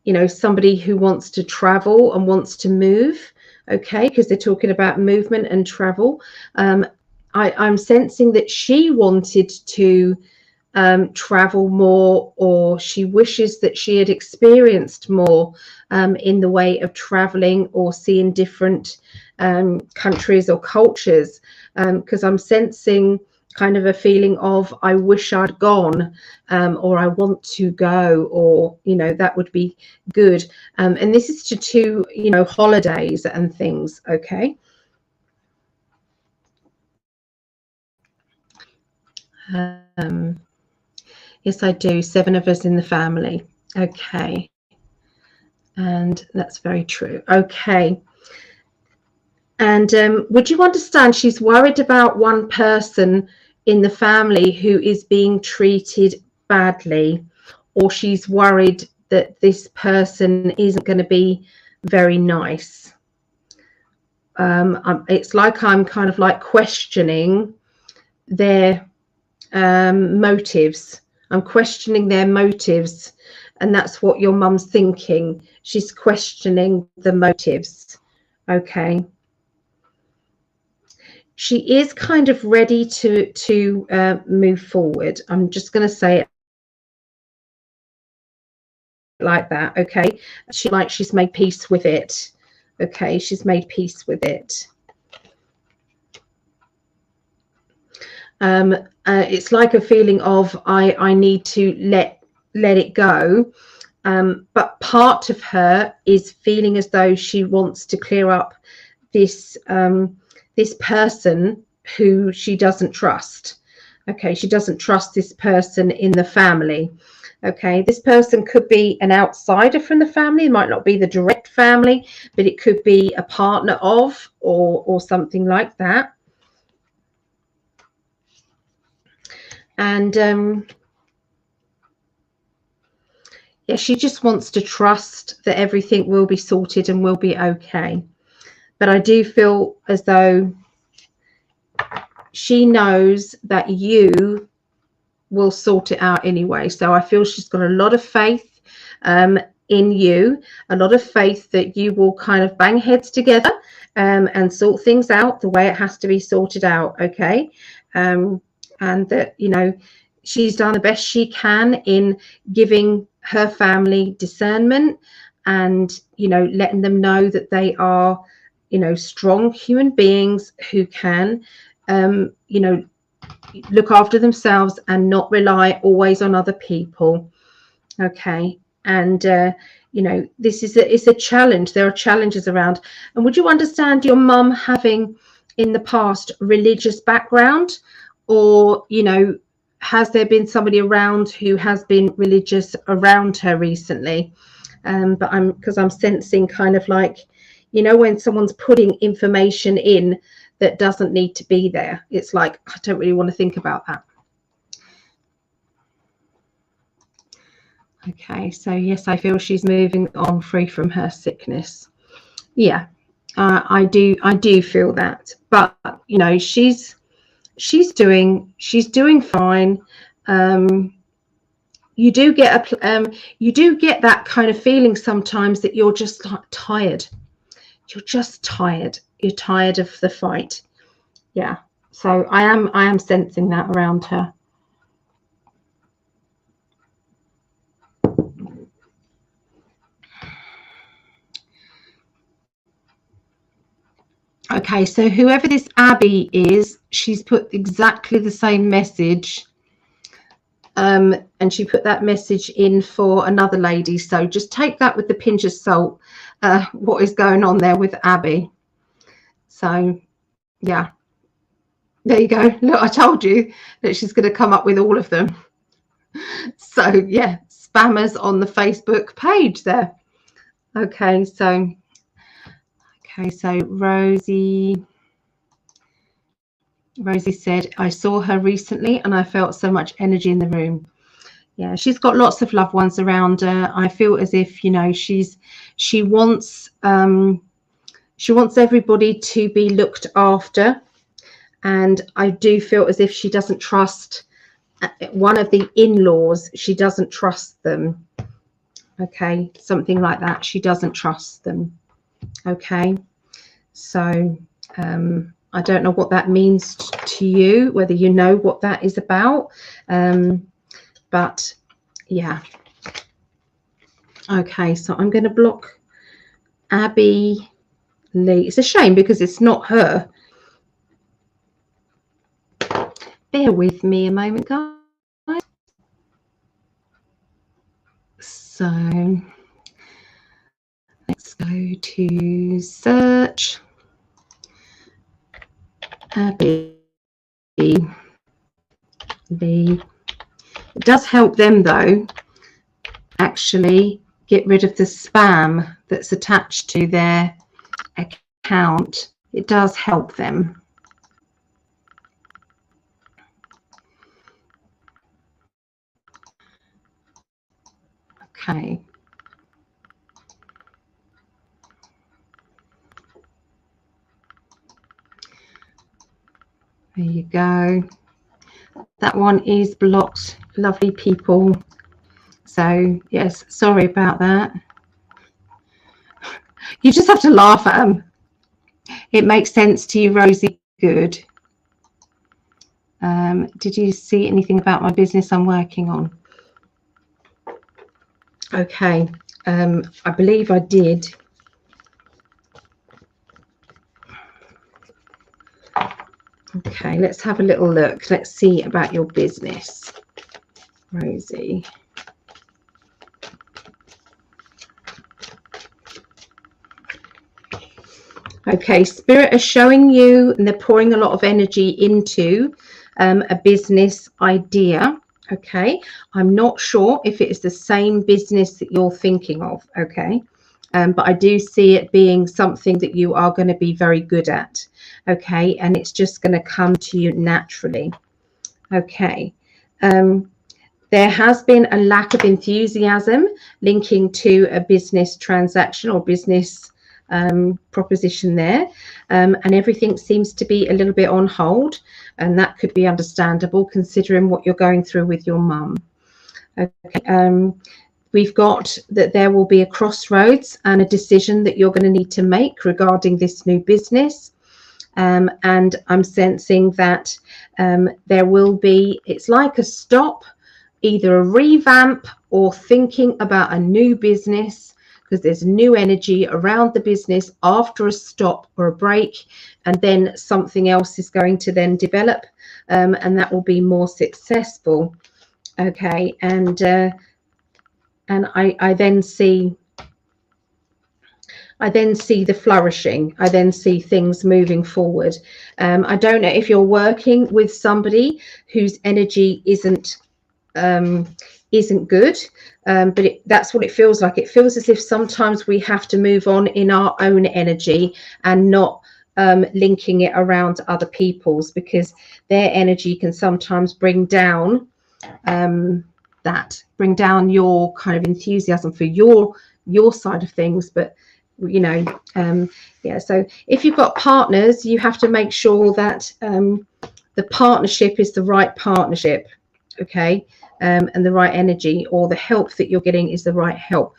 you know, somebody who wants to travel and wants to move. Okay, because they're talking about movement and travel. I'm sensing that she wanted to travel more, or she wishes that she had experienced more in the way of traveling or seeing different countries or cultures, because I'm sensing kind of a feeling of I wish I'd gone, or I want to go, or that would be good. And this is to holidays and things. Okay. Yes, I do. 7 of us in the family. Okay. And that's very true. Okay. And would you understand she's worried about one person in the family who is being treated badly, or she's worried that this person isn't going to be very nice? It's like I'm kind of like questioning their motives. I'm questioning their motives, and that's what your mum's thinking. She's questioning the motives. Okay. She is kind of ready to move forward. I'm just going to say it like that. Okay. She's made peace with it. Okay. She's made peace with it. It's like a feeling of I need to let it go. But part of her is feeling as though she wants to clear up this this person who she doesn't trust. Okay, she doesn't trust this person in the family. Okay, this person could be an outsider from the family. It might not be the direct family, but it could be a partner of, or something like that. And yeah, she just wants to trust that everything will be sorted and will be okay. But I do feel as though she knows that you will sort it out anyway. So I feel she's got a lot of faith in you, a lot of faith that you will kind of bang heads together and sort things out the way it has to be sorted out. Okay. And that, she's done the best she can in giving her family discernment and, letting them know that they are, strong human beings who can, look after themselves and not rely always on other people. Okay. And, this is it's a challenge. There are challenges around. And would you understand your mum having in the past religious background, or, has there been somebody around who has been religious around her recently? But I'm sensing kind of like, when someone's putting information in that doesn't need to be there, it's like, I don't really want to think about that. Okay, so yes, I feel she's moving on free from her sickness. Yeah, I do feel that. But she's doing fine. You do get that kind of feeling sometimes that you're just like tired. You're just tired. You're tired of the fight. Yeah. So I am sensing that around her. Okay, so whoever this Abby is, she's put exactly the same message. And she put that message in for another lady. So just take that with a pinch of salt, what is going on there with Abby. So, yeah. There you go. Look, I told you that she's going to come up with all of them. So, yeah, spammers on the Facebook page there. Okay, so Rosie said, I saw her recently and I felt so much energy in the room. Yeah, she's got lots of loved ones around her. I feel as if, she wants everybody to be looked after. And I do feel as if she doesn't trust one of the in-laws. She doesn't trust them. Okay, something like that. She doesn't trust them. Okay, so I don't know what that means to you, whether you know what that is about. But yeah. Okay, so I'm going to block Abby Lee. It's a shame because it's not her. Bear with me a moment, guys. So let's go to search. Abby Lee. It does help them though, actually get rid of the spam that's attached to their account. It does help them. Okay. There you go. That one is blocked, lovely people. So yes, sorry about that. You just have to laugh at them. It makes sense to you, Rosie. Good. Did you see anything about my business I'm working on? Okay, I believe I did. Okay, let's have a little look. Let's see about your business, Rosie. Okay, Spirit are showing you, and they're pouring a lot of energy into a business idea. Okay, I'm not sure if it is the same business that you're thinking of. Okay, but I do see it being something that you are going to be very good at. Okay, and it's just going to come to you naturally. Okay, there has been a lack of enthusiasm linking to a business transaction or business proposition there, and everything seems to be a little bit on hold, and that could be understandable considering what you're going through with your mum. Okay, we've got that there will be a crossroads and a decision that you're going to need to make regarding this new business, and I'm sensing that there will be, it's like a stop, either a revamp or thinking about a new business, because there's new energy around the business after a stop or a break, and then something else is going to then develop, and that will be more successful. Okay, and I then see the flourishing. I then see things moving forward. I don't know if you're working with somebody whose energy isn't good, but that's what it feels like. It feels as if sometimes we have to move on in our own energy and not linking it around other people's, because their energy can sometimes bring down your kind of enthusiasm for your side of things. But you know, yeah, so if you've got partners, you have to make sure that the partnership is the right partnership. Okay, and the right energy, or the help that you're getting is the right help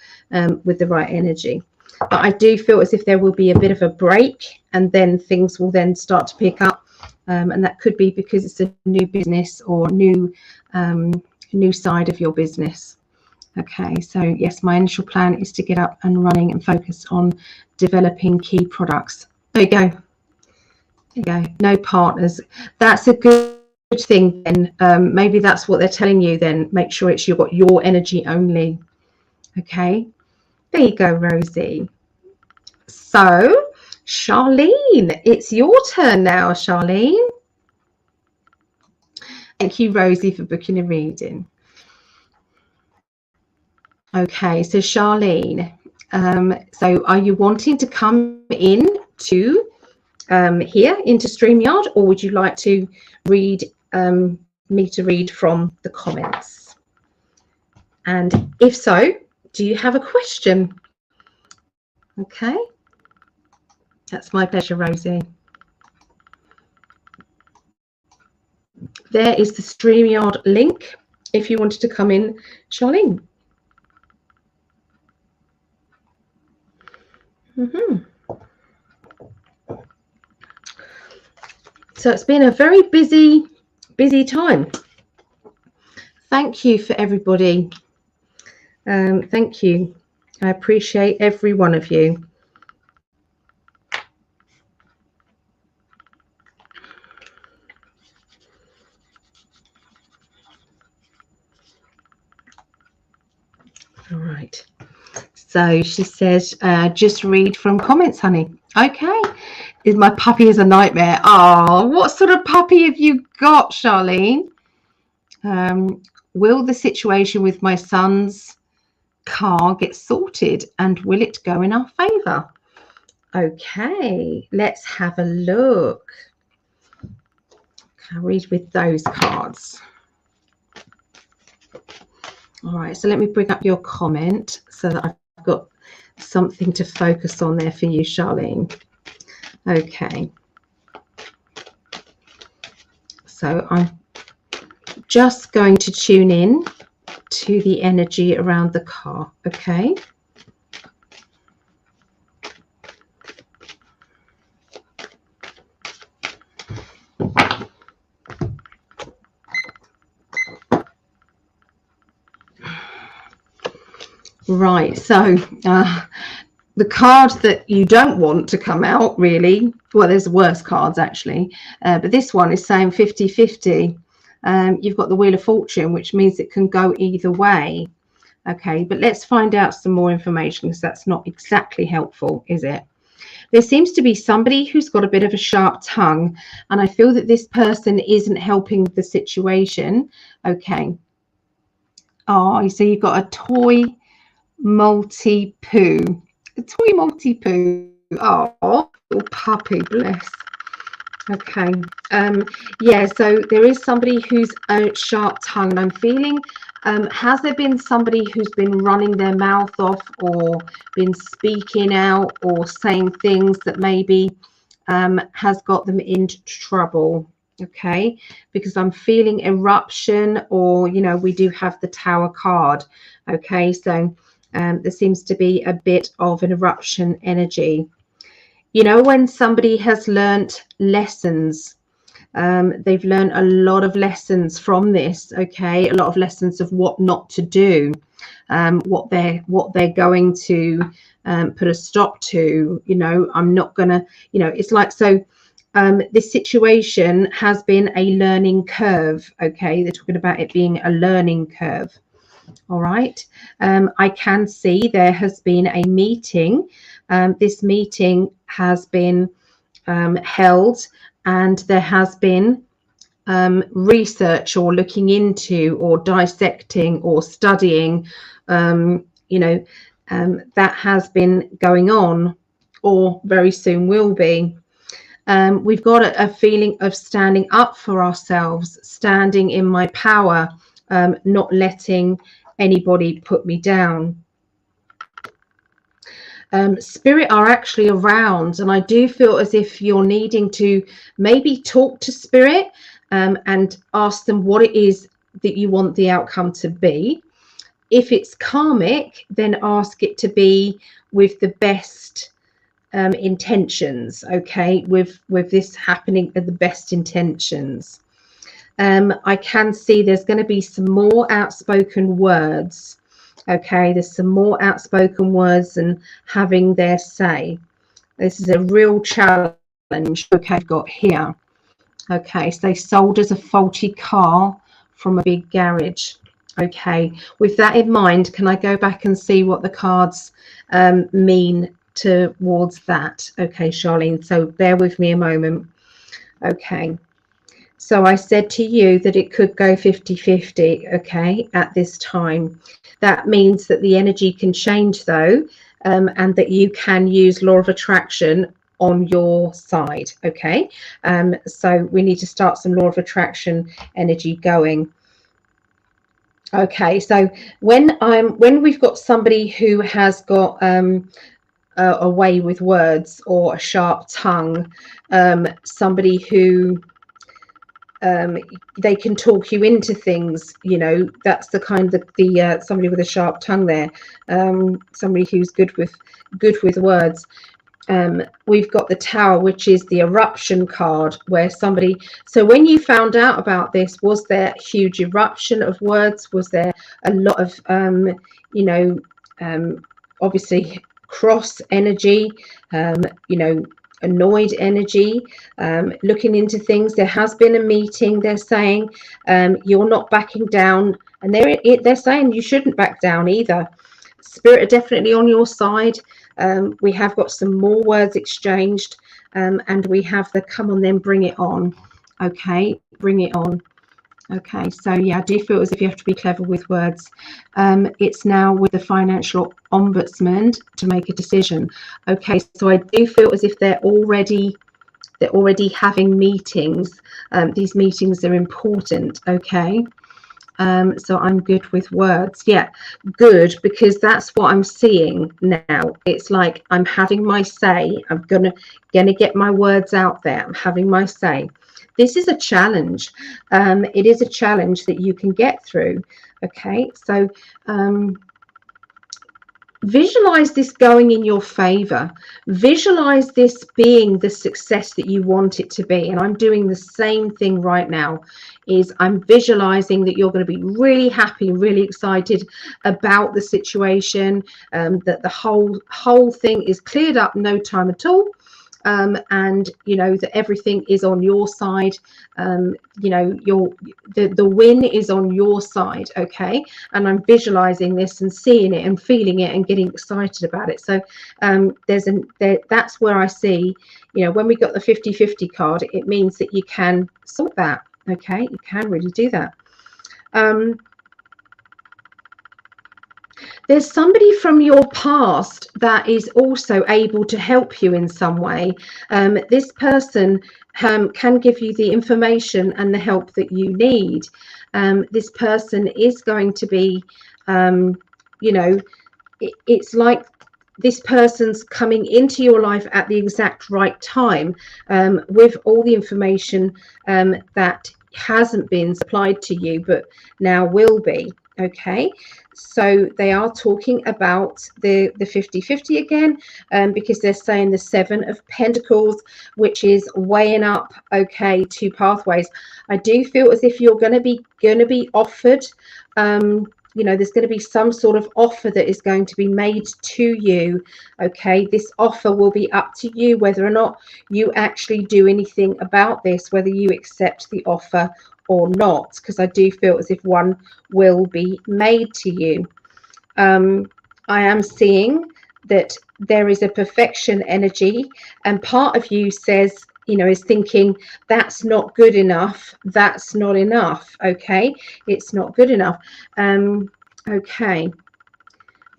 with the right energy. But I do feel as if there will be a bit of a break, and then things will then start to pick up, and that could be because it's a new business or new side of your business. Okay, so yes, my initial plan is to get up and running and focus on developing key products. There you go. There you go. No partners. That's a good thing then. Maybe that's what they're telling you then. Make sure it's you've got your energy only. Okay, there you go, Rosie. So Charlene, it's your turn now, Charlene. Thank you, Rosie, for booking a reading. Okay, so Charlene, so are you wanting to come in to here into StreamYard, or would you like to read me to read from the comments? And if so, do you have a question? Okay, that's my pleasure, Rosie. There is the StreamYard link if you wanted to come in, Charlene. So it's been a very busy time. Thank you for everybody. Thank you. I appreciate every one of you. All right. So she says, just read from comments, honey. Okay. My puppy is a nightmare. Oh, what sort of puppy have you got, Charlene? Will the situation with my son's car get sorted, and will it go in our favour? Okay, let's have a look. I'll read with those cards. All right, so let me bring up your comment so that I've got something to focus on there for you, Charlene. Okay. So I'm just going to tune in to the energy around the car, okay? Right, so the card that you don't want to come out, really, well, there's worse cards actually, but this one is saying 50-50. You've got the Wheel of Fortune, which means it can go either way. Okay, but let's find out some more information, because that's not exactly helpful, is it? There seems to be somebody who's got a bit of a sharp tongue, and I feel that this person isn't helping the situation. Okay. Oh, so you've got a toy multi-poo. A toy multi-poo. Oh, little puppy, bless. Okay. Yeah, so there is somebody who's a sharp tongue, and I'm feeling, has there been somebody who's been running their mouth off, or been speaking out, or saying things that maybe has got them into trouble? Okay, because I'm feeling eruption, or, you know, we do have the Tower card. Okay, so there seems to be a bit of an eruption energy. You know, when somebody has learnt lessons, they've learned a lot of lessons from this. Okay, a lot of lessons of what not to do, what they're going to put a stop to. You know, I'm not gonna, you know, it's like, so this situation has been a learning curve. Okay, they're talking about it being a learning curve. All right, I can see there has been a meeting. This meeting has been held, and there has been research, or looking into, or dissecting, or studying, you know, that has been going on, or very soon will be. We've got a feeling of standing up for ourselves, standing in my power, not letting anybody put me down. Spirit are actually around, and I do feel as if you're needing to maybe talk to Spirit and ask them what it is that you want the outcome to be. If it's karmic, then ask it to be with the best intentions. Okay, with this happening at the best intentions. I can see there's going to be some more outspoken words. Okay, there's some more outspoken words and having their say. This is a real challenge. Okay, I've got here. Okay, so they sold us a faulty car from a big garage. Okay, with that in mind, can I go back and see what the cards mean towards that? Okay, Charlene, so bear with me a moment. Okay. So I said to you that it could go 50-50, okay, at this time. That means that the energy can change, though, and that you can use law of attraction on your side, okay? So we need to start some law of attraction energy going. Okay, so when we've got somebody who has got a way with words, or a sharp tongue, somebody who they can talk you into things, you know, that's the kind of the somebody with a sharp tongue there, somebody who's good with words. We've got the Tower, which is the eruption card, where somebody, so when you found out about this, was there a huge eruption of words? Was there a lot of you know, obviously cross energy, you know, annoyed energy, looking into things? There has been a meeting, they're saying, you're not backing down, and they're saying you shouldn't back down either. Spirit are definitely on your side. We have got some more words exchanged, and we have the come on then, bring it on. Okay, bring it on. Okay, so yeah, I do feel as if you have to be clever with words. It's now with the financial ombudsman to make a decision. Okay, so I do feel as if they're already having meetings. These meetings are important. Okay. So I'm good with words. Yeah, good, because that's what I'm seeing now. It's like I'm having my say. I'm gonna get my words out there. I'm having my say. This is a challenge. It is a challenge that you can get through. Okay, so visualize this going in your favor. Visualize this being the success that you want it to be. And I'm doing the same thing right now. Is I'm visualizing that you're going to be really happy, really excited about the situation, that the whole thing is cleared up, no time at all. And you know that everything is on your side. You know, the win is on your side. Okay, and I'm visualizing this and seeing it and feeling it and getting excited about it. So that's where I see, you know, when we got the 50-50 card, it means that you can sort that. Okay, you can really do that. There's somebody from your past that is also able to help you in some way. This person can give you the information and the help that you need. This person is going to be, you know, it's like this person's coming into your life at the exact right time, with all the information that hasn't been supplied to you but now will be. Okay, so they are talking about the 50-50 again, because they're saying the 7 of Pentacles, which is weighing up, okay, 2 pathways. I do feel as if you're going to be offered, you know, there's going to be some sort of offer that is going to be made to you. Okay, this offer will be up to you whether or not you actually do anything about this, whether you accept the offer or not, because I do feel as if one will be made to you. I am seeing that there is a perfection energy, and part of you says, you know, is thinking that's not good enough, that's not enough. Okay, it's not good enough. Okay,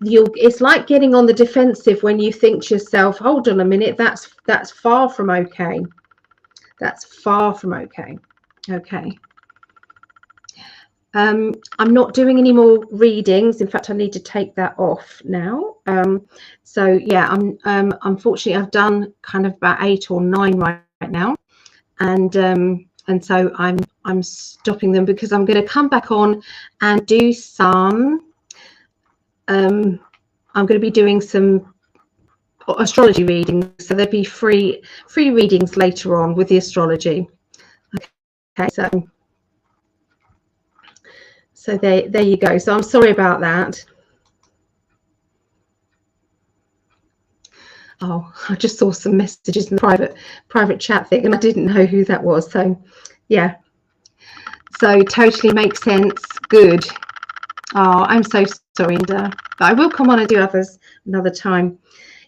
it's like getting on the defensive when you think to yourself, hold on a minute, that's far from okay. That's far from okay. Okay. I'm not doing any more readings. In fact, I need to take that off now. So yeah, unfortunately I've done kind of about 8 or 9 right now, and so I'm stopping them because I'm going to come back on and do some. I'm going to be doing some astrology readings, so there'll be free readings later on with the astrology. Okay, so there you go. So I'm sorry about that. Oh, I just saw some messages in the private chat thing and I didn't know who that was. So yeah, so totally makes sense. Good. Oh, I'm so sorry, Linda, but I will come on and do others another time.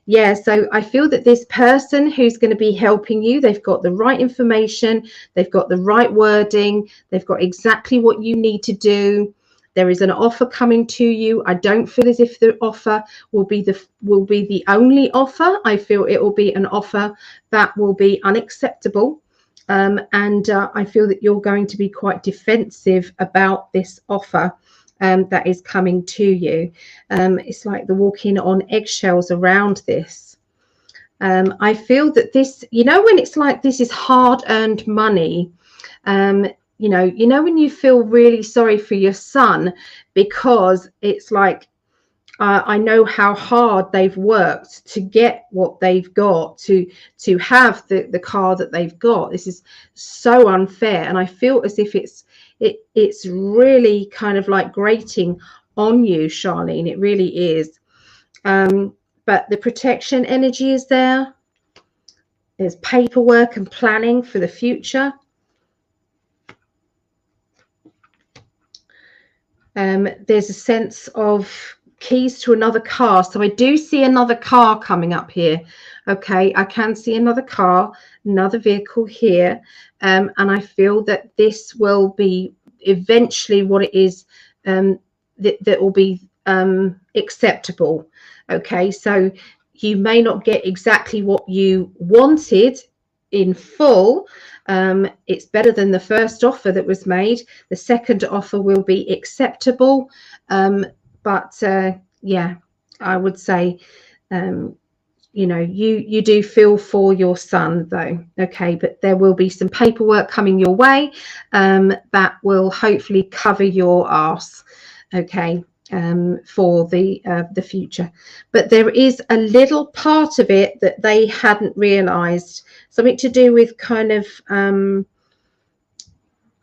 Yeah, so I feel that this person who's going to be helping you, they've got the right information, they've got the right wording, they've got exactly what you need to do. There is an offer coming to you. I don't feel as if the offer will be the only offer. I feel it will be an offer that will be unacceptable. And I feel that you're going to be quite defensive about this offer that is coming to you. It's like the walking on eggshells around this. I feel that this, you know, when it's like this is hard-earned money, you know when you feel really sorry for your son because it's like, I know how hard they've worked to get what they've got, to have the car that they've got. This is so unfair, and I feel as if it's really kind of like grating on you, Charlene. It really is. But the protection energy is there. There's paperwork and planning for the future. There's a sense of keys to another car. So I do see another car coming up here. Okay, I can see another car, another vehicle here, and I feel that this will be eventually what it is, that will be acceptable. Okay, so you may not get exactly what you wanted in full. It's better than the first offer that was made. The second offer will be acceptable, but yeah, I would say, you know, you do feel for your son though. Okay, but there will be some paperwork coming your way that will hopefully cover your arse. Okay, for the future. But there is a little part of it that they hadn't realized, something to do with kind of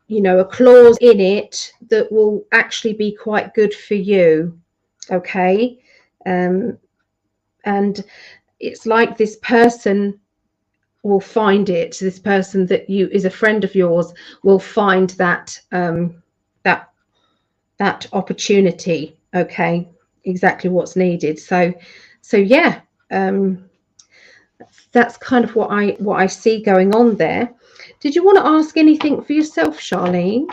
you know, a clause in it that will actually be quite good for you. Okay, and it's like this person will find it, this person that you is a friend of yours will find that that opportunity. Okay, exactly what's needed. So yeah, that's kind of what I see going on there. Did you want to ask anything for yourself, Charlene?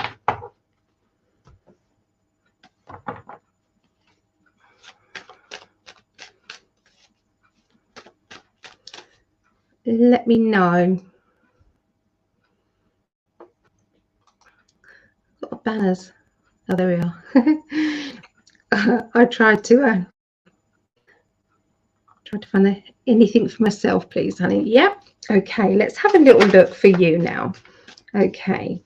Let me know. Got banners. Oh, there we are. I tried to find anything for myself, please, honey. Yep. Okay, let's have a little look for you now. Okay.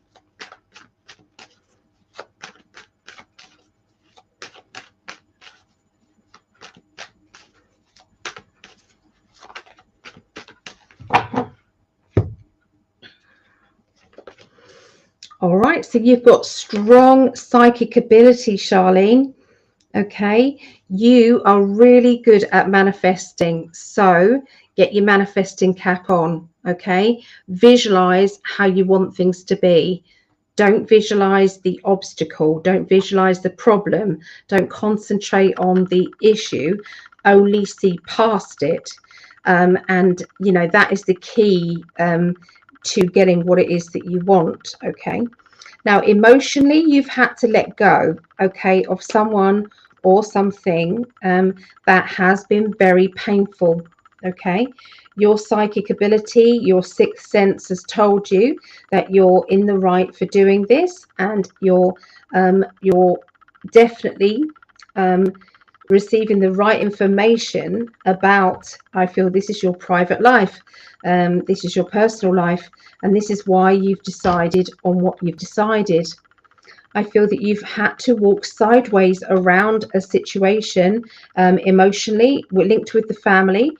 All right, so you've got strong psychic ability, Charlene. Okay, you are really good at manifesting, so get your manifesting cap on. Okay, visualize how you want things to be. Don't visualize the obstacle, don't visualize the problem, don't concentrate on the issue, only see past it. And you know, that is the key to getting what it is that you want. Okay, now emotionally you've had to let go, okay, of someone or something that has been very painful. Okay, your psychic ability, your sixth sense has told you that you're in the right for doing this, and you're definitely receiving the right information about, I feel this is your private life, this is your personal life, and this is why you've decided on what you've decided. I feel that you've had to walk sideways around a situation emotionally. We're linked with the family.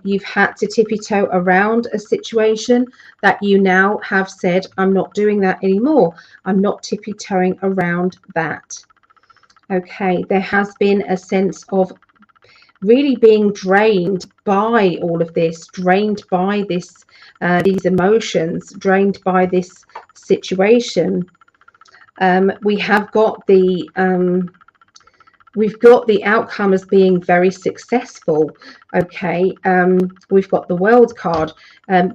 You've had to tippy-toe around a situation that you now have said, I'm not doing that anymore. I'm not tippy-toeing around that. Okay, there has been a sense of really being drained by all of this, drained by this, these emotions, drained by this situation. We have got the we've got the outcome as being very successful. Okay, we've got the World card,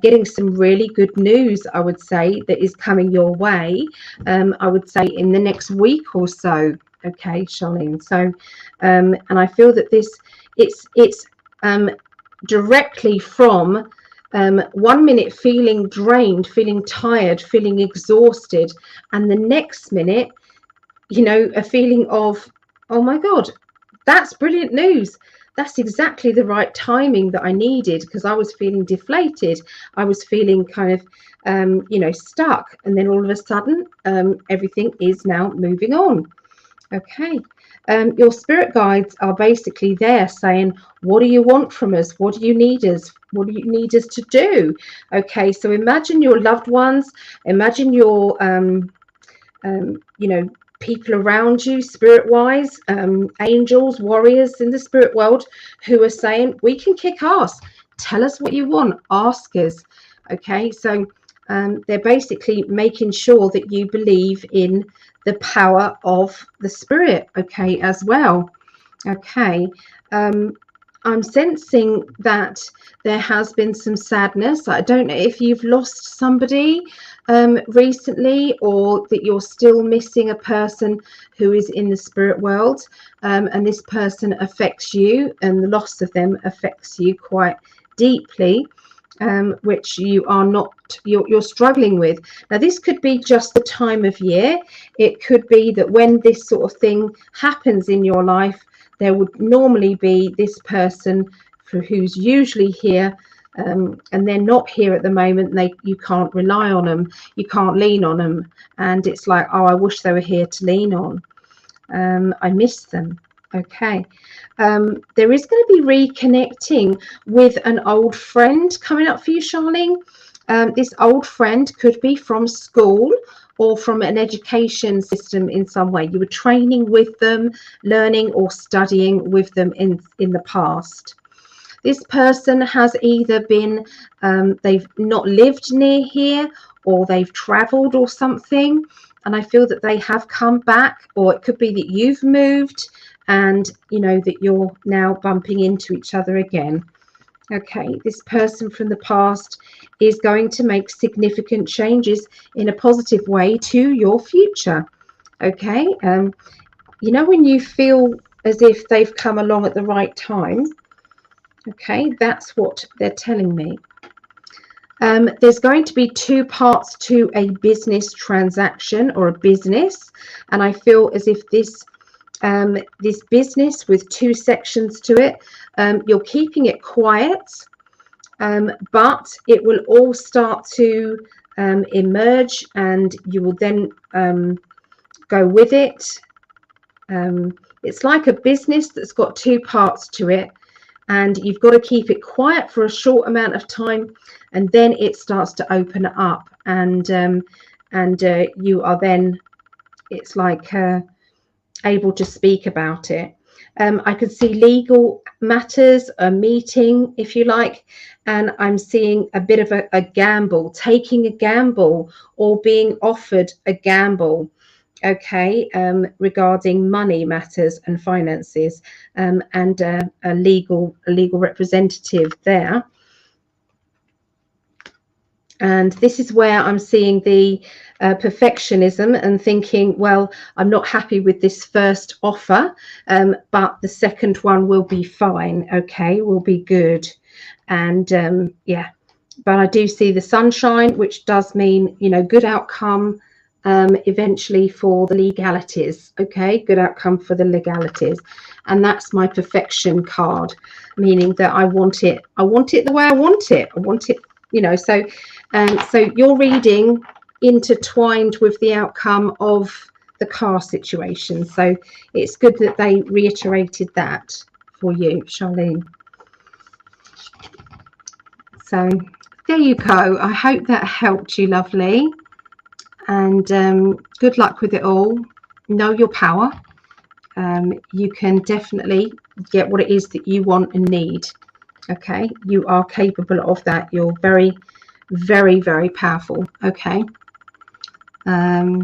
getting some really good news, I would say, that is coming your way. I would say in the next week or so. Okay, Charlene. So, and I feel that this it's directly from 1 minute feeling drained, feeling tired, feeling exhausted, and the next minute, you know, a feeling of, oh my God, that's brilliant news. That's exactly the right timing that I needed, because I was feeling deflated. I was feeling kind of, you know, stuck. And then all of a sudden, everything is now moving on. Okay. Your spirit guides are basically there saying, what do you want from us? What do you need us? What do you need us to do? Okay, so imagine your loved ones, imagine your, you know, people around you, spirit-wise, angels, warriors in the spirit world, who are saying, we can kick ass. Tell us what you want. Ask us. Okay, so they're basically making sure that you believe in the power of the spirit, okay, as well. Okay. I'm sensing that there has been some sadness. I don't know if you've lost somebody recently, or that you're still missing a person who is in the spirit world, and this person affects you, and the loss of them affects you quite deeply, which you are not, you're struggling with. Now, this could be just the time of year. It could be that when this sort of thing happens in your life, there would normally be this person who's usually here, and they're not here at the moment. You can't rely on them, you can't lean on them, and it's like, oh, I wish they were here to lean on. I miss them. Okay. There is going to be reconnecting with an old friend coming up for you, Charlene. This old friend could be from school or from an education system in some way. You were training with them, learning or studying with them in the past. This person has either been, they've not lived near here, or they've traveled or something. And I feel that they have come back, or it could be that you've moved and you know that you're now bumping into each other again. Okay, this person from the past is going to make significant changes in a positive way to your future. Okay, you know, when you feel as if they've come along at the right time. Okay, that's what they're telling me. There's going to be two parts to a business transaction or a business, and I feel as if this business with two sections to it, you're keeping it quiet, but it will all start to emerge, and you will then go with it. It's like a business that's got two parts to it, and you've got to keep it quiet for a short amount of time, and then it starts to open up, and you are then, it's like able to speak about it. I could see legal matters, a meeting, if you like, and I'm seeing a bit of a gamble, taking a gamble or being offered a gamble. Okay, regarding money matters and finances, and a legal representative there. And this is where I'm seeing the perfectionism and thinking, well, I'm not happy with this first offer, but the second one will be fine. Okay, will be good. And yeah, but I do see the sunshine, which does mean, you know, good outcome eventually for the legalities. Okay, good outcome for the legalities. And that's my perfection card, meaning that I want it the way I want it. I want it, you know. So your reading intertwined with the outcome of the car situation. So it's good that they reiterated that for you, Charlene. So there you go. I hope that helped you, lovely. And good luck with it all. Know your power. You can definitely get what it is that you want and need. Okay, you are capable of that. You're very, very, very powerful. Okay. Oh,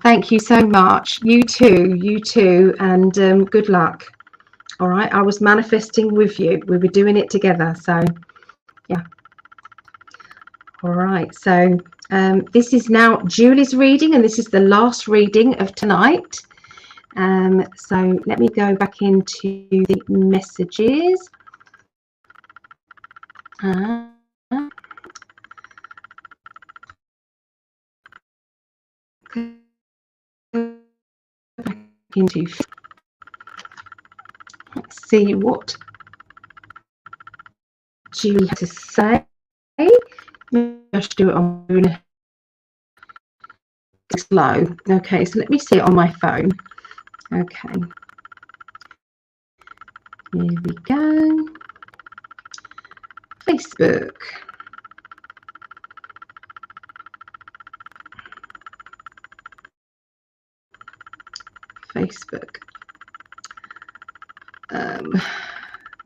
thank you so much. You too, and good luck. All right, I was manifesting with you. We were doing it together. So yeah. All right, so this is now Julie's reading, and this is the last reading of tonight. So let me go back into the messages. Back into, let's see what Julie has to say. Just do it on slow. Okay, so let me see it on my phone. Okay, here we go. Facebook.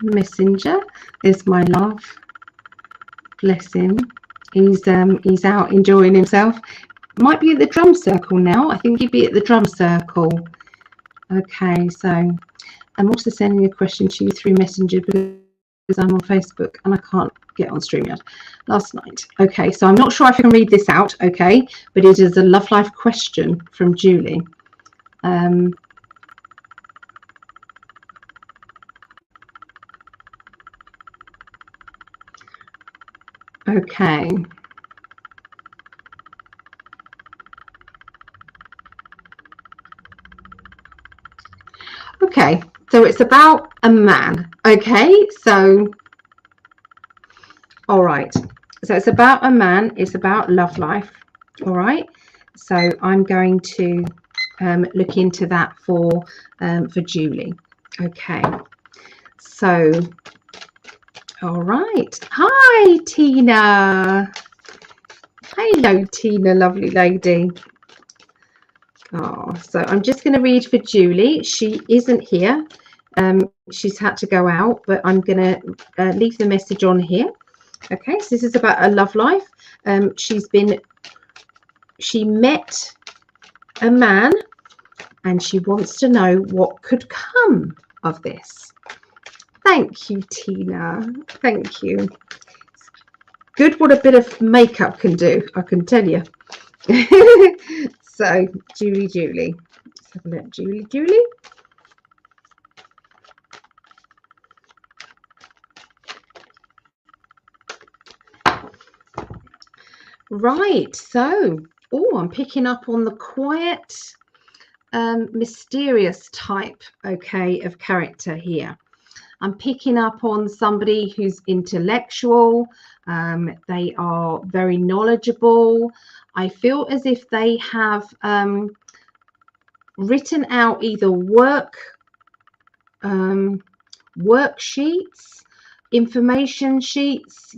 Messenger. There's my love. Bless him. He's out enjoying himself. Might be at the drum circle now. I think he'd be at the drum circle. Okay, so I'm also sending a question to you through Messenger because I'm on Facebook and I can't get on StreamYard last night. Okay, so I'm not sure if I can read this out, okay, but it is a love life question from Julie. Okay. Okay, so it's about a man. Okay, so all right, so it's about a man, it's about love life. All right, so I'm going to look into that for Julie. Okay, so all right, hi Tina. Hello Tina, lovely lady. Oh, so I'm just going to read for Julie. She isn't here. She's had to go out, but I'm going to leave the message on here. Okay, so this is about her love life. She met a man and she wants to know what could come of this. Thank you, Tina. Thank you. Good what a bit of makeup can do, I can tell you. So, Julie. Let's have a look. Julie. Right, so, I'm picking up on the quiet, mysterious type, okay, of character here. I'm picking up on somebody who's intellectual. They are very knowledgeable. I feel as if they have written out either worksheets, information sheets,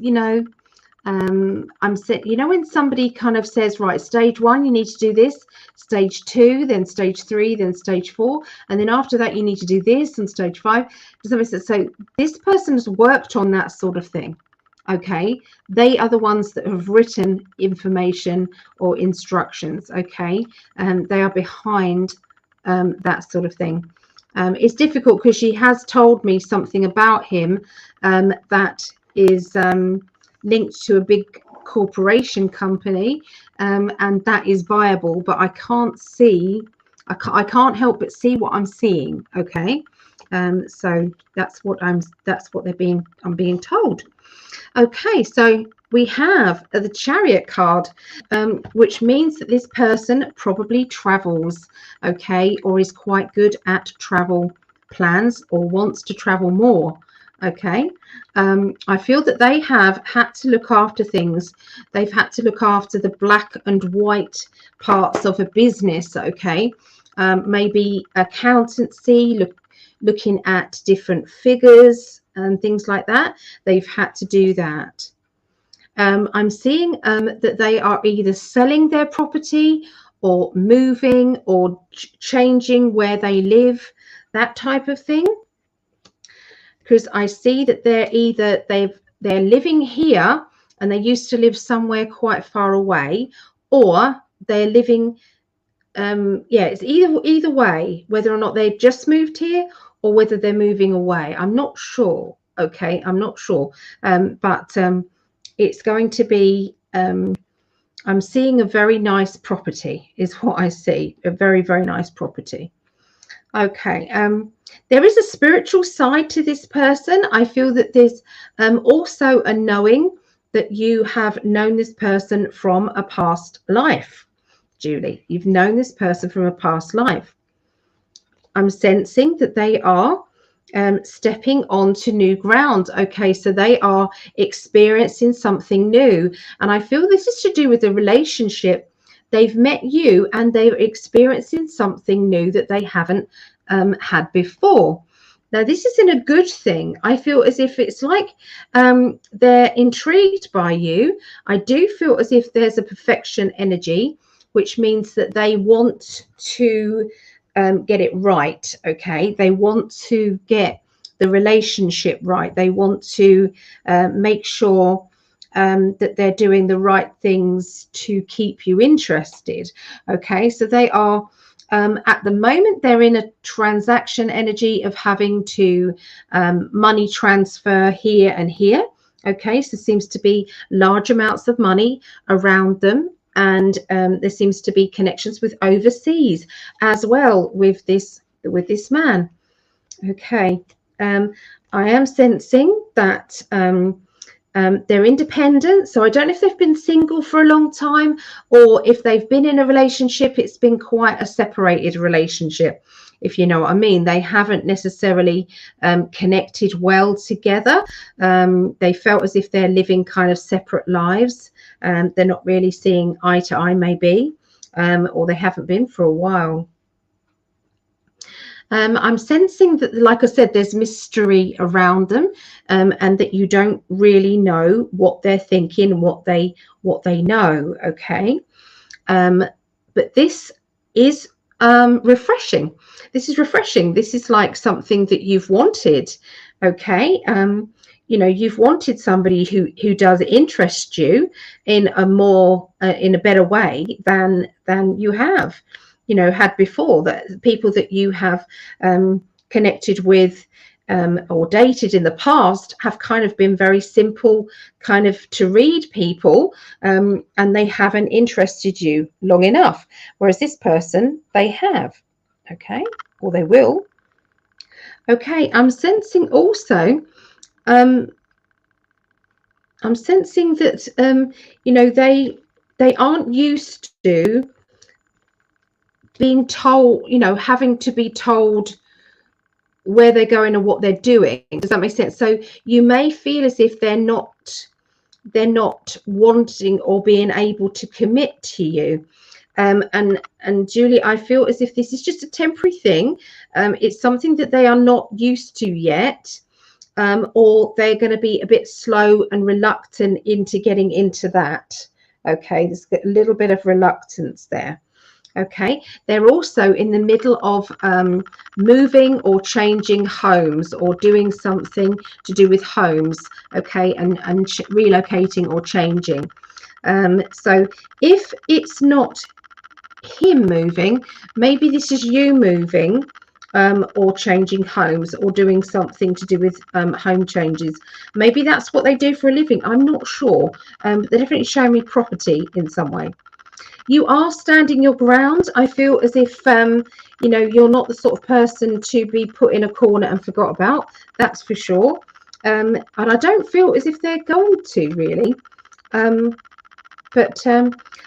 I'm set, when somebody kind of says, right, stage 1, you need to do this, stage 2, then stage 3, then stage 4, and then after that you need to do this, and stage 5. So this person's worked on that sort of thing. Okay, they are the ones that have written information or instructions. Okay, and they are behind that sort of thing. It's difficult because she has told me something about him that is linked to a big corporation company, and that is viable, but I can't help but see what I'm seeing. Okay, so that's what I'm being told. Okay, so we have the Chariot card, which means that this person probably travels, okay, or is quite good at travel plans or wants to travel more. Okay, I feel that they have had to look after things. They've had to look after the black and white parts of a business. Okay, maybe accountancy, looking at different figures and things like that. They've had to do that. I'm seeing that they are either selling their property or moving or changing where they live, that type of thing. Because I see that they're living here and they used to live somewhere quite far away, or they're living it's either way, whether or not they just moved here or whether they're moving away. I'm not sure. Okay, I'm not sure, but it's going to be I'm seeing a very nice property is what I see, a very, very nice property. Okay, there is a spiritual side to this person. I feel that there's also a knowing that you have known this person from a past life. Julie, you've known this person from a past life. I'm sensing that they are stepping onto new ground. Okay, so they are experiencing something new, and I feel this is to do with the relationship. They've met you and they're experiencing something new that they haven't had before. Now, this isn't a good thing. I feel as if it's like they're intrigued by you. I do feel as if there's a perfection energy, which means that they want to get it right. Okay, they want to get the relationship right. They want to make sure that they're doing the right things to keep you interested. Okay, so they are at the moment they're in a transaction energy of having to money transfer here and here. Okay, so seems to be large amounts of money around them, and there seems to be connections with overseas as well with this man. Okay, I am sensing that they're independent, so I don't know if they've been single for a long time, or if they've been in a relationship, it's been quite a separated relationship, if you know what I mean. They haven't necessarily connected well together. They felt as if they're living kind of separate lives. They're not really seeing eye to eye, maybe, or they haven't been for a while. I'm sensing that, like I said, there's mystery around them, and that you don't really know what they're thinking, what they know. Okay, but this is refreshing. This is refreshing. This is like something that you've wanted. Okay, you know, you've wanted somebody who does interest you in a more in a better way than you have, you know, had before. That people that you have connected with or dated in the past have kind of been very simple, kind of to read people, and they haven't interested you long enough, whereas this person, they have. Okay, or they will. Okay, I'm sensing also I'm sensing that you know, they aren't used to being told, you know, having to be told where they're going and what they're doing. Does that make sense? So you may feel as if they're not wanting or being able to commit to you. And Julie, I feel as if this is just a temporary thing. It's something that they are not used to yet, or they're going to be a bit slow and reluctant into getting into that. Okay, there's a little bit of reluctance there. Okay, they're also in the middle of moving or changing homes, or doing something to do with homes. Okay, and relocating or changing. So if it's not him moving, maybe this is you moving, or changing homes, or doing something to do with home changes. Maybe that's what they do for a living. I'm not sure. They're definitely showing me property in some way. You are standing your ground. I feel as if you know, you're not the sort of person to be put in a corner and forgot about. That's for sure. And I don't feel as if they're going to really. But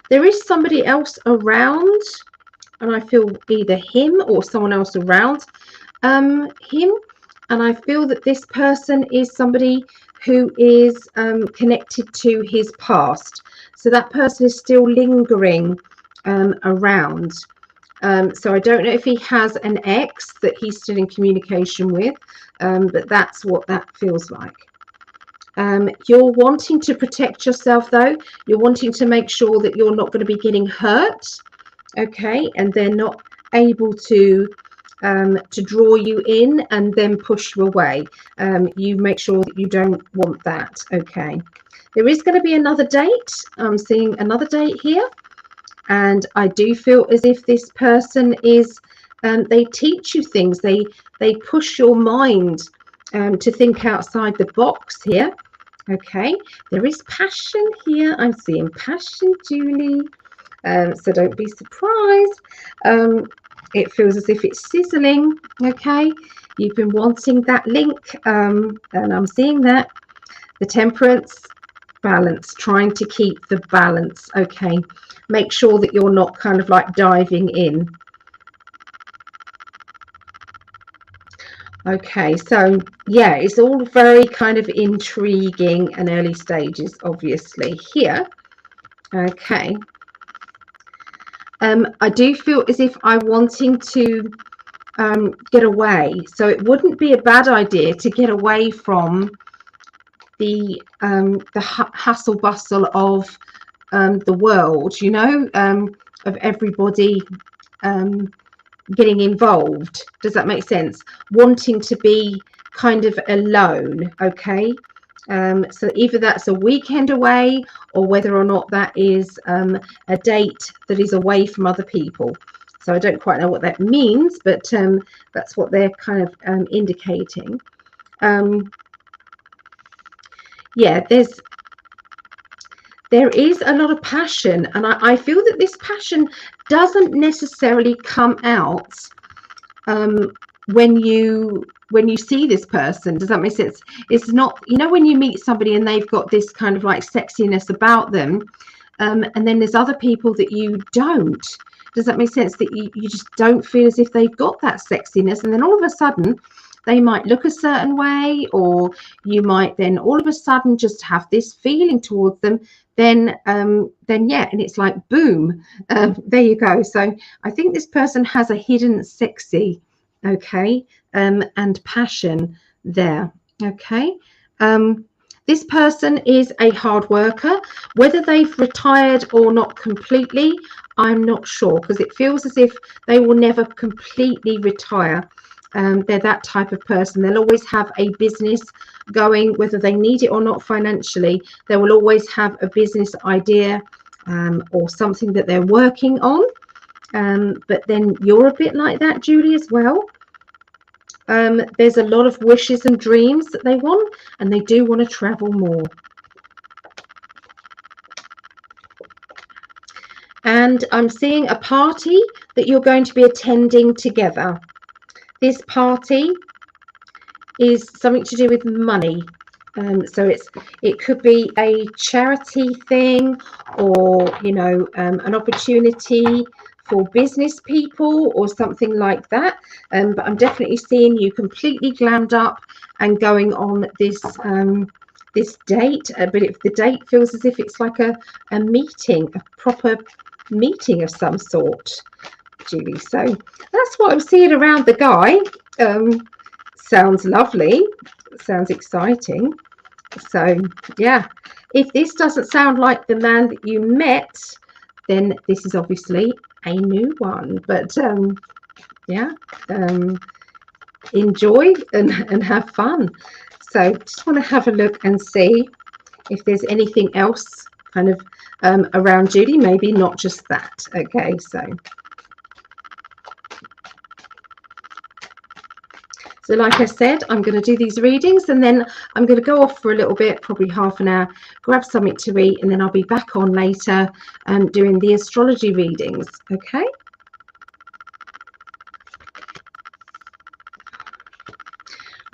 there is somebody else around, and I feel either him or someone else around him. And I feel that this person is somebody who is connected to his past. So that person is still lingering around. So I don't know if he has an ex that he's still in communication with, but that's what that feels like. You're wanting to protect yourself, though. You're wanting to make sure that you're not going to be getting hurt. Okay, and they're not able to draw you in and then push you away. You make sure that you don't want that. Okay, there is going to be another date. I'm seeing another date here, and I do feel as if this person is they teach you things. They push your mind to think outside the box here. Okay, there is passion here. I'm seeing passion, Julie. So don't be surprised. It feels as if it's sizzling. Okay, you've been wanting that link, and I'm seeing that. The temperance, balance, trying to keep the balance. Okay, make sure that you're not kind of like diving in. Okay, so yeah, it's all very kind of intriguing and early stages, obviously, here. Okay. I do feel as if I'm wanting to get away. So it wouldn't be a bad idea to get away from the hustle bustle of the world, you know, of everybody getting involved. Does that make sense? Wanting to be kind of alone. Okay, So either that's a weekend away, or whether or not that is a date that is away from other people. So I don't quite know what that means, but that's what they're kind of indicating. Yeah, there is a lot of passion, and I feel that this passion doesn't necessarily come out when you see this person. Does that make sense? It's not, you know, when you meet somebody and they've got this kind of like sexiness about them, and then there's other people that you don't. Does that make sense? That you just don't feel as if they've got that sexiness, and then all of a sudden they might look a certain way, or you might then all of a sudden just have this feeling towards them. Then yeah, and it's like boom, there you go. So I think this person has a hidden sexy, okay, and passion there. Okay. This person is a hard worker. Whether they've retired or not completely, I'm not sure, because it feels as if they will never completely retire. They're that type of person. They'll always have a business going, whether they need it or not financially. They will always have a business idea or something that they're working on. But then you're a bit like that, Julie, as well. There's a lot of wishes and dreams that they want, and they do want to travel more. And I'm seeing a party that you're going to be attending together. This party is something to do with money. So it could be a charity thing, or, you know, an opportunity for business people or something like that. But I'm definitely seeing you completely glammed up and going on this this date. But if the date feels as if it's like a meeting, a proper meeting of some sort, Julie. So that's what I'm seeing around the guy. Sounds lovely. Sounds exciting. So yeah, if this doesn't sound like the man that you met, then this is obviously a new one. But yeah, enjoy and have fun. So just want to have a look and see if there's anything else kind of around Judy, maybe not just that. Okay, so like I said, I'm going to do these readings, and then I'm going to go off for a little bit, probably half an hour, grab something to eat, and then I'll be back on later doing the astrology readings. Okay.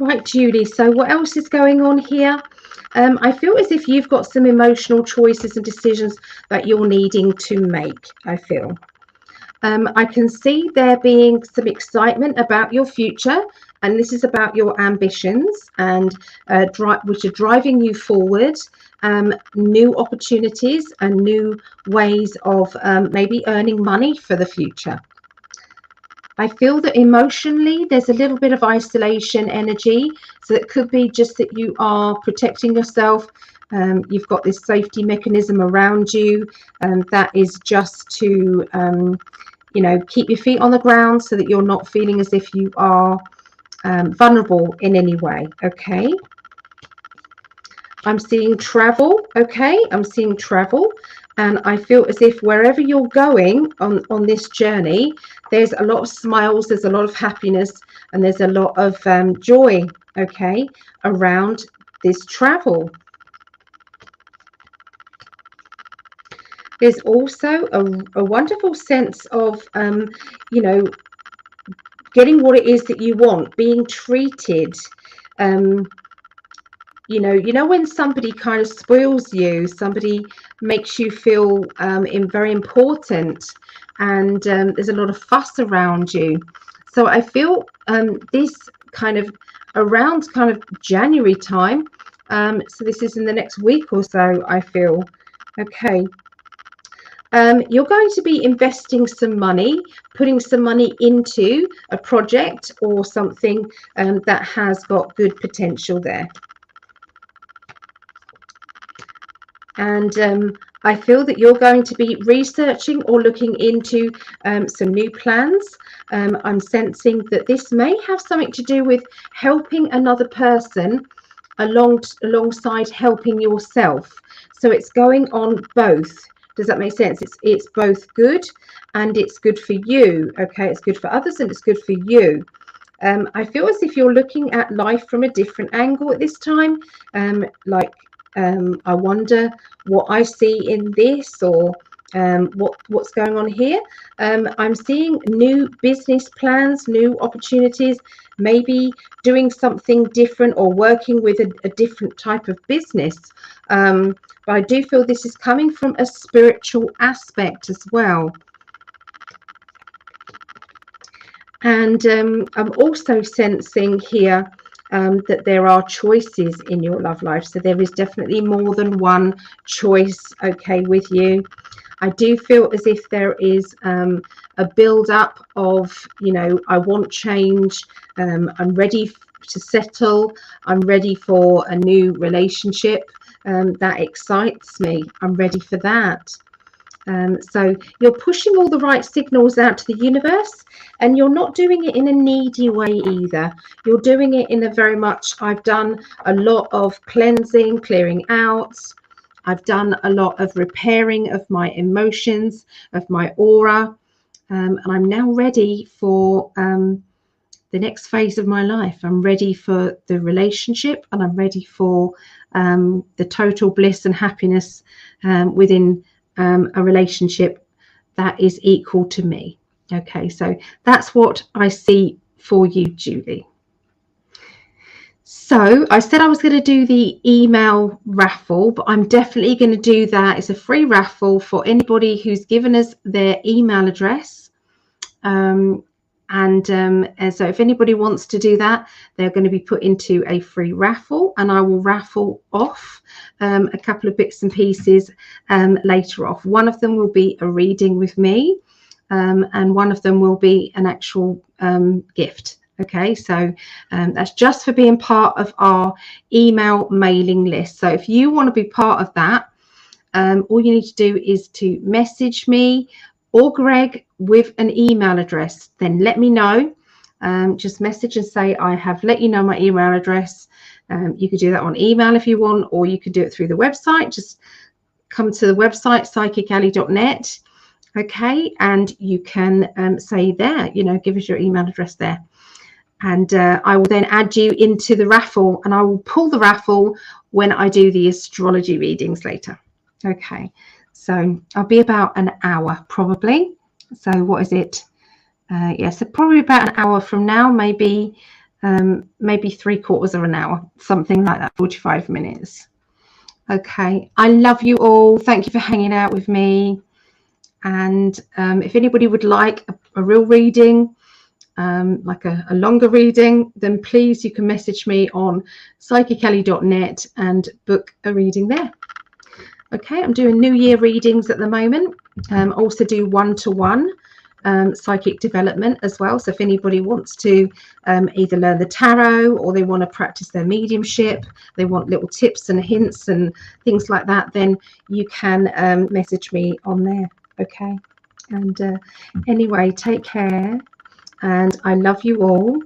Right, Julie, so what else is going on here? I feel as if you've got some emotional choices and decisions that you're needing to make, I feel. I can see there being some excitement about your future, and this is about your ambitions and which are driving you forward, new opportunities and new ways of maybe earning money for the future. I feel that emotionally there's a little bit of isolation energy, so it could be just that you are protecting yourself. You've got this safety mechanism around you, and that is just to you know, keep your feet on the ground so that you're not feeling as if you are vulnerable in any way. Okay. I'm seeing travel. Okay. I'm seeing travel. And I feel as if wherever you're going on this journey, there's a lot of smiles, there's a lot of happiness, and there's a lot of joy, okay, around this travel. There's also a wonderful sense of, you know, getting what it is that you want, being treated. You know when somebody kind of spoils you, somebody makes you feel very important, and there's a lot of fuss around you. So I feel this kind of around kind of January time. So this is in the next week or so, I feel. Okay. You're going to be investing some money, putting some money into a project or something that has got good potential there. And I feel that you're going to be researching or looking into some new plans. I'm sensing that this may have something to do with helping another person alongside helping yourself. So it's going on both. Does that make sense? It's both good and it's good for you. Okay, it's good for others and it's good for you. I feel as if you're looking at life from a different angle at this time. I wonder what I see in this, or what's going on here. I'm seeing new business plans, new opportunities, maybe doing something different or working with a different type of business. But I do feel this is coming from a spiritual aspect as well. And I'm also sensing here that there are choices in your love life. So there is definitely more than one choice, okay, with you. I do feel as if there is a build-up of, I want change. I'm ready to settle. I'm ready for a new relationship. That excites me. I'm ready for that. So you're pushing all the right signals out to the universe, and you're not doing it in a needy way either. You're doing it in a very much, I've done a lot of cleansing, clearing out. I've done a lot of repairing of my emotions, of my aura, and I'm now ready for the next phase of my life. I'm ready for the relationship, and I'm ready for the total bliss and happiness within a relationship that is equal to me. Okay, so that's what I see for you, Julie. So I said I was going to do the email raffle, but I'm definitely going to do that. It's a free raffle for anybody who's given us their email address. And so if anybody wants to do that, they're going to be put into a free raffle, and I will raffle off a couple of bits and pieces later off. One of them will be a reading with me, and one of them will be an actual gift. Okay, so that's just for being part of our email mailing list. So if you want to be part of that, all you need to do is to message me or Greg with an email address. Then let me know. Just message and say, I have let you know my email address. You could do that on email if you want, or you could do it through the website. Just come to the website, PsychicAlly.net. Okay, and you can say there, give us your email address there. And I will then add you into the raffle, and I will pull the raffle when I do the astrology readings later. Okay, so I'll be about an hour probably. So what is it? So probably about an hour from now, maybe 3/4 of an hour, something like that, 45 minutes. Okay, I love you all. Thank you for hanging out with me. And if anybody would like a real reading, like a longer reading, then please, you can message me on PsychicAlly.net and book a reading there. Okay, I'm doing New Year readings at the moment. Also do one-to-one psychic development as well. So if anybody wants to either learn the tarot, or they want to practice their mediumship, they want little tips and hints and things like that, then you can message me on there. Okay, and anyway, take care, and I love you all.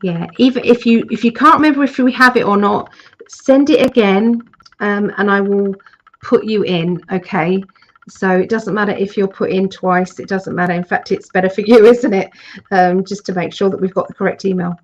Yeah, even if you can't remember if we have it or not, send it again, and I will put you in. Okay, so it doesn't matter if you're put in twice. It doesn't matter. In fact, it's better for you, isn't it? Just to make sure that we've got the correct email.